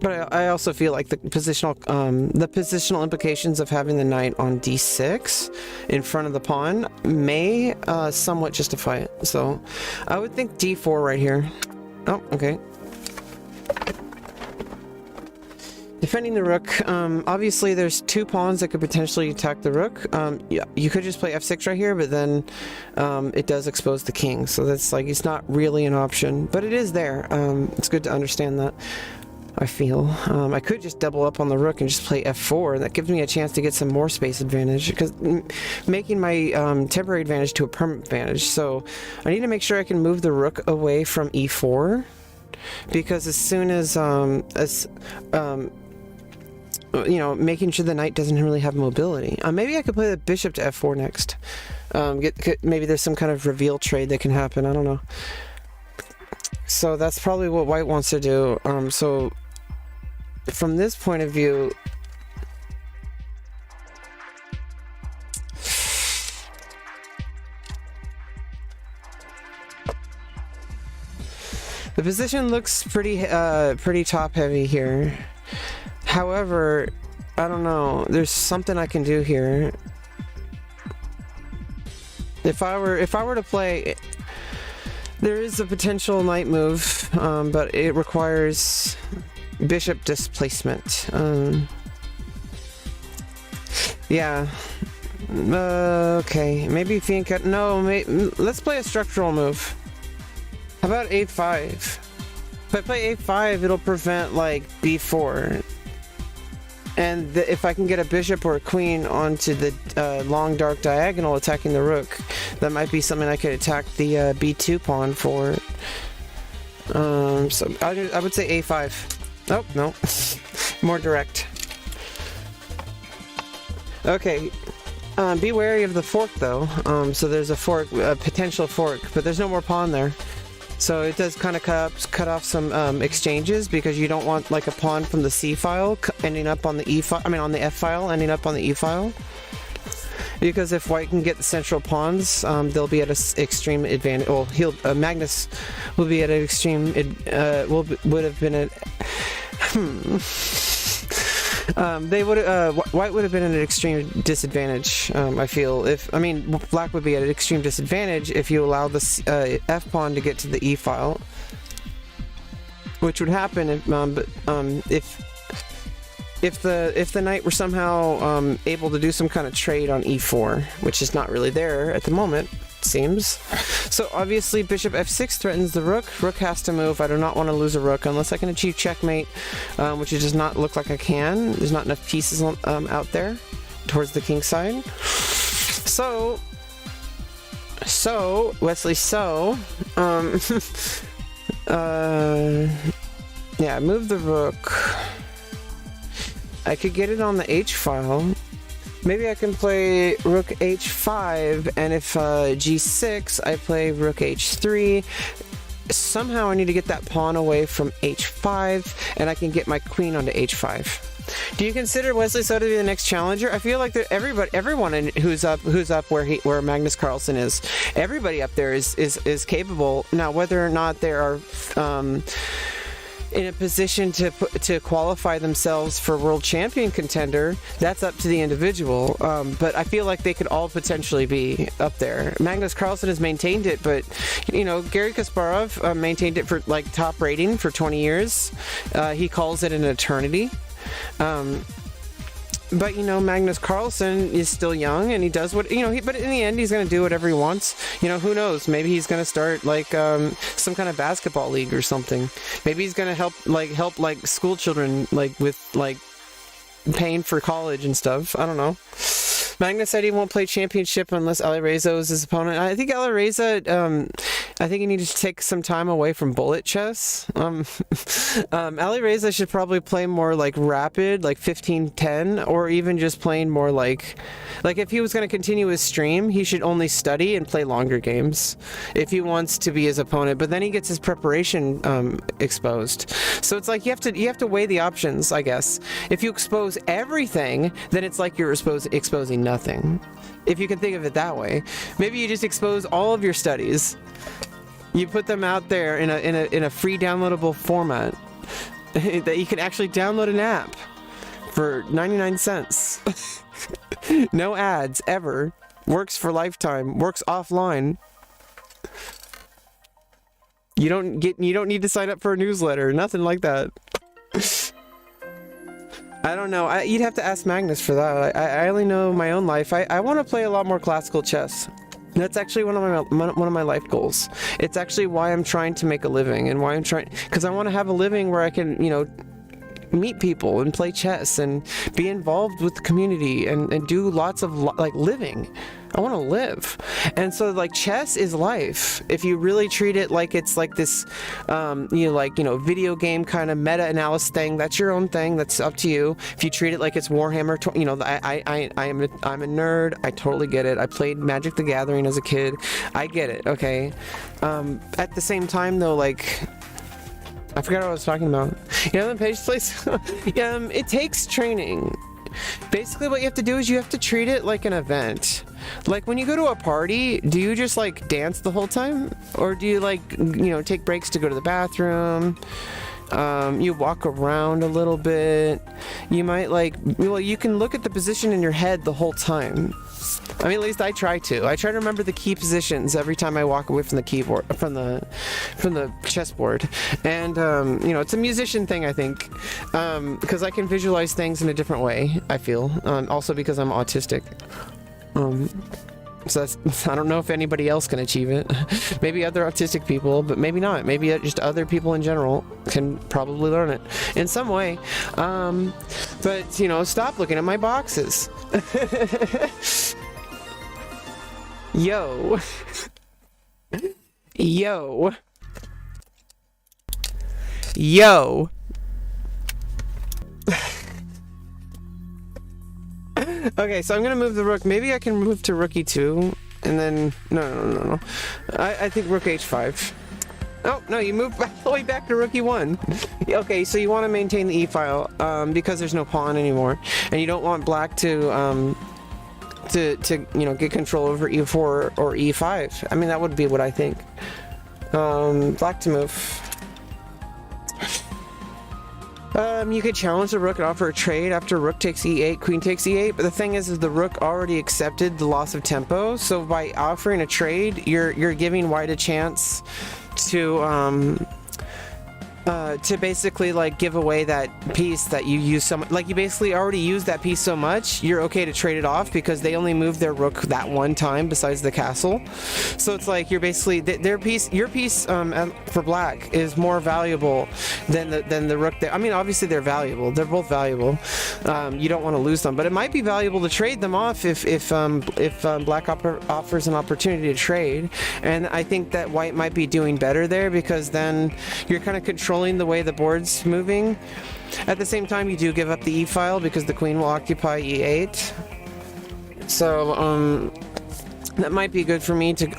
[SPEAKER 1] But I also feel like the positional implications of having the knight on d6 in front of the pawn may somewhat justify it. So I would think d4 right here. Oh, okay. Defending the rook. Obviously there's 2 pawns that could potentially attack the rook. Yeah, you could just play f6 right here, but then it does expose the king. So that's like, it's not really an option, but it is there. It's good to understand that. I feel. I could just double up on the rook and just play f4, and that gives me a chance to get some more space advantage, because making my temporary advantage to a permanent advantage. So I need to make sure I can move the rook away from e4, because as soon as you know, making sure the knight doesn't really have mobility. Maybe I could play the bishop to f4 next. Maybe there's some kind of reveal trade that can happen. I don't know. So that's probably what white wants to do. So from this point of view, the position looks pretty top heavy here. However, I don't know, there's something I can do here. If I were to play, there is a potential knight move, but it requires bishop displacement. Yeah. Okay. Maybe Fianca. No. Let's play a structural move. How about a5? If I play a5, it'll prevent like b4. And if I can get a bishop or a queen onto the long dark diagonal attacking the rook, that might be something I could attack the b2 pawn for. So I would say a5. Oh, no. More direct. Okay. Be wary of the fork, though. So there's a fork, a potential fork, but there's no more pawn there. So it does kind of cut off some exchanges, because you don't want like a pawn from the C file ending up on the E file. I mean, on the F file ending up on the E file. Because if white can get the central pawns, they'll be at an extreme advantage. Well, Magnus will be at an extreme. Would have been at. White would have been at an extreme disadvantage. I feel black would be at an extreme disadvantage if you allow the F pawn to get to the E file, which would happen if the knight were somehow able to do some kind of trade on E4, which is not really there at the moment, it seems. So obviously bishop F6 threatens the rook. Rook has to move. I do not want to lose a rook unless I can achieve checkmate, which it does not look like I can. There's not enough pieces out there towards the king side. So So, Wesley, yeah, move the rook. I could get it on the H file. Maybe I can play rook H5, and if G6, I play rook H3. Somehow I need to get that pawn away from H5, and I can get my queen onto H5. Do you consider Wesley So to be the next challenger? I feel like everyone who's up where Magnus Carlsen is, everybody up there is capable. Now, whether or not they are in a position to qualify themselves for world champion contender, that's up to the individual. But I feel like they could all potentially be up there. Magnus Carlsen has maintained it, but Garry Kasparov maintained it for like top rating for 20 years. He calls it an eternity. But Magnus Carlsen is still young, and he does what but in the end, he's going to do whatever he wants. Who knows? Maybe he's going to start like some kind of basketball league or something. Maybe he's going to help school children with paying for college and stuff. I don't know. Magnus said he won't play championship unless Alireza is his opponent. I think Alireza, I think he needs to take some time away from bullet chess. Alireza should probably play more like rapid, like 15-10, or even just playing more like if he was going to continue his stream, he should only study and play longer games if he wants to be his opponent. But then he gets his preparation exposed. So it's like you have to weigh the options, I guess. If you expose everything, then it's like you're exposing nothing. If you can think of it that way. Maybe you just expose all of your studies. You put them out there in a free downloadable format that you can actually download an app for 99 cents. No ads ever. Works for lifetime. Works offline. You don't need to sign up for a newsletter. Nothing like that. I don't know. You'd have to ask Magnus for that. I only know my own life. I want to play a lot more classical chess. That's actually one of my life goals. It's actually why I'm trying to make a living, and why I'm trying, because I want to have a living where I can, meet people and play chess and be involved with the community and do lots of living. I want to live. And so chess is life. If you really treat it like it's like this video game kind of meta-analysis thing, that's your own thing, that's up to you. If you treat it like it's Warhammer, I'm a nerd. I totally get it. I played Magic the Gathering as a kid. I get it, okay? At the same time though, I forgot what I was talking about. The page place? It takes training. Basically what you have to do is you have to treat it like an event. Like when you go to a party, do you just dance the whole time? Or do you take breaks to go to the bathroom? You walk around a little bit. You might you can look at the position in your head the whole time. I mean, at least I try to. I try to remember the key positions every time I walk away from the keyboard, from the chessboard. And it's a musician thing, I think, because I can visualize things in a different way. I feel, also because I'm autistic. So I don't know if anybody else can achieve it. Maybe other autistic people, but maybe not. Maybe just other people in general can probably learn it in some way. But stop looking at my boxes. Yo. Yo. Yo. Okay, so I'm gonna move the rook. Maybe I can move to rook e2, and then no. I think rook h5. Oh no, you move all the way back to rook e1. Okay, so you want to maintain the e file because there's no pawn anymore, and you don't want black to get control over e4 or e5. I mean, that would be what I think. Black to move. You could challenge the rook and offer a trade after rook takes e8, queen takes e8, but the thing is the rook already accepted the loss of tempo, so by offering a trade, you're giving white a chance to to basically like give away that piece that you use so much. Like you basically already used that piece so much, you're okay to trade it off because they only moved their rook that one time besides the castle. So it's like you're basically your piece for black is more valuable than the rook there. I mean, obviously they're valuable. They're both valuable. You don't want to lose them, but it might be valuable to trade them off if black offers an opportunity to trade. And I think that white might be doing better there because then you're kind of controlling the way the board's moving. At the same time, you do give up the e-file because the queen will occupy e8. So that might be good for me to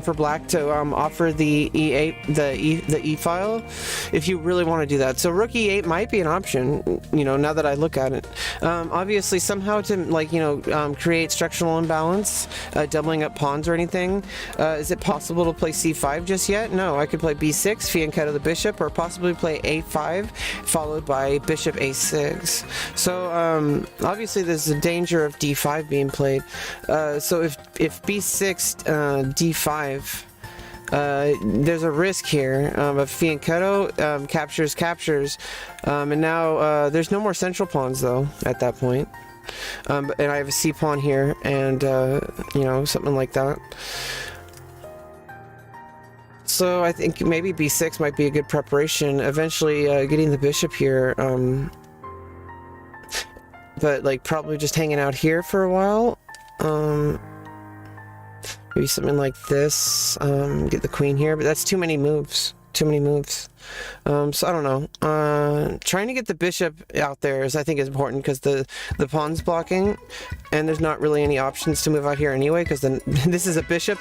[SPEAKER 1] for black to offer the e8 the e-file if you really want to do that. So rook e8 might be an option, you know, now that I look at it. Obviously somehow to like, you know, create structural imbalance, doubling up pawns or anything. Is it possible to play c5 just yet? No, I could play b6, fianchetto the bishop, or possibly play a5 followed by bishop a6. So obviously there's a danger of d5 being played. So if b6 d5, there's a risk here of fianchetto captures, and now there's no more central pawns though at that point. And I have a c pawn here, and you know, something like that. So I think maybe b6 might be a good preparation. Eventually getting the bishop here, but like probably just hanging out here for a while. Maybe something like this, get the queen here, but that's too many moves. So I don't know. Trying to get the bishop out there I think is important because the pawn's blocking, and there's not really any options to move out here anyway because then this is a bishop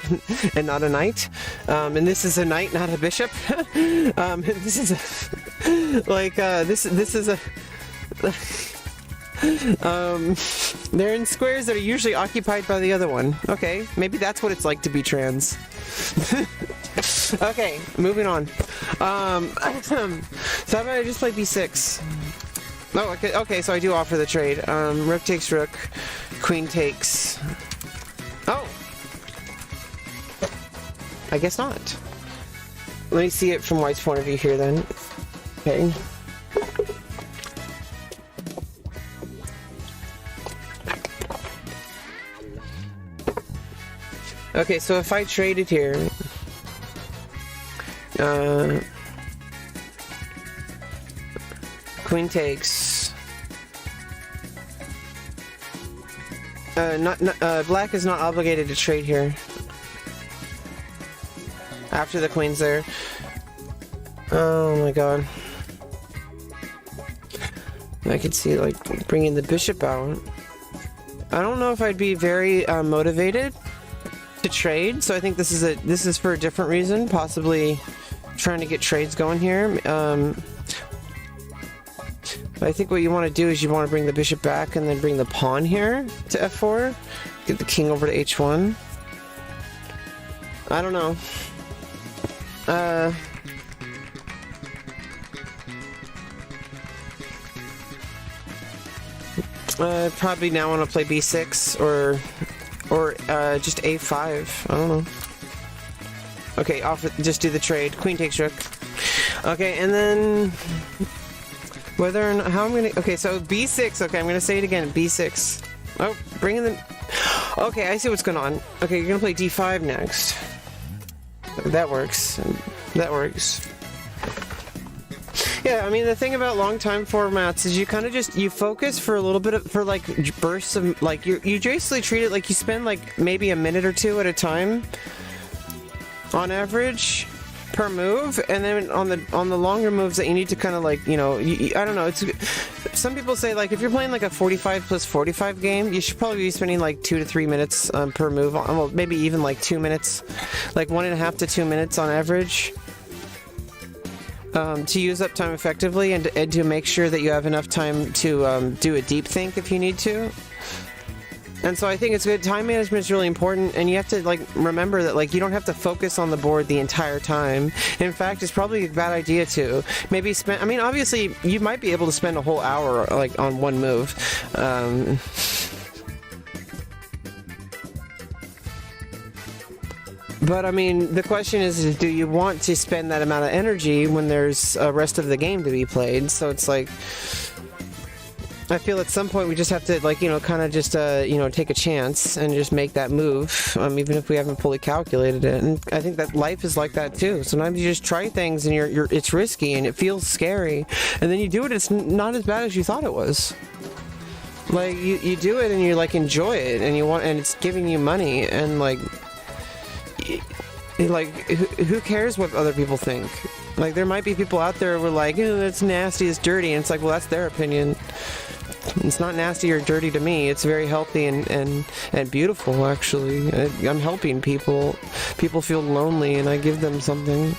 [SPEAKER 1] and not a knight, and this is a knight, not a bishop. This is a, like this is a. They're in squares that are usually occupied by the other one. Okay, maybe that's what it's like to be trans. Okay, moving on. So how about I just play b6? Oh, okay, so I do offer the trade. Rook takes rook, queen takes... Oh! I guess not. Let me see it from white's point of view here then. Okay. Okay, so if I traded here, queen takes, black is not obligated to trade here after the queen's there. Oh my god. I could see like bringing the bishop out. I don't know if I'd be very motivated to trade, so I think this is for a different reason, possibly trying to get trades going here. But I think what you want to do is you want to bring the bishop back and then bring the pawn here to f4, get the king over to h1. I don't know. Probably now want to play b6 or just a5. I don't know. Okay, just do the trade. Queen takes rook. Okay, and then whether or not, how I'm gonna. Okay, so b6. Okay, I'm gonna say it again. b6. Oh, bring in the. Okay, I see what's going on. Okay, you're gonna play d5 next. That works. That works. Yeah, I mean, the thing about long time formats is you kind of just, you focus for a little bit of, for like bursts of, like, you basically treat it like you spend like maybe a minute or two at a time on average per move, and then on the longer moves that you need to kind of like, you know, I don't know, it's, some people say like if you're playing like a 45 plus 45 game, you should probably be spending like 2 to 3 minutes per move, well, maybe even like 2 minutes, like 1.5 to 2 minutes on average. To use up time effectively and to make sure that you have enough time to do a deep think if you need to. And so I think it's good. Time management is really important, and you have to like remember that like you don't have to focus on the board the entire time. In fact, it's probably a bad idea to maybe spend. I mean, obviously, you might be able to spend a whole hour like on one move. But I mean, the question is, do you want to spend that amount of energy when there's a rest of the game to be played? So it's like, I feel at some point we just have to, like, kind of just, take a chance and just make that move, even if we haven't fully calculated it. And I think that life is like that too. Sometimes you just try things and it's risky and it feels scary, and then you do it. It's not as bad as you thought it was. Like you do it and you like enjoy it and and it's giving you money and like who cares what other people think? Like there might be people out there who are like, that's nasty, it's dirty, and it's like, well, that's their opinion. It's not nasty or dirty to me. It's very healthy and beautiful, actually. I'm helping people. People feel lonely, and I give them something.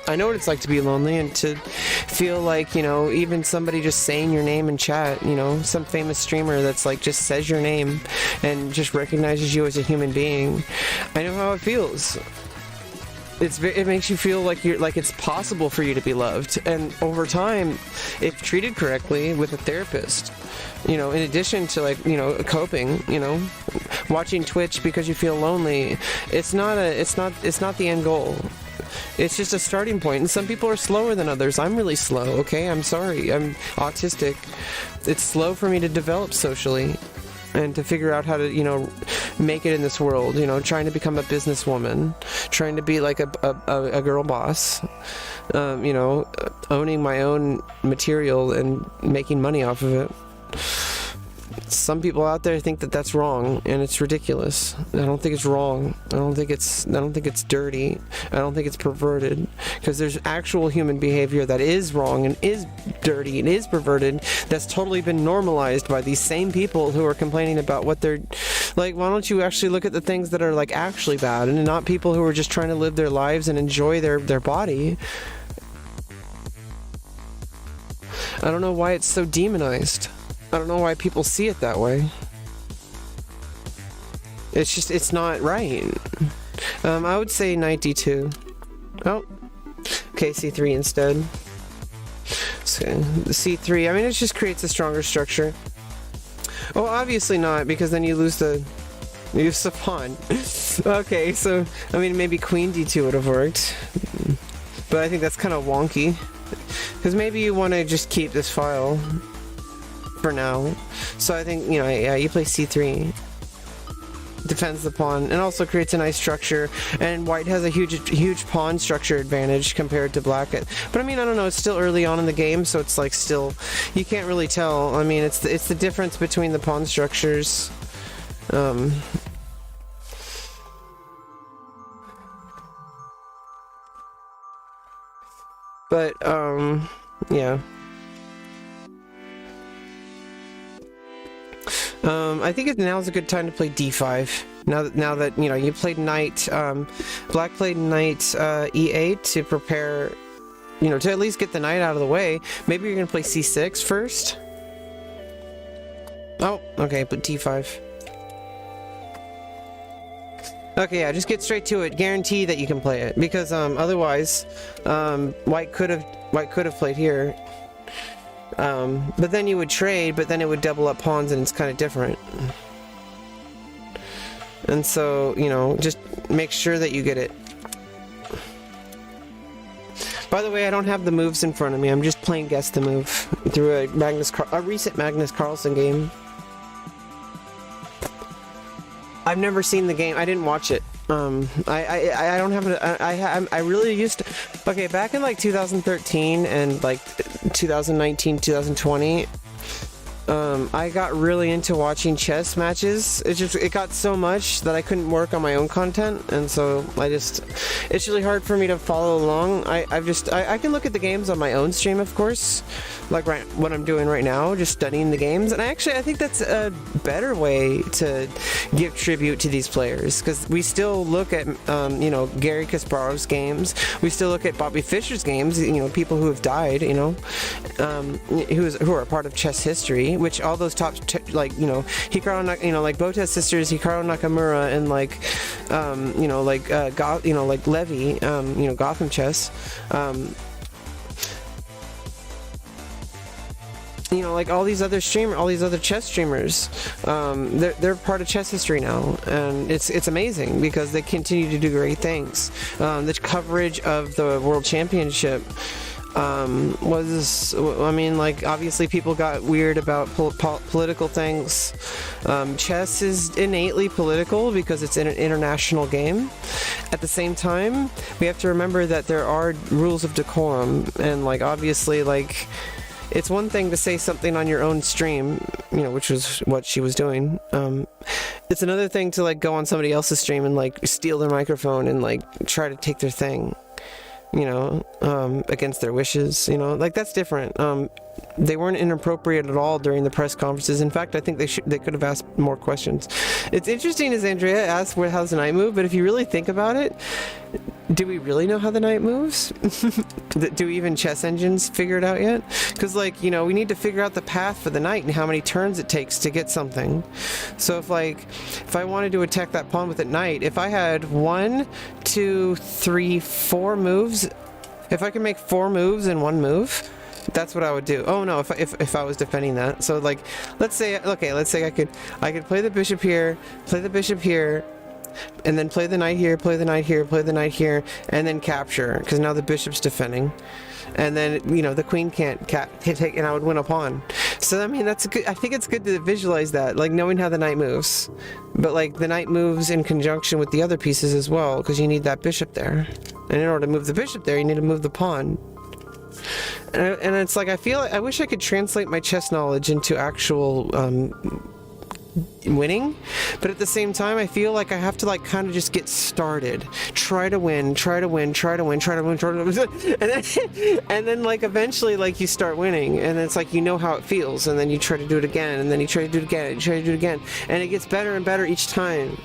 [SPEAKER 1] I know what it's like to be lonely and to feel like, even somebody just saying your name in chat, some famous streamer that's like just says your name and just recognizes you as a human being. I know how it feels. It makes you feel like it's possible for you to be loved, and over time, if treated correctly with a therapist, in addition to coping, watching Twitch because you feel lonely, it's not the end goal. It's just a starting point, and some people are slower than others. I'm really slow, okay? I'm sorry. I'm autistic. It's slow for me to develop socially and to figure out how to, make it in this world, trying to become a businesswoman, trying to be like a girl boss, owning my own material and making money off of it. Some people out there think that that's wrong, and it's ridiculous. I don't think it's wrong. I don't think it's dirty. I don't think it's perverted, because there's actual human behavior that is wrong and is dirty and is perverted that's totally been normalized by these same people who are complaining about what they're like. Why don't you actually look at the things that are like actually bad, and not people who are just trying to live their lives and enjoy their body? I don't know why it's so demonized. I don't know why people see it that way. It's not right. I would say 92. Oh. Okay, C3 instead. So, the C3, I mean, it just creates a stronger structure. Oh, obviously not, because then you lose the pawn. Okay, so, I mean, maybe Queen D2 would have worked. But I think that's kind of wonky. Because maybe you want to just keep this file for now. So I think, you play C3. Defends the pawn and also creates a nice structure, and white has a huge pawn structure advantage compared to black. But I mean, I don't know, it's still early on in the game, so it's like still, you can't really tell. I mean, it's the difference between the pawn structures. But yeah. I think now's a good time to play d5. Now that you played knight, black played knight e8 to prepare, to at least get the knight out of the way. Maybe you're gonna play c6 first. Oh, okay, but d5. Okay, yeah, just get straight to it. Guarantee that you can play it, because otherwise, white could have played here. But then you would trade, but then it would double up pawns, and it's kind of different. And so, just make sure that you get it. By the way, I don't have the moves in front of me. I'm just playing guess the move through a recent Magnus Carlsen game. I've never seen the game. I didn't watch it. I don't have it. I really used to. Okay, back in like 2013 and like 2019, 2020, I got really into watching chess matches. It got so much that I couldn't work on my own content, and so it's really hard for me to follow along. I can look at the games on my own stream, of course, like what I'm doing right now, just studying the games. And I think that's a better way to give tribute to these players, because we still look at Gary Kasparov's games, we still look at Bobby Fischer's games, people who have died, who are a part of chess history, which all those top Hikaru, like Botez sisters, Hikaru Nakamura, and like Levy, Gotham chess. you know, like all these other chess streamers, they're part of chess history now, and it's amazing because they continue to do great things. The coverage of the World Championship was, I mean, like, obviously people got weird about political things. Chess is innately political because it's an international game. At the same time, we have to remember that there are rules of decorum, and, like, obviously, like, it's one thing to say something on your own stream, you know, which was what she was doing. It's another thing to, like, go on somebody else's stream and, like, steal their microphone and, like, try to take their thing, you know, against their wishes, you know, like, that's different. They weren't inappropriate at all during the press conferences. In fact, I think they could have asked more questions. It's interesting, as Andrea asked, how's the knight move? But if you really think about it, do we really know how the knight moves? Do even chess engines figure it out yet? Because, like, you know, we need to figure out the path for the knight and how many turns it takes to get something. So if I wanted to attack that pawn with a knight, if I had 1, 2, 3, 4 moves, if I could make 4 moves in one move, that's what I would do. Oh no, if I was defending that. So, like, let's say I could play the bishop here, play the bishop here, and then play the knight here, play the knight here, play the knight here, and then capture, because now the bishop's defending. And then, you know, the queen can't take, and I would win a pawn. So, I mean, that's good. I think it's good to visualize that, like, knowing how the knight moves. But, like, the knight moves in conjunction with the other pieces as well, because you need that bishop there. And in order to move the bishop there, you need to move the pawn. And it's like, I wish I could translate my chess knowledge into actual winning, but at the same time, I feel like I have to, like, kind of just get started, try to win, and then like eventually, like, you start winning, and it's like, you know how it feels, and then you try to do it again, and then you try to do it again, and you try to do it again, and it gets better and better each time.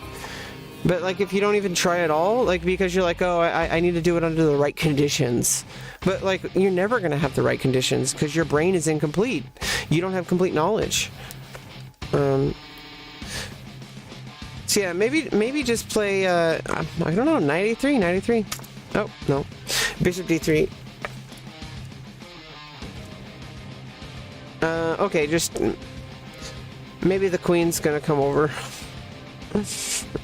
[SPEAKER 1] But, like, if you don't even try at all, like, because you're like, oh, I need to do it under the right conditions. But, like, you're never going to have the right conditions because your brain is incomplete. You don't have complete knowledge. So, yeah, maybe just play, I don't know, knight a3. Oh, no. Bishop d3. Okay, just... Maybe the queen's going to come over.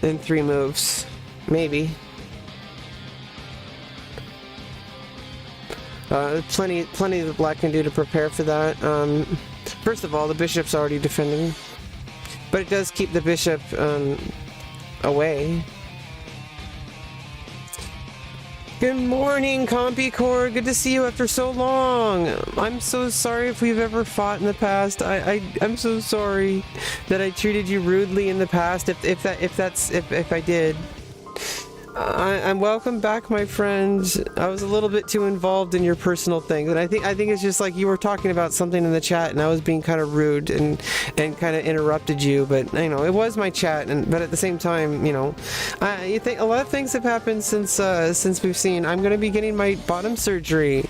[SPEAKER 1] In 3 moves. Maybe. Plenty the black can do to prepare for that. First of all, the bishop's already defending. But it does keep the bishop away. Good morning, Compicore. Good to see you after so long. I'm so sorry if we've ever fought in the past. I'm so sorry that I treated you rudely in the past. If I did. I'm welcome back, my friends. I was a little bit too involved in your personal things, and I think it's just like you were talking about something in the chat, and I was being kind of rude and kind of interrupted you. But, you know, it was my chat, but at the same time, you know, you think a lot of things have happened since we've seen. I'm going to be getting my bottom surgery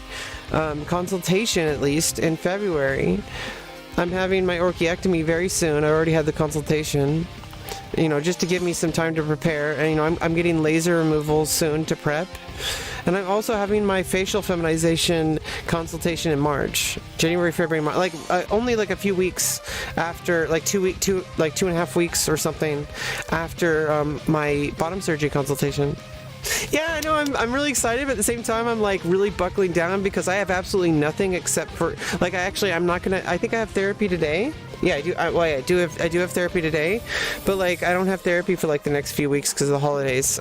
[SPEAKER 1] consultation, at least in February. I'm having my orchiectomy very soon. I already had the consultation. You know, just to give me some time to prepare. And, you know, I'm getting laser removal soon to prep. And I'm also having my facial feminization consultation in March. January, February, March. Like, only like a few weeks after, like 2.5 weeks or something after my bottom surgery consultation. Yeah, I know, I'm really excited, but at the same time, I'm, like, really buckling down because I have absolutely nothing except for, like, I think I have therapy today. Yeah, I do have therapy today, but, like, I don't have therapy for, like, the next few weeks because of the holidays.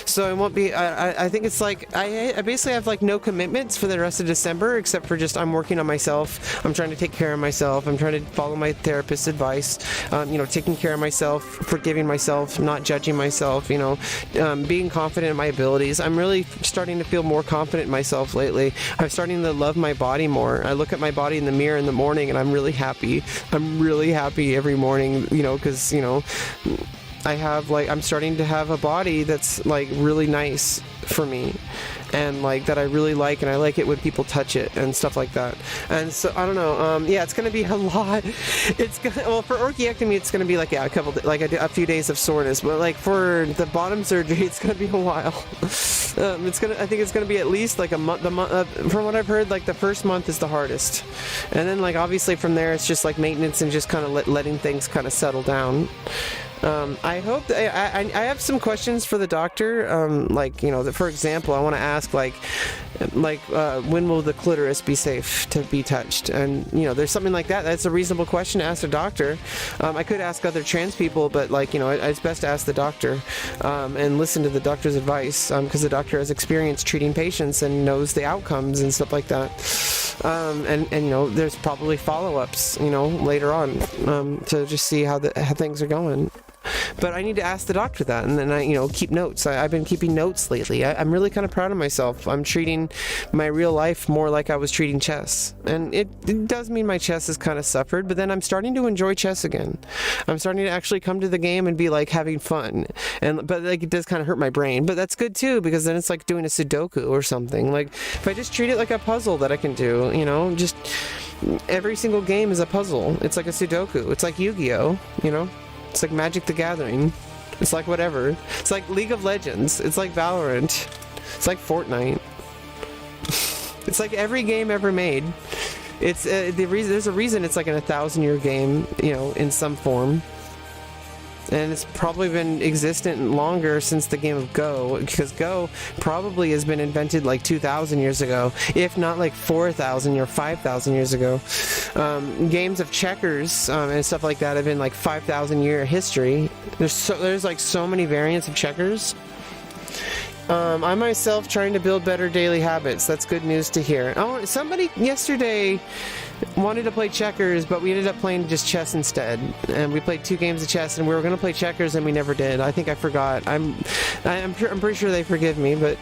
[SPEAKER 1] So I won't be. I think it's like I basically have, like, no commitments for the rest of December except for just I'm working on myself. I'm trying to take care of myself. I'm trying to follow my therapist's advice. You know, taking care of myself, forgiving myself, not judging myself. You know, being confident in my abilities. I'm really starting to feel more confident in myself lately. I'm starting to love my body more. I look at my body in the mirror in the morning and I'm really happy. I'm really happy every morning, you know, because, you know, I'm starting to have a body that's like really nice for me, and like that I really like, and I like it when people touch it and stuff like that. And so I don't know. Yeah, it's gonna be a lot. It's gonna, well, for orchiectomy, it's gonna be like, yeah, a few days of soreness, but like for the bottom surgery, it's gonna be a while. I think it's gonna be at least like a month. From what I've heard, like the first month is the hardest, and then like obviously from there it's just like maintenance and just kind of letting things kind of settle down. I hope that I have some questions for the doctor. Like, you know, for example, I want to ask like when will the clitoris be safe to be touched? And you know, there's something like that. That's a reasonable question to ask a doctor. I could ask other trans people, but like, you know, it's best to ask the doctor and listen to the doctor's advice, because the doctor has experience treating patients and knows the outcomes and stuff like that. And you know, there's probably follow-ups, you know, later on to just see how things are going. But I need to ask the doctor that, and then I, you know, keep notes. I've been keeping notes lately. I'm really kind of proud of myself. I'm treating my real life more like I was treating chess, and it does mean my chess has kind of suffered. But then I'm starting to enjoy chess again. I'm starting to actually come to the game and be like having fun, but like it does kind of hurt my brain. But that's good too, because then it's like doing a Sudoku or something. Like if I just treat it like a puzzle that I can do, you know, just every single game is a puzzle. It's like a Sudoku. It's like Yu-Gi-Oh, you know. It's like Magic the Gathering. It's like whatever. It's like League of Legends. It's like Valorant. It's like Fortnite. It's like every game ever made. It's there's a reason it's like an 1,000-year game, you know, in some form. And it's probably been existent longer since the game of Go, because Go probably has been invented like 2,000 years ago, if not like 4,000 or 5,000 years ago. Games of checkers and stuff like that have been like 5,000-year history. There's like so many variants of checkers. I myself trying to build better daily habits. That's good news to hear. Oh, somebody yesterday wanted to play checkers, but we ended up playing just chess instead. And we played 2 games of chess, and we were going to play checkers, and we never did. I think I forgot. I'm pretty sure they forgive me, but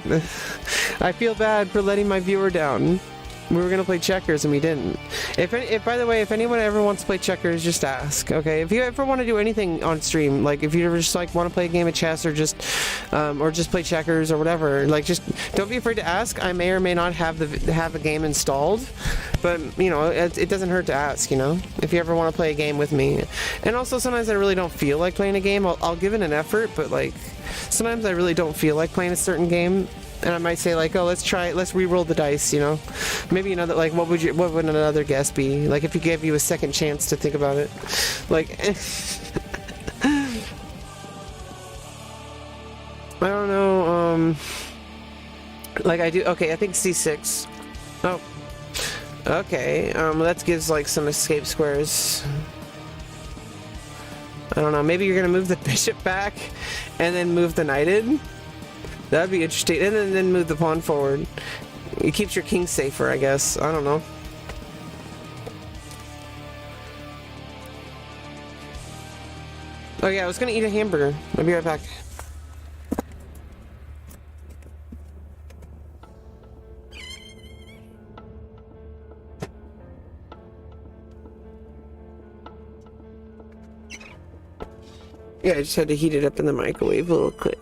[SPEAKER 1] I feel bad for letting my viewer down. We were gonna play checkers and we didn't. If by the way, if anyone ever wants to play checkers, just ask. Okay, if you ever want to do anything on stream, like if you ever just like want to play a game of chess or just play checkers or whatever, like just don't be afraid to ask. I may or may not have the game installed, but you know it doesn't hurt to ask. You know, if you ever want to play a game with me, and also sometimes I really don't feel like playing a game. I'll give it an effort, but like sometimes I really don't feel like playing a certain game. And I might say like, oh, let's re-roll the dice, you know? Maybe another, like, what would another guess be? Like, if he gave you a second chance to think about it. Like, I don't know, like I do, okay, I think C6. Oh. Okay, that gives like some escape squares. I don't know, maybe you're gonna move the bishop back and then move the knight in? That'd be interesting. And then move the pawn forward. It keeps your king safer, I guess. I don't know. Oh yeah, I was gonna eat a hamburger. I'll be right back. Yeah, I just had to heat it up in the microwave a little quick.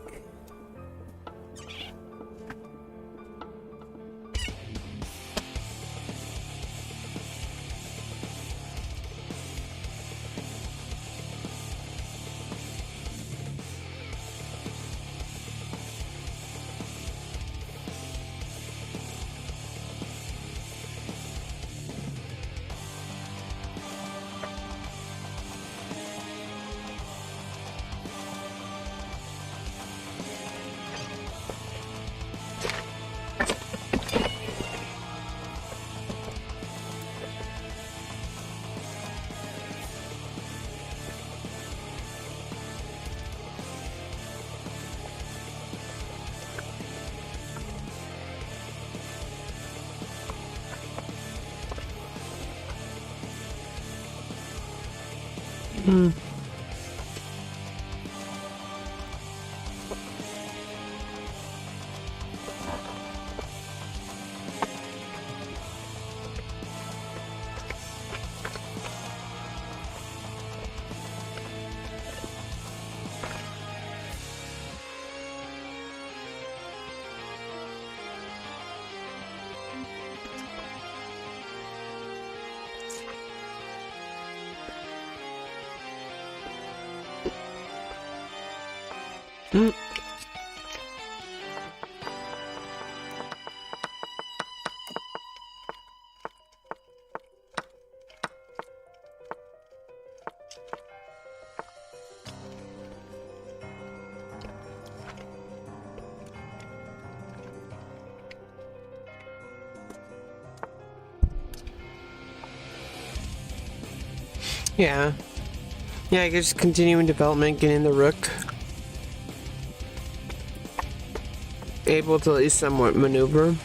[SPEAKER 1] Hmm. Yeah. Yeah, I guess continuing development, getting the rook. Able to at least somewhat maneuver.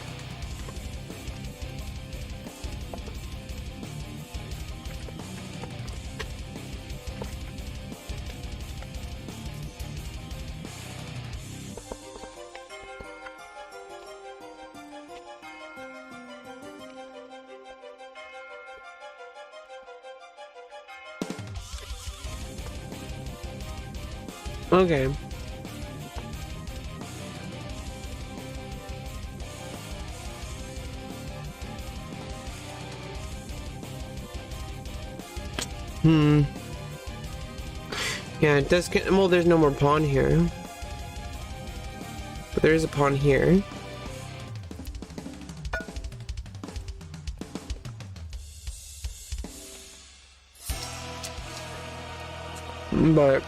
[SPEAKER 1] Okay. Yeah, it does get. Well, there's no more pawn here. But there is a pawn here. But.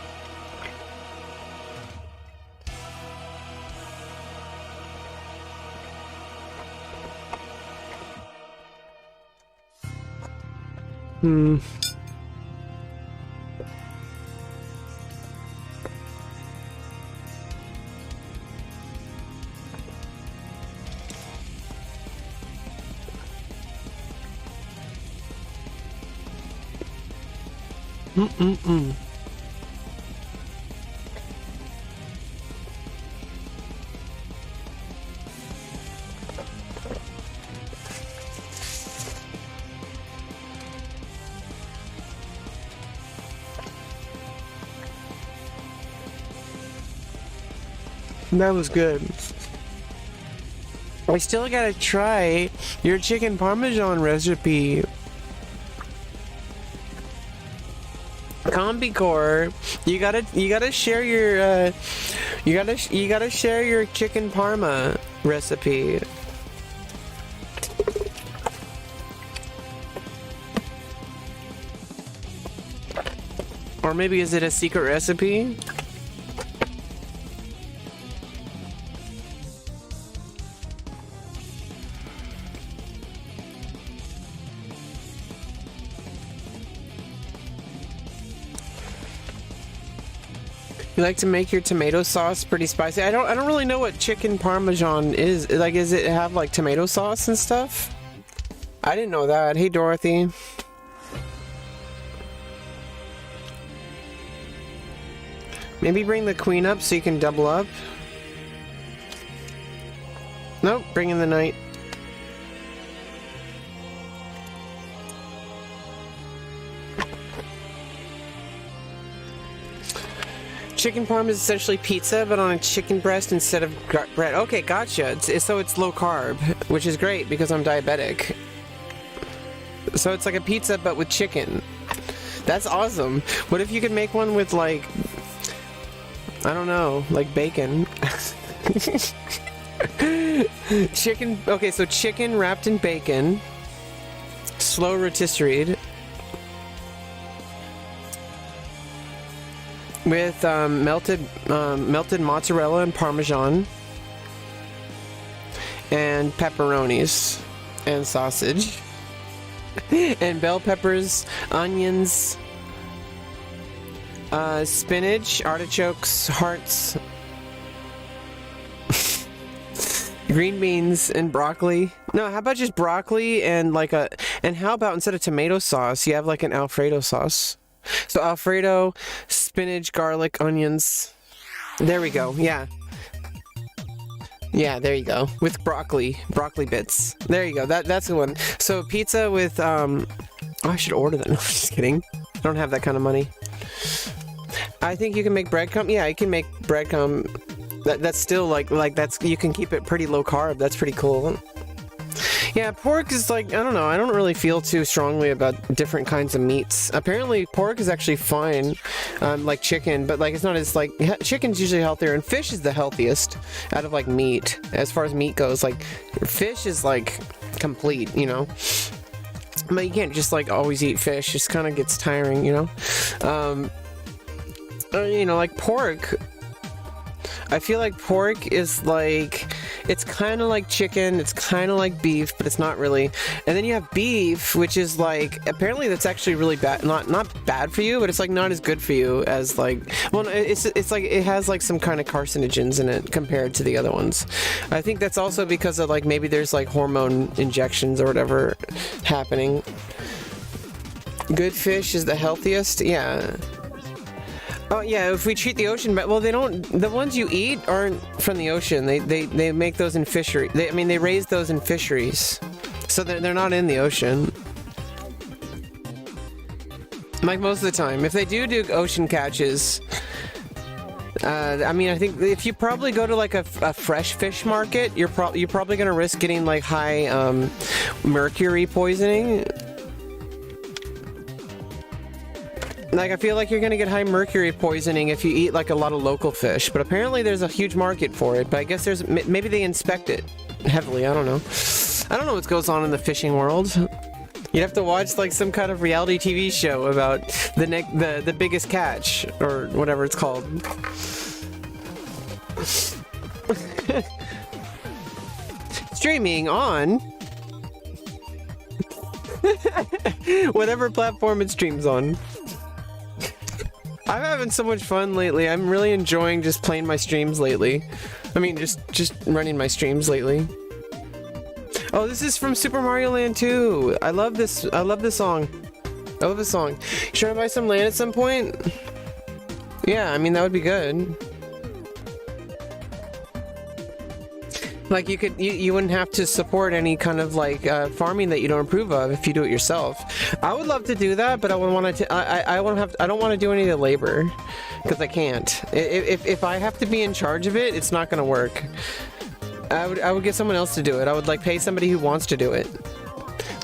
[SPEAKER 1] That was good. I still gotta try your chicken parmesan recipe. Combicore, you gotta share your you gotta share your chicken parma recipe. Or maybe is it a secret recipe? You like to make your tomato sauce pretty spicy? I don't really know what chicken parmesan is. Like, is it have like tomato sauce and stuff? I didn't know that. Hey, Dorothy. Maybe bring the queen up so you can double up. Nope, bring in the knight. Chicken parm is essentially pizza, but on a chicken breast instead of bread. Okay, gotcha. So it's low carb, which is great because I'm diabetic. So it's like a pizza, but with chicken. That's awesome. What if you could make one with, like, I don't know, like bacon? Chicken. Okay, so chicken wrapped in bacon. Slow rotisserie. With melted mozzarella and parmesan, and pepperonis, and sausage, and bell peppers, onions, spinach, artichokes, hearts, green beans, and broccoli. No, how about just broccoli and and how about instead of tomato sauce, you have like an Alfredo sauce? So Alfredo, spinach, garlic, onions. There we go. Yeah. Yeah, there you go. With broccoli bits. There you go. That's the one. So pizza with oh, I should order that. No, I'm just kidding. I don't have that kind of money. I think you can make breadcrumb. Yeah, you can make breadcrumb. That's still like that's, you can keep it pretty low carb. That's pretty cool. Yeah, pork is like, I don't know, I don't really feel too strongly about different kinds of meats. Apparently pork is actually fine, like chicken, but like it's not as like, chicken's usually healthier, and fish is the healthiest out of like meat. As far as meat goes, like fish is like complete, you know? But you can't just like always eat fish, it just kind of gets tiring, you know? You know, like pork, I feel like pork is like, it's kind of like chicken, it's kind of like beef, but it's not really. And then you have beef, which is like, apparently that's actually really bad, not bad for you, but it's like not as good for you as like, well, it's like, it has like some kind of carcinogens in it compared to the other ones. I think that's also because of like, maybe there's like hormone injections or whatever happening. Good fish is the healthiest, yeah. Oh yeah, if we treat the ocean, well, they don't. The ones you eat aren't from the ocean. They make those in fishery. I mean, they raise those in fisheries, so they're not in the ocean. Like most of the time, if they do ocean catches, I mean, I think if you probably go to like a fresh fish market, you're probably gonna risk getting like high mercury poisoning. Like, I feel like you're gonna get high mercury poisoning if you eat like a lot of local fish, but apparently there's a huge market for it. But I guess maybe they inspect it heavily. I don't know. I don't know what goes on in the fishing world. You'd have to watch like some kind of reality TV show about the biggest catch or whatever it's called. Streaming on whatever platform it streams on. I'm having so much fun lately. I'm really enjoying just playing my streams lately. I mean, just running my streams lately. Oh, this is from Super Mario Land 2. I love this. I love this song. I love this song. Should I buy some land at some point? Yeah, I mean, that would be good. Like you wouldn't have to support any kind of like farming that you don't approve of if you do it yourself. I would love to do that, but I would want to. I don't want to do any of the labor because I can't. If I have to be in charge of it, it's not going to work. I would get someone else to do it. I would like pay somebody who wants to do it.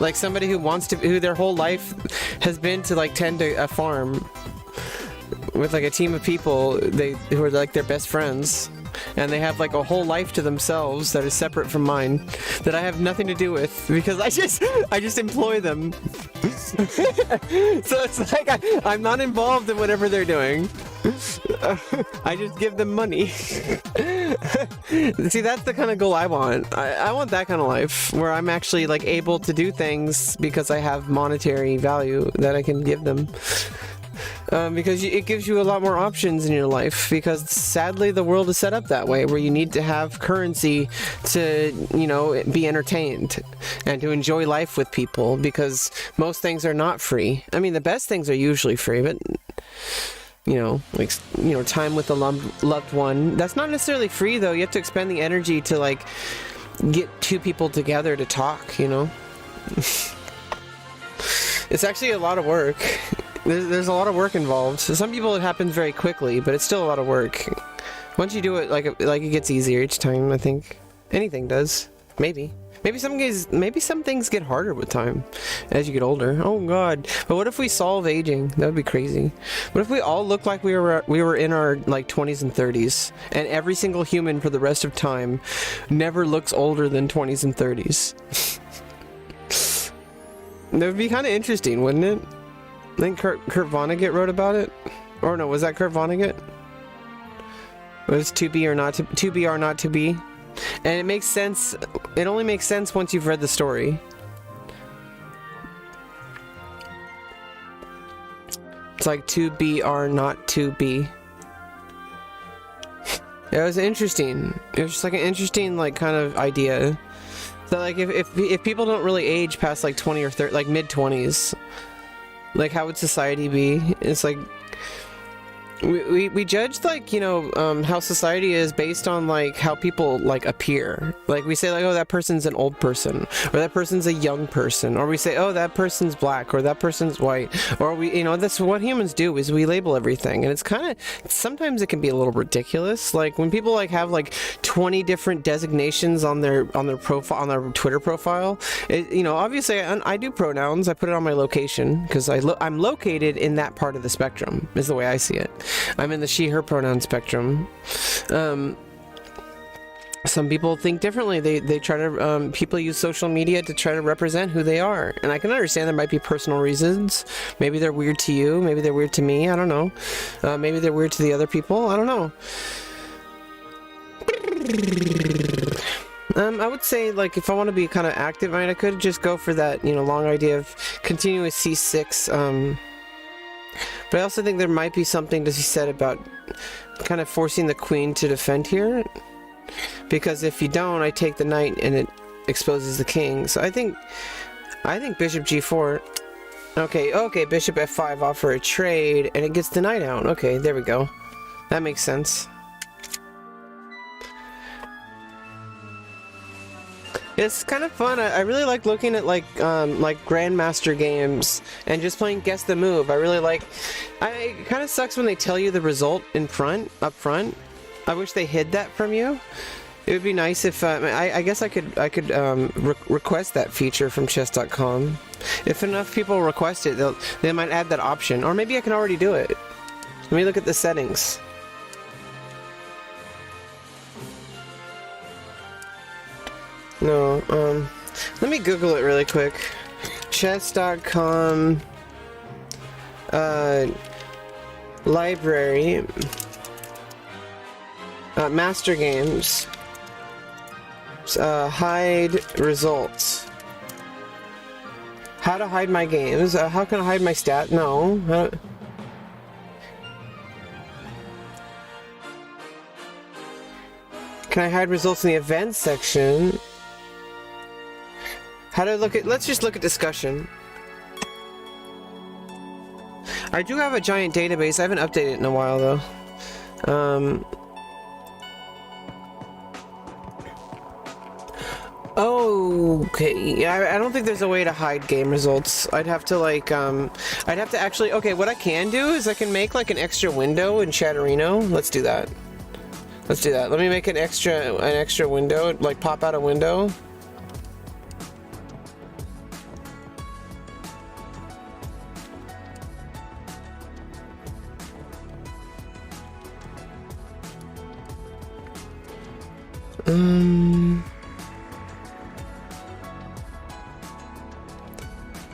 [SPEAKER 1] Like somebody who their whole life has been to like tend to a farm with like a team of people who are like their best friends. And they have like a whole life to themselves that is separate from mine, that I have nothing to do with because I just employ them. So it's like I'm not involved in whatever they're doing. I just give them money. See, that's the kind of goal I want. I want that kind of life where I'm actually like able to do things because I have monetary value that I can give them. Because it gives you a lot more options in your life, because sadly the world is set up that way where you need to have currency to, you know, be entertained and to enjoy life with people, because most things are not free. I mean, the best things are usually free, but you know, like, you know, time with a loved one, that's not necessarily free though. You have to expend the energy to like get two people together to talk, you know. It's actually a lot of work. There's a lot of work involved. So some people it happens very quickly, but it's still a lot of work. Once you do it, like it gets easier each time. I think anything does. Maybe some things get harder with time as you get older. Oh God! But what if we solve aging? That would be crazy. What if we all looked like we were in our like 20s and 30s, and every single human for the rest of time never looks older than 20s and 30s? That would be kind of interesting, wouldn't it? I think Kurt Vonnegut wrote about it. Or no, was that Kurt Vonnegut? Was to be or not to be or not to be? And it makes sense. It only makes sense once you've read the story. It's like to be or not to be. It was interesting. It was just like an interesting like kind of idea. So like if people don't really age past like 20 or 30, like mid-20s, like how would society be? It's like we judge like, you know, how society is based on like how people like appear. Like we say like, oh, that person's an old person, or that person's a young person, or we say, oh, that person's black, or that person's white, or we, you know, that's what humans do, is we label everything. And it's kind of, sometimes it can be a little ridiculous. Like when people like have like 20 different designations on their profile, on their Twitter profile. You know, obviously I do pronouns. I put it on my location because I'm located in that part of the spectrum, is the way I see it. I'm in the she/her pronoun spectrum. Some people think differently. They try to, people use social media to try to represent who they are. And I can understand there might be personal reasons. Maybe they're weird to you. Maybe they're weird to me. I don't know. Maybe they're weird to the other people. I don't know. I would say, like, if I want to be kind of active, I could just go for that, you know, long idea of continuous C6. But I also think there might be something to be said about kind of forcing the queen to defend here. Because if you don't, I take the knight and it exposes the king. So I think bishop g4. Okay, bishop f5, offer a trade, and it gets the knight out. Okay, there we go. That makes sense. It's kind of fun. I really like looking at like grandmaster games and just playing guess the move. I really like. It kind of sucks when they tell you the result up front. I wish they hid that from you. It would be nice if I guess I could request that feature from chess.com. If enough people request it, they might add that option, or maybe I can already do it. Let me look at the settings. No, let me Google it really quick. Chess.com library master games hide results. How to hide my games? How can I hide my stat? No. Can I hide results in the events section? How to look at, let's just look at discussion. I do have a giant database. I haven't updated it in a while though. Okay, yeah, I don't think there's a way to hide game results. I'd have to like, I'd have to actually, okay, what I can do is I can make like an extra window in Chatterino. Let's do that. Let's do that. Let me make an extra window, like pop out a window.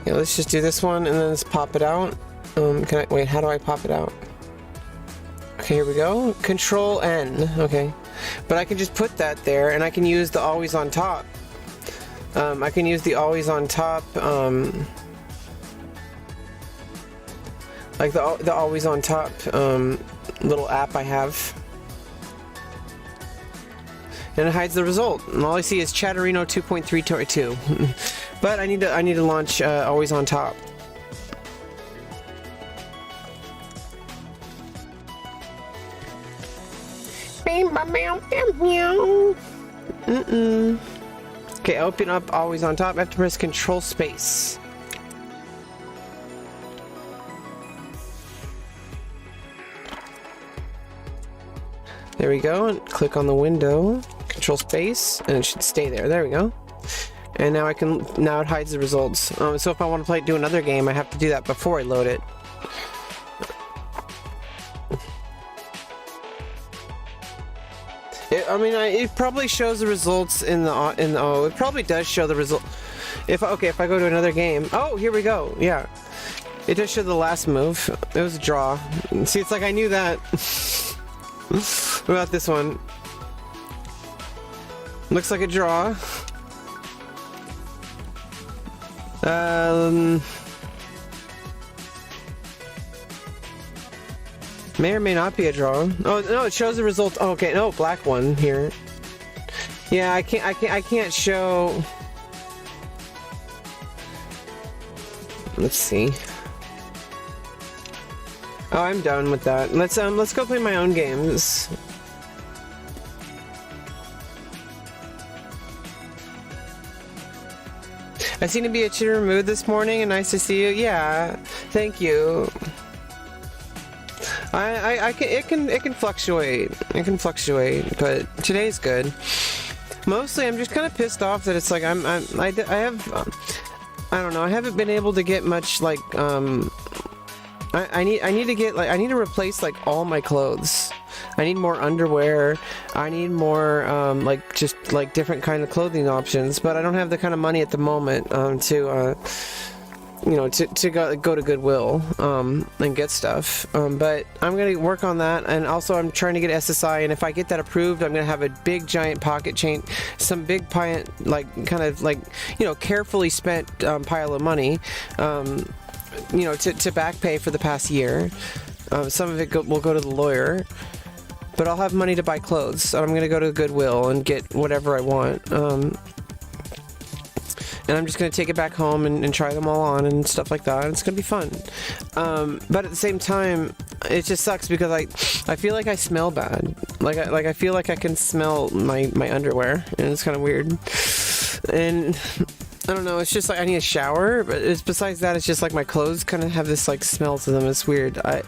[SPEAKER 1] Yeah, let's just do this one and then let's pop it out. Wait, how do I pop it out? Okay, here we go. Control N. Okay. But I can just put that there and I can use the always on top. I can use the always on top, like the always on top little app I have. And it hides the result. And all I see is Chatterino 2.322. But I need to launch always on top. Okay, open up always on top. I have to press Control Space. There we go. And click on the window. Control Space, and it should stay there. There we go. And now now it hides the results. So if I want to do another game, I have to do that before I load it. It probably shows the results in the it probably does show the result. If I go to another game, oh, here we go. Yeah, it does show the last move. It was a draw. See, it's like I knew that. What about this one? Looks like a draw. May or may not be a draw. Oh no, it shows the result. Oh, okay, no, black one here. Yeah, I can't show. Let's see. Oh, I'm done with that. Let's go play my own games. I seem to be a chittery mood this morning, and nice to see you. Yeah, thank you. It can fluctuate. It can fluctuate, but today's good. Mostly, I'm just kind of pissed off that it's like I don't know. I haven't been able to get much like I need to replace like all my clothes. I need more underwear. I need more like just like different kind of clothing options, but I don't have the kind of money at the moment to go to Goodwill and get stuff. But I'm gonna work on that, and also I'm trying to get SSI, and if I get that approved, I'm gonna have a big giant pocket chain, some big carefully spent pile of money, to back pay for the past year. Some of it will go to the lawyer, but I'll have money to buy clothes, so I'm gonna go to Goodwill and get whatever I want. And I'm just going to take it back home and try them all on and stuff like that. It's going to be fun. But at the same time, it just sucks because I feel like I smell bad. I feel like I can smell my underwear, and it's kind of weird. And I don't know, it's just like I need a shower, but besides that, it's just like my clothes kind of have this like smell to them. It's weird. I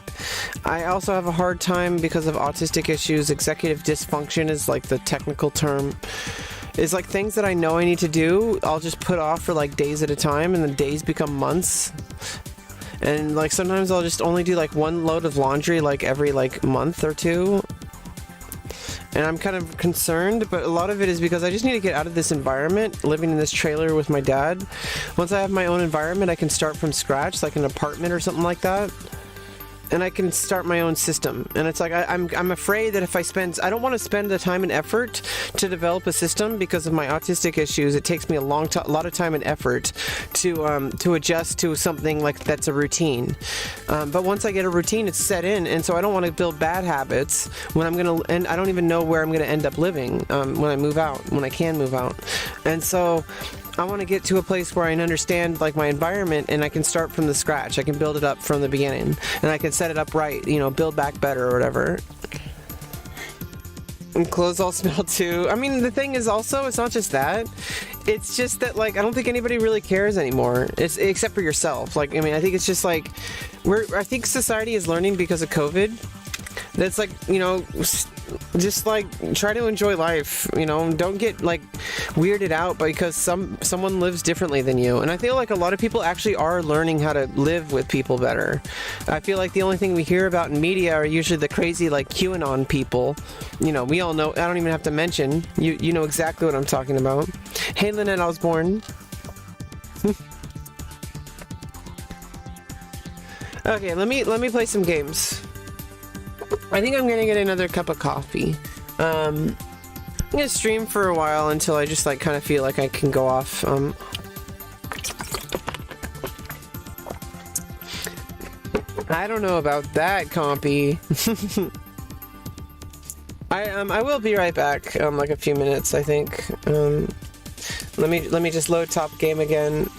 [SPEAKER 1] also have a hard time because of autistic issues. Executive dysfunction is like the technical term. Is like things that I know I need to do, I'll just put off for like days at a time, and then days become months. And like sometimes I'll just only do like one load of laundry like every like month or two. And I'm kind of concerned, but a lot of it is because I just need to get out of this environment, living in this trailer with my dad. Once I have my own environment, I can start from scratch, like an apartment or something like that. And I can start my own system. And it's like I'm afraid that if I don't want to spend the time and effort to develop a system because of my autistic issues. It takes me a lot of time and effort to adjust to something like that's a routine. But once I get a routine, it's set in, and so I don't want to build bad habits when and I don't even know where I'm gonna end up living when I move out, when I can move out. And so I want to get to a place where I understand like my environment, and I can start from the scratch. I can build it up from the beginning, and I can set it up right, build back better or whatever. And clothes all smell too. I mean, the thing is also, it's not just that. It's just that like I don't think anybody really cares anymore. It's except for yourself. Like, I mean, I think it's just like I think society is learning because of COVID. That's like, just like try to enjoy life, don't get like weirded out because someone lives differently than you. And I feel like a lot of people actually are learning how to live with people better. I feel like the only thing we hear about in media are usually the crazy like QAnon people. We all know, I don't even have to mention, you know exactly what I'm talking about. Hey Lynette Osborne. Okay, let me play some games. I think I'm gonna get another cup of coffee. I'm gonna stream for a while until I just like kind of feel like I can go off. I don't know about that, compy. I will be right back. Like a few minutes, I think. Let me just load top game again.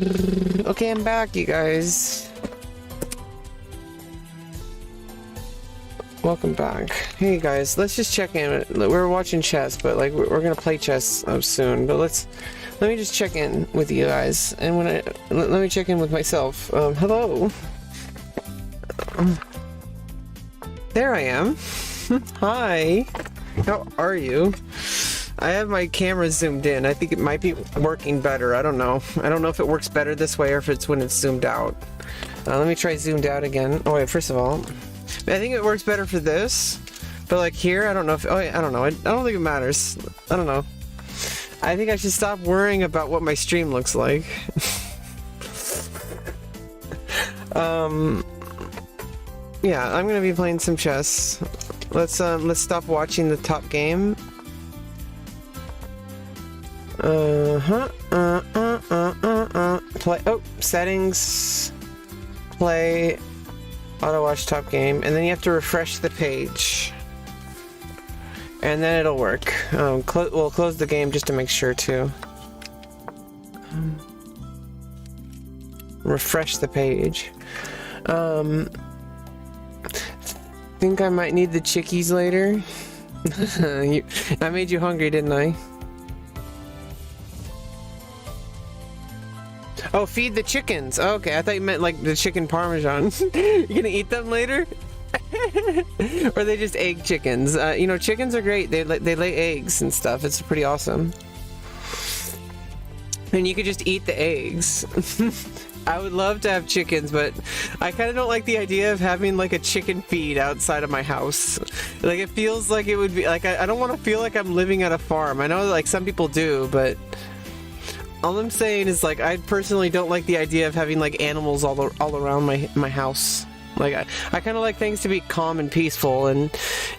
[SPEAKER 1] Okay, I'm back, you guys. Welcome back. Hey guys, let's just check in. We're watching chess, but like we're gonna play chess soon. But let me just check in with you guys, and let me check in with myself. Hello. There I am. Hi. How are you? I have my camera zoomed in. I think it might be working better. I don't know. I don't know if it works better this way or if it's when it's zoomed out. Let me try zoomed out again. Oh wait, first of all, I think it works better for this, but like here, I don't know if, oh yeah, I don't know. I don't think it matters. I don't know. I think I should stop worrying about what my stream looks like. Yeah, I'm gonna be playing some chess. Let's stop watching the top game. Play, oh, settings, play, auto watch top game, and then you have to refresh the page. And then it'll work. We'll close the game just to make sure too. Refresh the page. Think I might need the chickies later. I made you hungry, didn't I? Oh, feed the chickens. Oh, okay, I thought you meant like the chicken parmesan. You're gonna eat them later? Or they just egg chickens? You know, chickens are great. They lay eggs and stuff. It's pretty awesome. And you could just eat the eggs. I would love to have chickens, but I kind of don't like the idea of having like a chicken feed outside of my house. Like it feels like it would be like I don't want to feel like I'm living at a farm. I know like some people do, but all I'm saying is like I personally don't like the idea of having like animals all around my house. Like I kind of like things to be calm and peaceful, and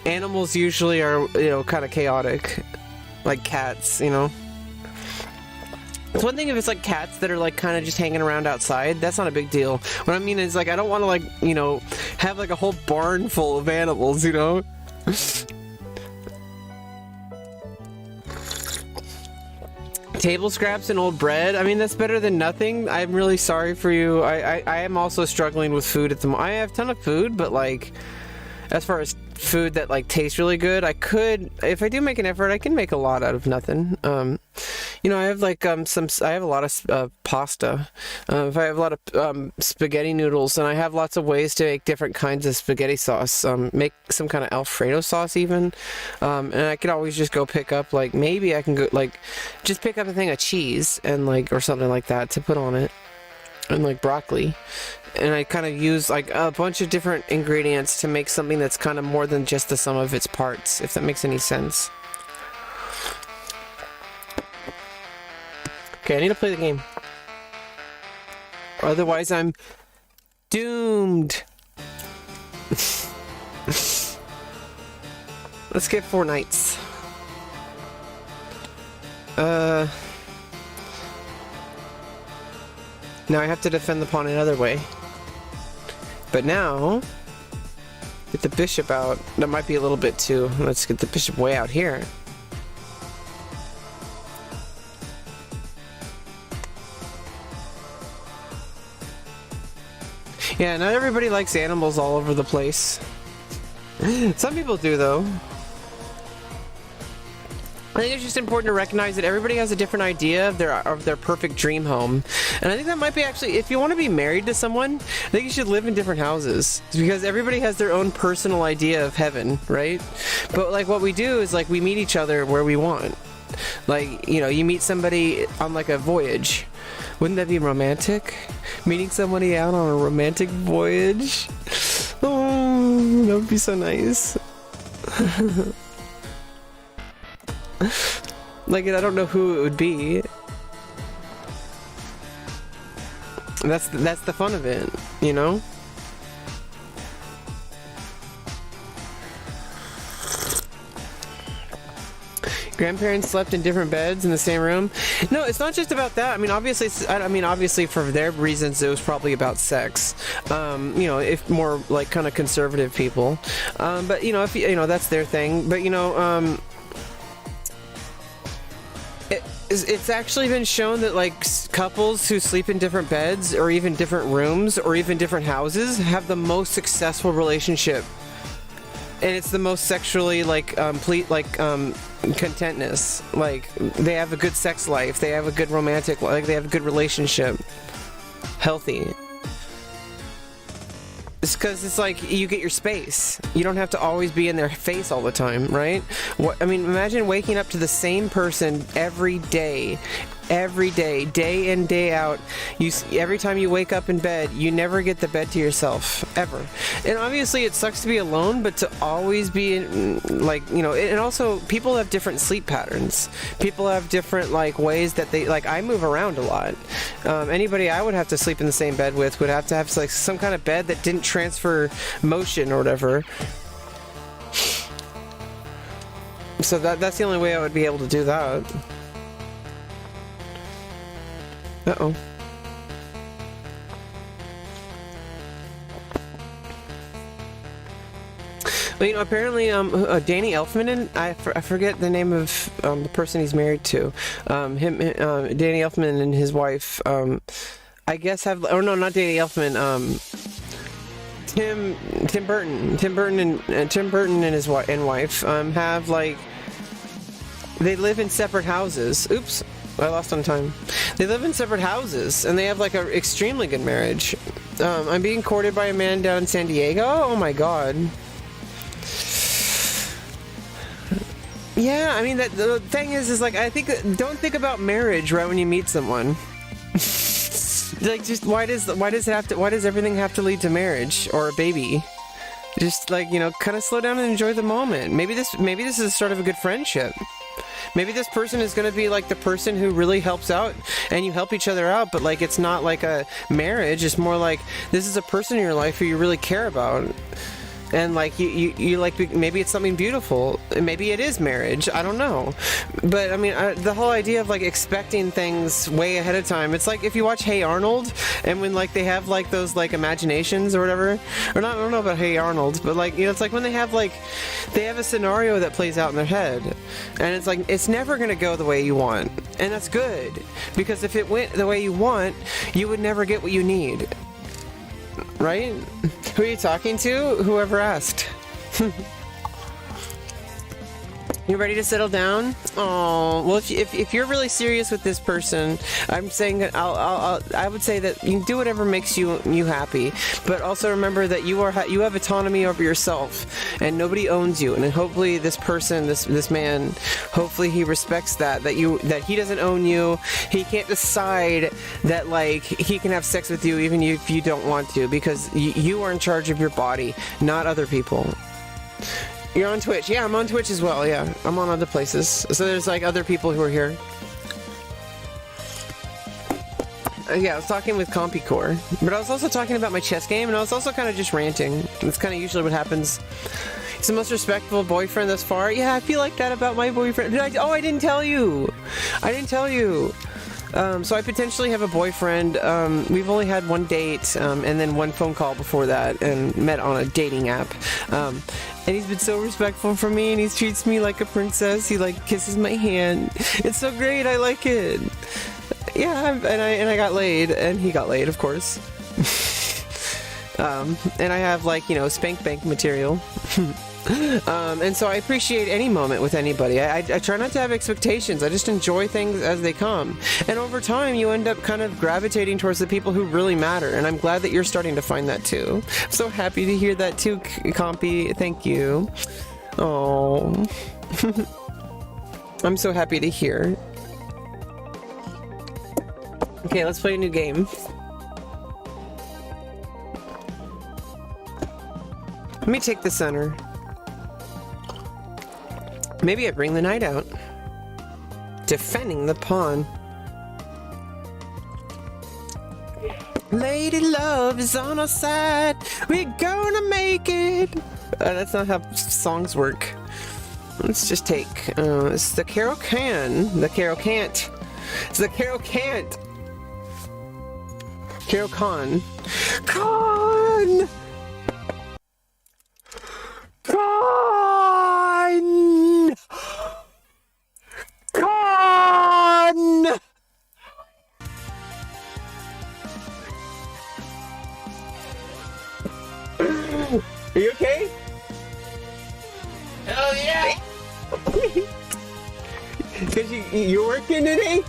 [SPEAKER 1] animals usually are, you know, kind of chaotic, like cats, you know. It's one thing if it's like cats that are like kind of just hanging around outside. That's not a big deal. What I mean is like I don't want to like, you know, have like a whole barn full of animals, you know. Table scraps and old bread. I mean, that's better than nothing. I'm really sorry for you. I am also struggling with food at the moment. I have a ton of food, but like, as far as food that like tastes really good, I could, if I do make an effort, I can make a lot out of nothing. You know, I have like I have a lot of pasta. If I have a lot of spaghetti noodles, and I have lots of ways to make different kinds of spaghetti sauce. Make some kind of Alfredo sauce even, and I could always just go pick up like maybe I can go like just pick up a thing of cheese and like or something like that to put on it, and like broccoli. And I kind of use like a bunch of different ingredients to make something that's kind of more than just the sum of its parts, if that makes any sense. Okay, I need to play the game. Otherwise, I'm doomed. Let's get 4 nights. Now I have to defend the pawn another way. But now, get the bishop out. That might be a little bit too. Let's get the bishop way out here. Yeah, not everybody likes animals all over the place. Some people do, though. I think it's just important to recognize that everybody has a different idea of their perfect dream home. And I think that might be actually, if you want to be married to someone, I think you should live in different houses. Because everybody has their own personal idea of heaven, right? But like what we do is like we meet each other where we want. Like, you know, you meet somebody on like a voyage. Wouldn't that be romantic? Meeting somebody out on a romantic voyage? Oh, that would be so nice. Like, I don't know who it would be. That's the fun of it, you know? Grandparents slept in different beds in the same room. No, it's not just about that. I mean, obviously for their reasons, it was probably about sex. You know, if more like kind of conservative people. But you know, if you know, that's their thing. But you know, It's actually been shown that like couples who sleep in different beds or even different rooms or even different houses have the most successful relationship, and it's the most sexually contentness. Like they have a good sex life, they have a good romantic, like they have a good relationship, healthy. It's because it's like you get your space. You don't have to always be in their face all the time, right? I mean, imagine waking up to the same person every day, day in, day out. Every time you wake up in bed, you never get the bed to yourself, ever. And obviously it sucks to be alone, but to always be in, like, you know, and also people have different sleep patterns. People have different like ways that they, like, I move around a lot. Anybody I would have to sleep in the same bed with would have to have like some kind of bed that didn't transfer motion or whatever. So that's the only way I would be able to do that. Uh-oh. Well, you know, apparently, Danny Elfman, and I forget the name of the person he's married to. Danny Elfman and his wife, I guess have, oh no, not Danny Elfman, Tim Burton and his wife have like, they live in separate houses. Oops. I lost on time. They live in separate houses, and they have like an extremely good marriage. I'm being courted by a man down in San Diego. Oh my god. Yeah, I mean, the thing is like, I think, don't think about marriage right when you meet someone. Like, just why does everything have to lead to marriage or a baby? Just like, you know, kind of slow down and enjoy the moment. Maybe this is the start of a good friendship. Maybe this person is going to be like the person who really helps out and you help each other out, but like it's not like a marriage. It's more like this is a person in your life who you really care about. And like you like, maybe it's something beautiful. Maybe it is marriage. I don't know. But I mean, the whole idea of like expecting things way ahead of time. It's like if you watch Hey Arnold, and when like they have like those like imaginations or whatever, or not, I don't know about Hey Arnold, but like, you know, it's like when they have a scenario that plays out in their head, and it's like it's never gonna go the way you want, and that's good, because if it went the way you want, you would never get what you need. Right? Who are you talking to? Whoever asked. You ready to settle down? Oh, well, if you're really serious with this person, I'm saying that I would say that you can do whatever makes you happy, but also remember that you have autonomy over yourself, and nobody owns you. And hopefully, this person, this man, hopefully he respects that he doesn't own you. He can't decide that like he can have sex with you even if you don't want to, because you are in charge of your body, not other people. You're on Twitch. Yeah, I'm on Twitch as well. Yeah, I'm on other places. So there's like other people who are here. Yeah, I was talking with CompuCore, but I was also talking about my chess game, and I was also kind of just ranting. That's kind of usually what happens. He's the most respectful boyfriend thus far. Yeah, I feel like that about my boyfriend. I didn't tell you. So I potentially have a boyfriend. We've only had one date, and then one phone call before that, and met on a dating app. And he's been so respectful for me, and he treats me like a princess. He like kisses my hand. It's so great. I like it. Yeah, and I got laid, and he got laid, of course. And I have like, you know, spank bank material. And so I appreciate any moment with anybody. I try not to have expectations. I just enjoy things as they come. And over time, you end up kind of gravitating towards the people who really matter. And I'm glad that you're starting to find that too. I'm so happy to hear that too, Compy. Thank you. Oh, I'm so happy to hear. Okay, let's play a new game. Let me take the center. Maybe I bring the knight out. Defending the pawn. Lady Love is on our side. We're gonna make it. That's not how songs work. Let's just take. It's the Carol Can. The Carol Can't. It's the Carol Can't. Carol Con. Con! Con! Con! You working today?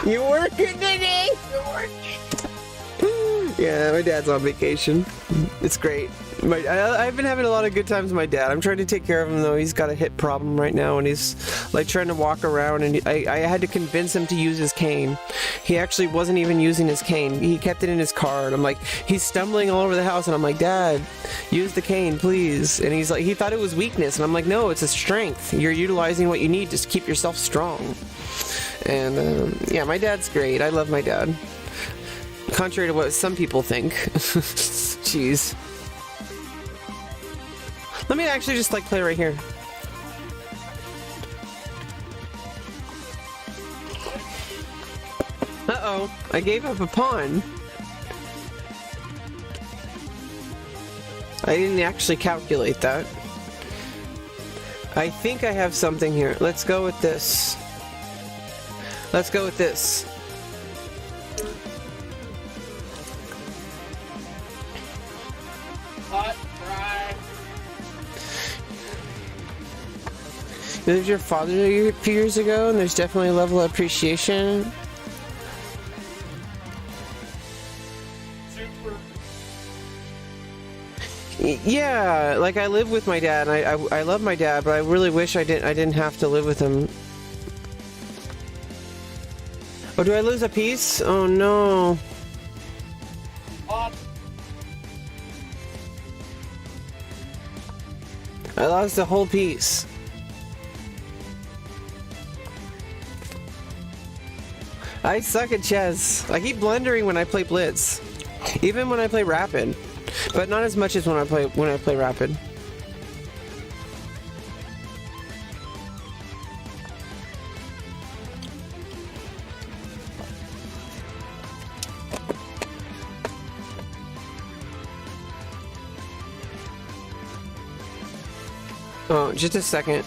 [SPEAKER 1] You working today? You working? Yeah, my dad's on vacation. It's great. I've been having a lot of good times with my dad. I'm trying to take care of him though. He's got a hip problem right now, and he's like trying to walk around. And I had to convince him to use his cane. He actually wasn't even using his cane. He kept it in his car, and I'm like, he's stumbling all over the house, and I'm like, Dad, use the cane, please. And he's like, he thought it was weakness, and I'm like, no, it's a strength. You're utilizing what you need to keep yourself strong. And yeah, my dad's great. I love my dad. Contrary to what some people think. Jeez. Let me actually just like play right here. Uh-oh, I gave up a pawn. I didn't actually calculate that. I think I have something here. Let's go with this. Let's go with this.
[SPEAKER 2] Hot fry.
[SPEAKER 1] This was your father a few years ago, and there's definitely a level of appreciation. Yeah, like I live with my dad, and I love my dad, but I really wish I didn't have to live with him. Oh, do I lose a piece? Oh no. I lost the whole piece. I suck at chess. I keep blundering when I play Blitz. Even when I play Rapid. But not as much as when I play Rapid. Oh, just a second.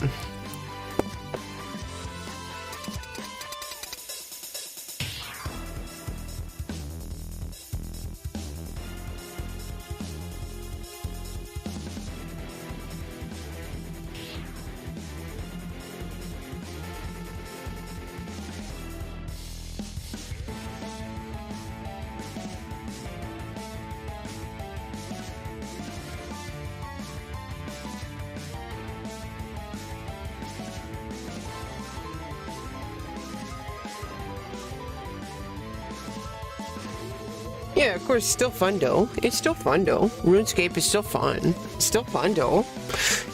[SPEAKER 1] Yeah, of course, still fun though. It's still fun though. RuneScape is still fun. It's still fun though.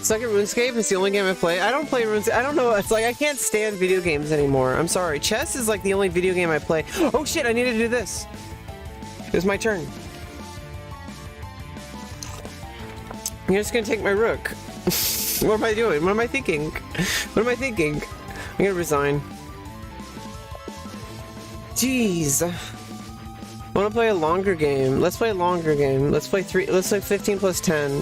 [SPEAKER 1] Suck at RuneScape. It's the only game I play. I don't play RuneScape. I don't know. It's like I can't stand video games anymore. I'm sorry. Chess is like the only video game I play. Oh shit! I need to do this. It was my turn. I'm just gonna take my rook. What am I doing? What am I thinking? What am I thinking? I'm gonna resign. Jeez. I want to play a longer game. Let's play a longer game. Let's play 15 plus 10.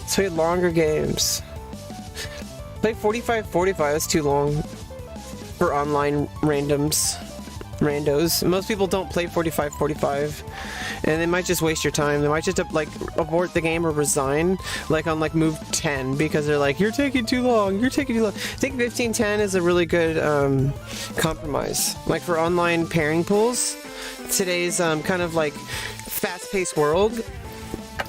[SPEAKER 1] Let's play longer games. Play 45-45. That's too long for online randos. Most people don't play 45-45, and they might just waste your time. They might just like abort the game or resign, like on like move 10, because they're like, you're taking too long. You're taking too long. I think 15-10 is a really good compromise, like for online pairing pools. Today's kind of like fast-paced world.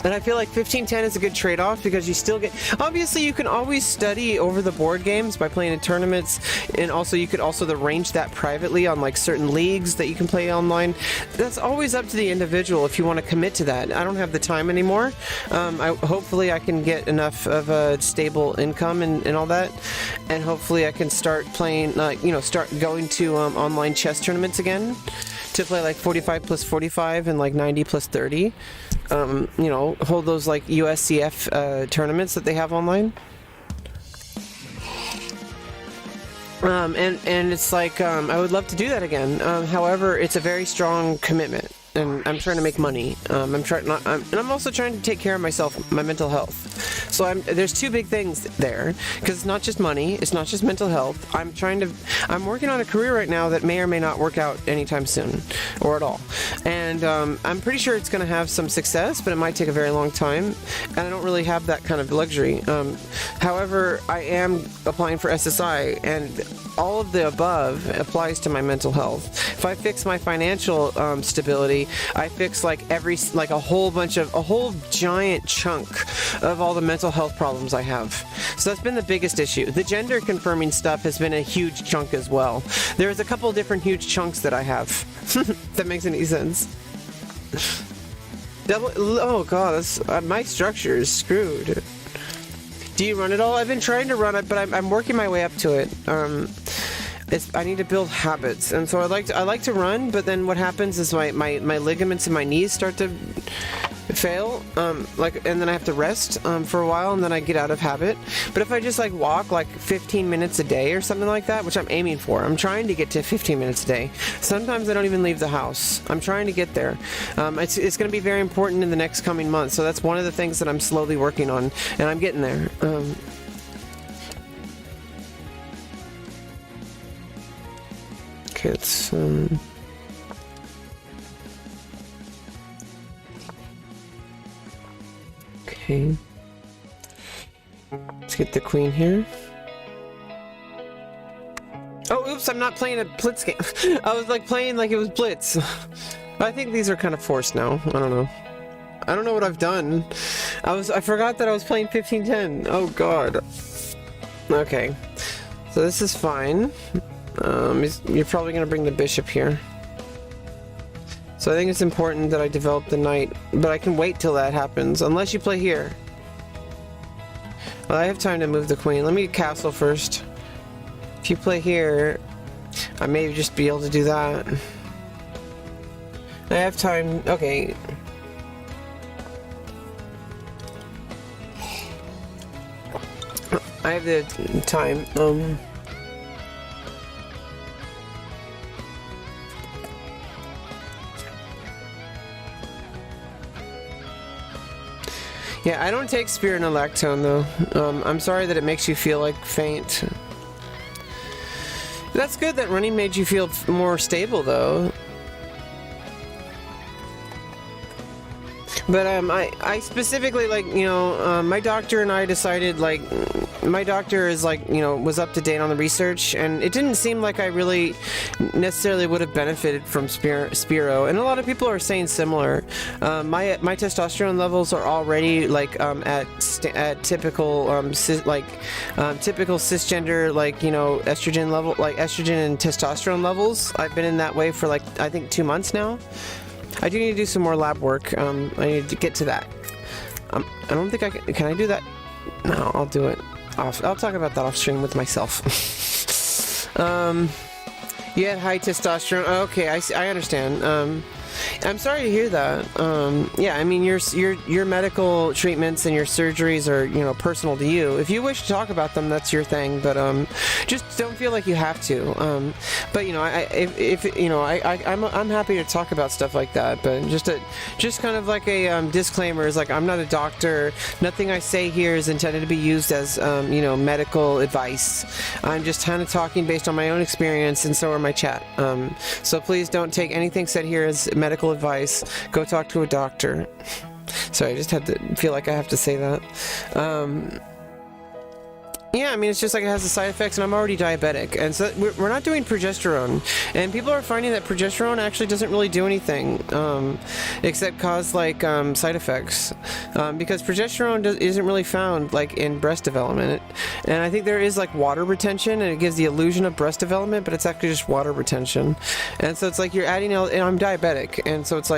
[SPEAKER 1] And I feel like 15-10 is a good trade-off because you still get... Obviously, you can always study over the board games by playing in tournaments, and also you could also arrange that privately on like certain leagues that you can play online. That's always up to the individual if you want to commit to that. I don't have the time anymore. Hopefully I can get enough of a stable income and all that, and hopefully I can start playing, start going to online chess tournaments again to play like 45 plus 45 and like 90 plus 30. Hold those like USCF tournaments that they have online. And it's like I would love to do that again. However, it's a very strong commitment, and I'm trying to make money. And I'm also trying to take care of myself, my mental health. So there's two big things there, because it's not just money, it's not just mental health. I'm working on a career right now that may or may not work out anytime soon, or at all. And I'm pretty sure it's going to have some success, but it might take a very long time, and I don't really have that kind of luxury. However, I am applying for SSI, and all of the above applies to my mental health. If I fix my financial stability, I fix a whole giant chunk of all the mental health problems I have. So that's been the biggest issue. The gender confirming stuff has been a huge chunk as well. There's a couple different huge chunks that I have. If that makes any sense. Oh god, my structure is screwed. Do you run it all? I've been trying to run it, but I'm working my way up to it. I need to build habits, and so I like to run, but then what happens is my ligaments in my knees start to fail, and then I have to rest for a while, and then I get out of habit. But if I just walk 15 minutes a day or something like that, which I'm aiming for, I'm trying to get to 15 minutes a day. Sometimes I don't even leave the house. I'm trying to get there. It's going to be very important in the next coming months, so that's one of the things that I'm slowly working on, and I'm getting there. Okay, it's okay. Let's get the queen here. Oh, oops, I'm not playing a Blitz game. I was playing like it was Blitz. I think these are kind of forced now. I don't know. I don't know what I've done. I forgot that I was playing 1510. Oh god. Okay. So this is fine. You're probably going to bring the bishop here. So I think it's important that I develop the knight, but I can wait till that happens, unless you play here. Well, I have time to move the queen. Let me castle first. If you play here, I may just be able to do that. I have time. Okay. I have the time. Yeah, I don't take spirit and lactone though. I'm sorry that it makes you feel faint. That's good that running made you feel more stable though. But I specifically my doctor and I decided my doctor is was up to date on the research, and it didn't seem like I really necessarily would have benefited from Spiro, and a lot of people are saying similar. My testosterone levels are already at typical typical cisgender estrogen level, estrogen and testosterone levels. I've been in that way for I think 2 months now. I do need to do some more lab work. I need to get to that. I don't think I can I do that? No, I'll do it off. I'll talk about that off stream with myself. You had high testosterone. Okay, I understand. I'm sorry to hear that. Yeah, I mean your medical treatments and your surgeries are personal to you. If you wish to talk about them, that's your thing. But just don't feel like you have to. But I'm happy to talk about stuff like that. But just kind of like a disclaimer is I'm not a doctor. Nothing I say here is intended to be used as medical advice. I'm just kind of talking based on my own experience, and so are my chat. So please don't take anything said here as medical advice. Go talk to a doctor. Sorry, I just had to feel like I have to say that. Yeah, I mean, it's just it has the side effects, and I'm already diabetic, and so we're not doing progesterone, and people are finding that progesterone actually doesn't really do anything, except cause side effects, because progesterone isn't really found in breast development, and I think there is water retention, and it gives the illusion of breast development, but it's actually just water retention, and so it's you're adding, and I'm diabetic, and so it's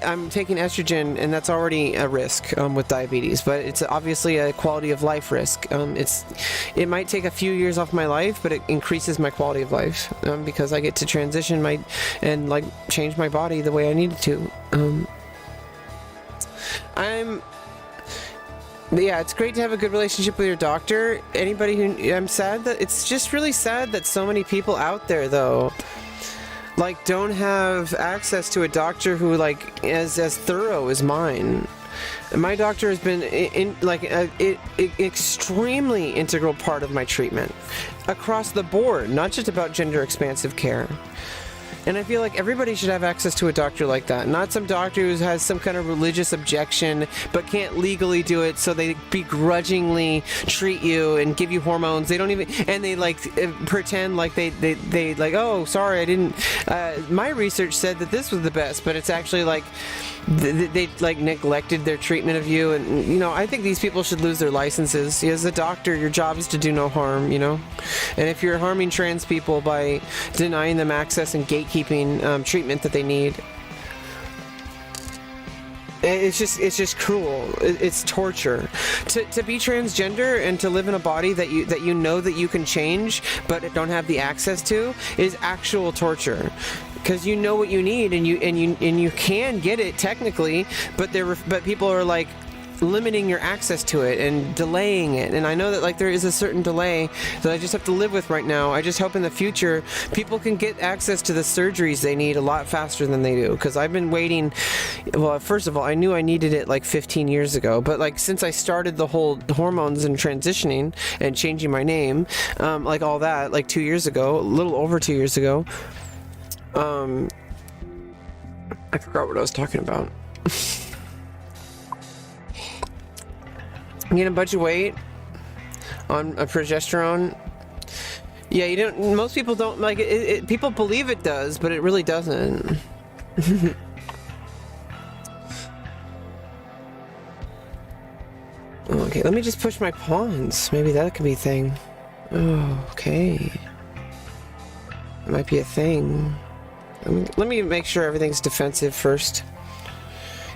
[SPEAKER 1] I'm taking estrogen, and that's already a risk with diabetes, but it's obviously a quality of life risk. It might take a few years off my life, but it increases my quality of life because I get to transition and change my body the way I needed to. Yeah, it's great to have a good relationship with your doctor. Anybody who I'm sad that it's just really sad that so many people out there though don't have access to a doctor who is as thorough as mine. My doctor has been extremely integral part of my treatment across the board, not just about gender expansive care. And I feel like everybody should have access to a doctor like that. Not some doctor who has some kind of religious objection but can't legally do it, so they begrudgingly treat you and give you hormones. They don't even, and they like pretend like they like, oh, sorry, I didn't. My research said that this was the best, but it's actually like they like neglected their treatment of you. And you know, I think these people should lose their licenses. As a doctor, your job is to do no harm, you know. And if you're harming trans people by denying them access and gatekeeping treatment that they need, it's just cruel. It's torture to be transgender and to live in a body that you know that you can change but don't have the access to is actual torture. Because you know what you need and you can get it technically, but people are like limiting your access to it and delaying it. And I know that like there is a certain delay that I just have to live with right now. I just hope in the future people can get access to the surgeries they need a lot faster than they do. Because I've been waiting. Well, first of all, I knew I needed it like 15 years ago, but like since I started the whole hormones and transitioning and changing my name, like all that, like 2 years ago, a little over 2 years ago. I forgot what I was talking about. Gain a bunch of weight on a progesterone. Yeah, you don't. Most people don't like it. People believe it does, but it really doesn't. Okay, let me just push my pawns. Maybe that could be a thing. Oh, okay. It might be a thing. Let me make sure everything's defensive first.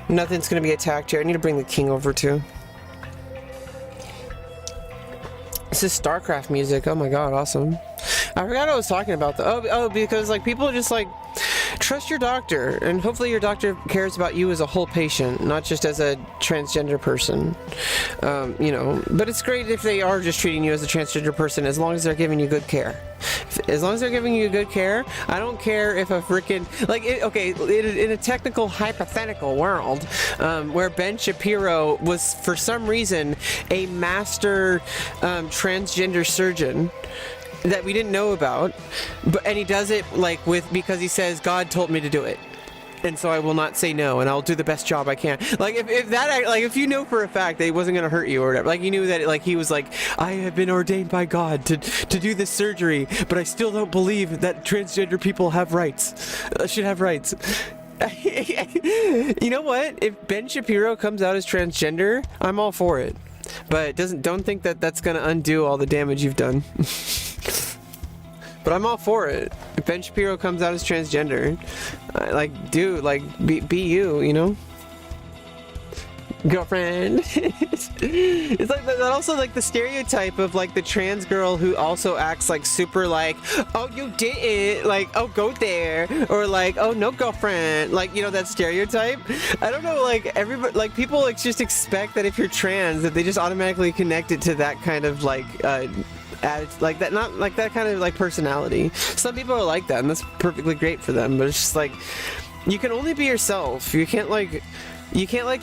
[SPEAKER 1] Nothing's gonna be attacked here. I need to bring the king over too. This is StarCraft music. Oh my god, awesome. I forgot what I was talking about though. Because like people just like trust your doctor, and hopefully your doctor cares about you as a whole patient, not just as a transgender person. You know, but it's great if they are just treating you as a transgender person, as long as they're giving you good care. As long as they're giving you good care, I don't care if a freaking in a technical hypothetical world where Ben Shapiro was for some reason a master transgender surgeon that we didn't know about, and he does it like because he says God told me to do it, and so I will not say no, and I'll do the best job I can. Like if you know for a fact that he wasn't gonna hurt you or whatever, like you knew that like he was like, I have been ordained by God to do this surgery, but I still don't believe that transgender people have rights, should have rights. You know what? If Ben Shapiro comes out as transgender, I'm all for it. But don't think that that's gonna undo all the damage you've done. But I'm all for it. If Ben Shapiro comes out as transgender, be you, you know? Girlfriend. It's like that also like the stereotype of like the trans girl who also acts like super like, oh, you did it, like, oh, go there, or like, oh, no, girlfriend, like, you know, that stereotype. I don't know, like everybody, like people like just expect that if you're trans that they just automatically connect it to that kind of like like that, not like that kind of like personality. Some people are like that, and that's perfectly great for them, but it's just like you can only be yourself. You can't like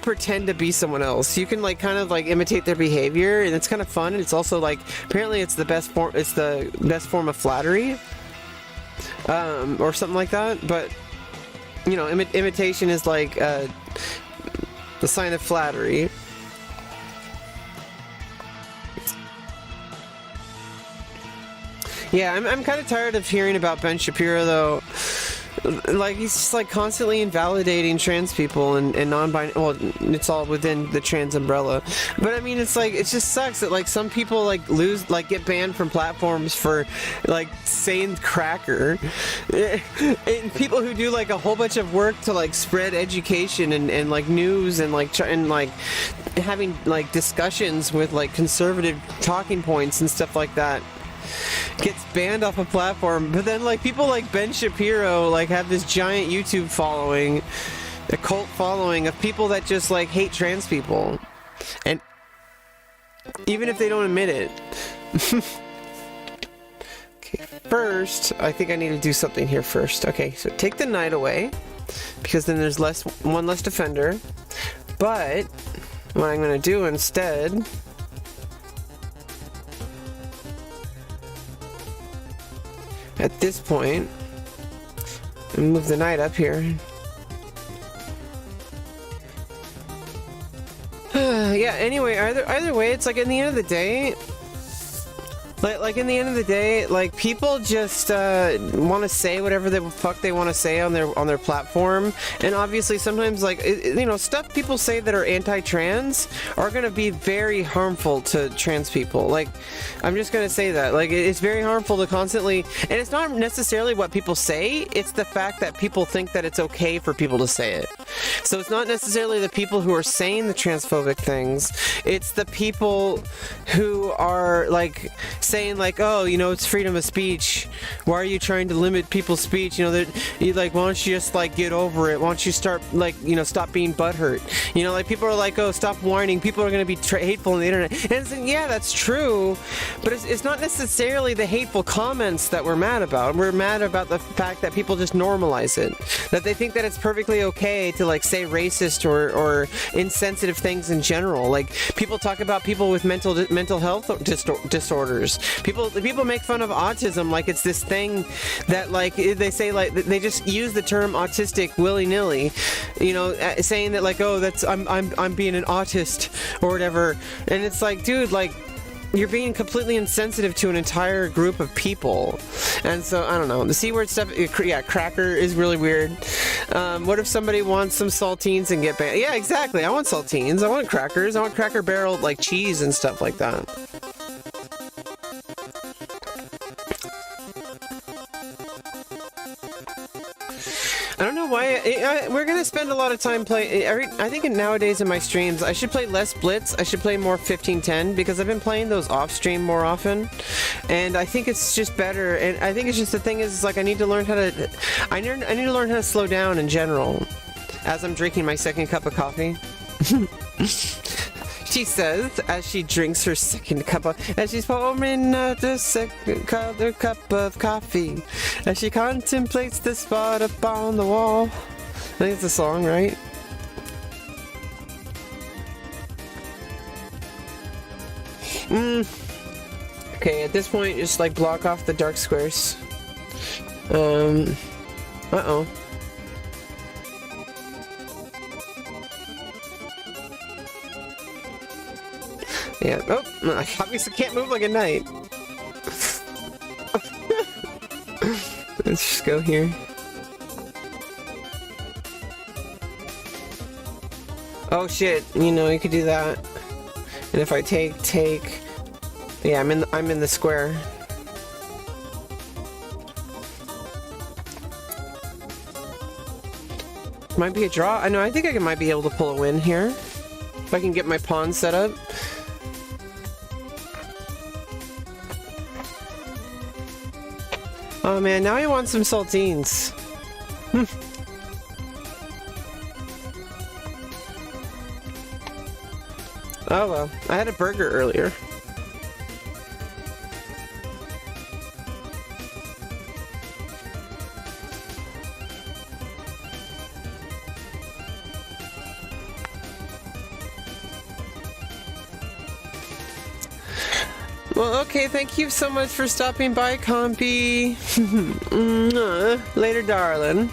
[SPEAKER 1] pretend to be someone else. You can like kind of like imitate their behavior, and it's kind of fun. And it's also like apparently it's the best form of flattery, or something like that. But you know, imitation is like the sign of flattery. Yeah, I'm kind of tired of hearing about Ben Shapiro though. Like he's just like constantly invalidating trans people and non-binary. Well, it's all within the trans umbrella, but I mean, it's like it just sucks that like some people like get banned from platforms for like saying cracker, and people who do like a whole bunch of work to like spread education and like news and like having like discussions with like conservative talking points and stuff like that. Gets banned off a platform, but then like people like Ben Shapiro like have this giant YouTube following, a cult following of people that just like hate trans people, and even if they don't admit it. Okay, first I think I need to do something here first. Okay, so take the knight away because then there's one less defender, but what I'm gonna do instead at this point, and move the knight up here. Yeah, anyway, either way, it's like in the end of the day, like in the end of the day, like people just want to say whatever the fuck they want to say on their platform, and obviously sometimes like you know, stuff people say that are anti-trans are gonna be very harmful to trans people. Like, I'm just gonna say that, like, it's very harmful to constantly, and it's not necessarily what people say, it's the fact that people think that it's okay for people to say it. So it's not necessarily the people who are saying the transphobic things, it's the people who are like saying like, oh, you know, it's freedom of speech, why are you trying to limit people's speech, you know, that you like, why don't you just like get over it, why don't you start like, you know, stop being butthurt, you know, like people are like, oh, stop whining, people are going to be hateful on the internet, and it's, yeah, that's true, but it's not necessarily the hateful comments that we're mad about. We're mad about the fact that people just normalize it, that they think that it's perfectly okay to like say racist or insensitive things in general. Like, people talk about people with mental health disorders. People make fun of autism like it's this thing that, like, they say, like, they just use the term autistic willy-nilly, you know, saying that like, oh, that's I'm being an autist or whatever, and it's like, dude, like, you're being completely insensitive to an entire group of people. And so, I don't know, the C-word stuff, yeah, cracker is really weird. What if somebody wants some saltines and get banned? Yeah, exactly, I want saltines, I want crackers, I want Cracker Barrel, like, cheese and stuff like that. I don't know why we're gonna spend a lot of time playing. I think nowadays in my streams, I should play less Blitz. I should play more 1510 because I've been playing those off stream more often, and I think it's just better. And I think it's just the thing is like I need to learn how to. I need to learn how to slow down in general, as I'm drinking my second cup of coffee. She says as she drinks her second cup of, as she's pouring the second cup of coffee, as she contemplates the spot up on the wall. I think it's a song, right? Okay, at this point, just like block off the dark squares. Uh-oh. Yeah. Oh, I obviously can't move like a knight. Let's just go here. Oh shit! You know, you could do that. And if I take, yeah, I'm in the square. Might be a draw. I know. I think I might be able to pull a win here if I can get my pawn set up. Oh man, now I want some saltines. Oh well, I had a burger earlier. Well, okay, thank you so much for stopping by, Compy. Later, darling.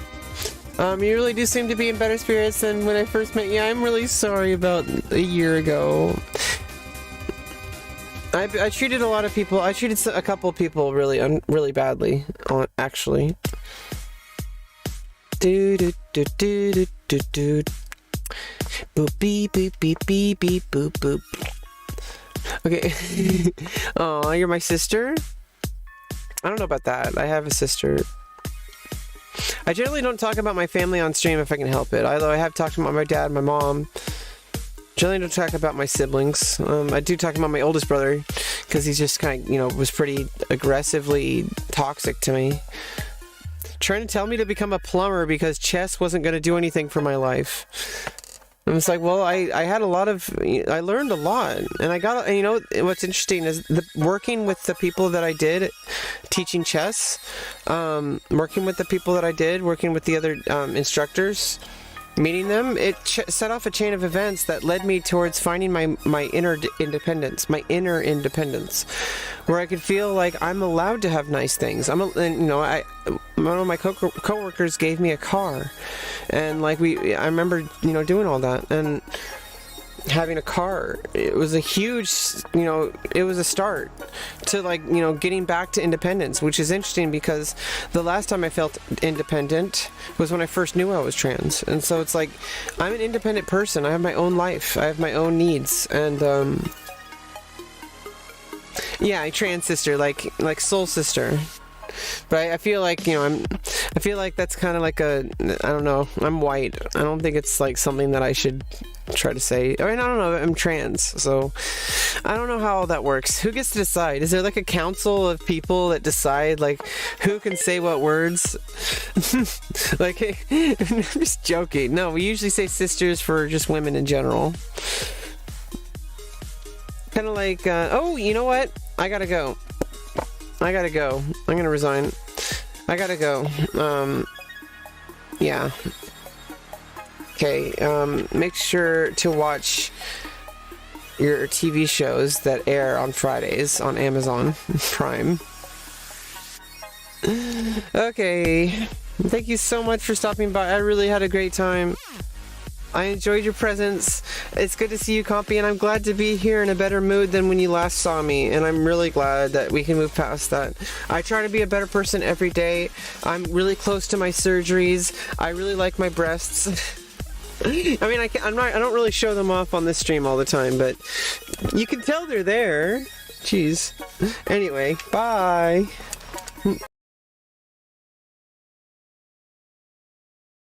[SPEAKER 1] You really do seem to be in better spirits than when I first met you. I'm really sorry about a year ago. I treated a lot of people. I treated a couple people really badly, actually. Do do do do do do do. Boop beep beep beep beep beep boop boop. Okay. Oh, you're my sister? I don't know about that. I have a sister. I generally don't talk about my family on stream if I can help it. Although I have talked about my dad, my mom. Generally don't talk about my siblings. I do talk about my oldest brother because he's just kind of, you know, was pretty aggressively toxic to me. Trying to tell me to become a plumber because chess wasn't going to do anything for my life. I was like, well, I had a lot of, I learned a lot, and I got, and you know, what's interesting is working with the people that I did teaching chess, working with the people that I did, working with the other instructors, meeting them, it set off a chain of events that led me towards finding my inner independence, where I could feel like I'm allowed to have nice things. One of my coworkers gave me a car, and like I remember, doing all that and having a car. It was a huge, it was a start to getting back to independence, which is interesting because the last time I felt independent was when I first knew I was trans. And so it's like, I'm an independent person. I have my own life. I have my own needs. And, yeah, I trans sister, like soul sister. But I feel like, I feel like that's kind of like I don't know, I'm white. I don't think it's like something that I should try to say. I mean, I don't know, I'm trans, so I don't know how all that works. Who gets to decide? Is there like a council of people that decide like who can say what words? Like, I'm just joking. No, we usually say sisters for just women in general. Kind of like, oh, you know what? I gotta go. I'm gonna resign. I gotta go. Yeah. Okay, make sure to watch your TV shows that air on Fridays on Amazon Prime. Okay. Thank you so much for stopping by. I really had a great time. I enjoyed your presence. It's good to see you, Compy, and I'm glad to be here in a better mood than when you last saw me, and I'm really glad that we can move past that. I try to be a better person every day. I'm really close to my surgeries. I really like my breasts. I mean, I don't really show them off on this stream all the time, but you can tell they're there. Jeez. Anyway, bye.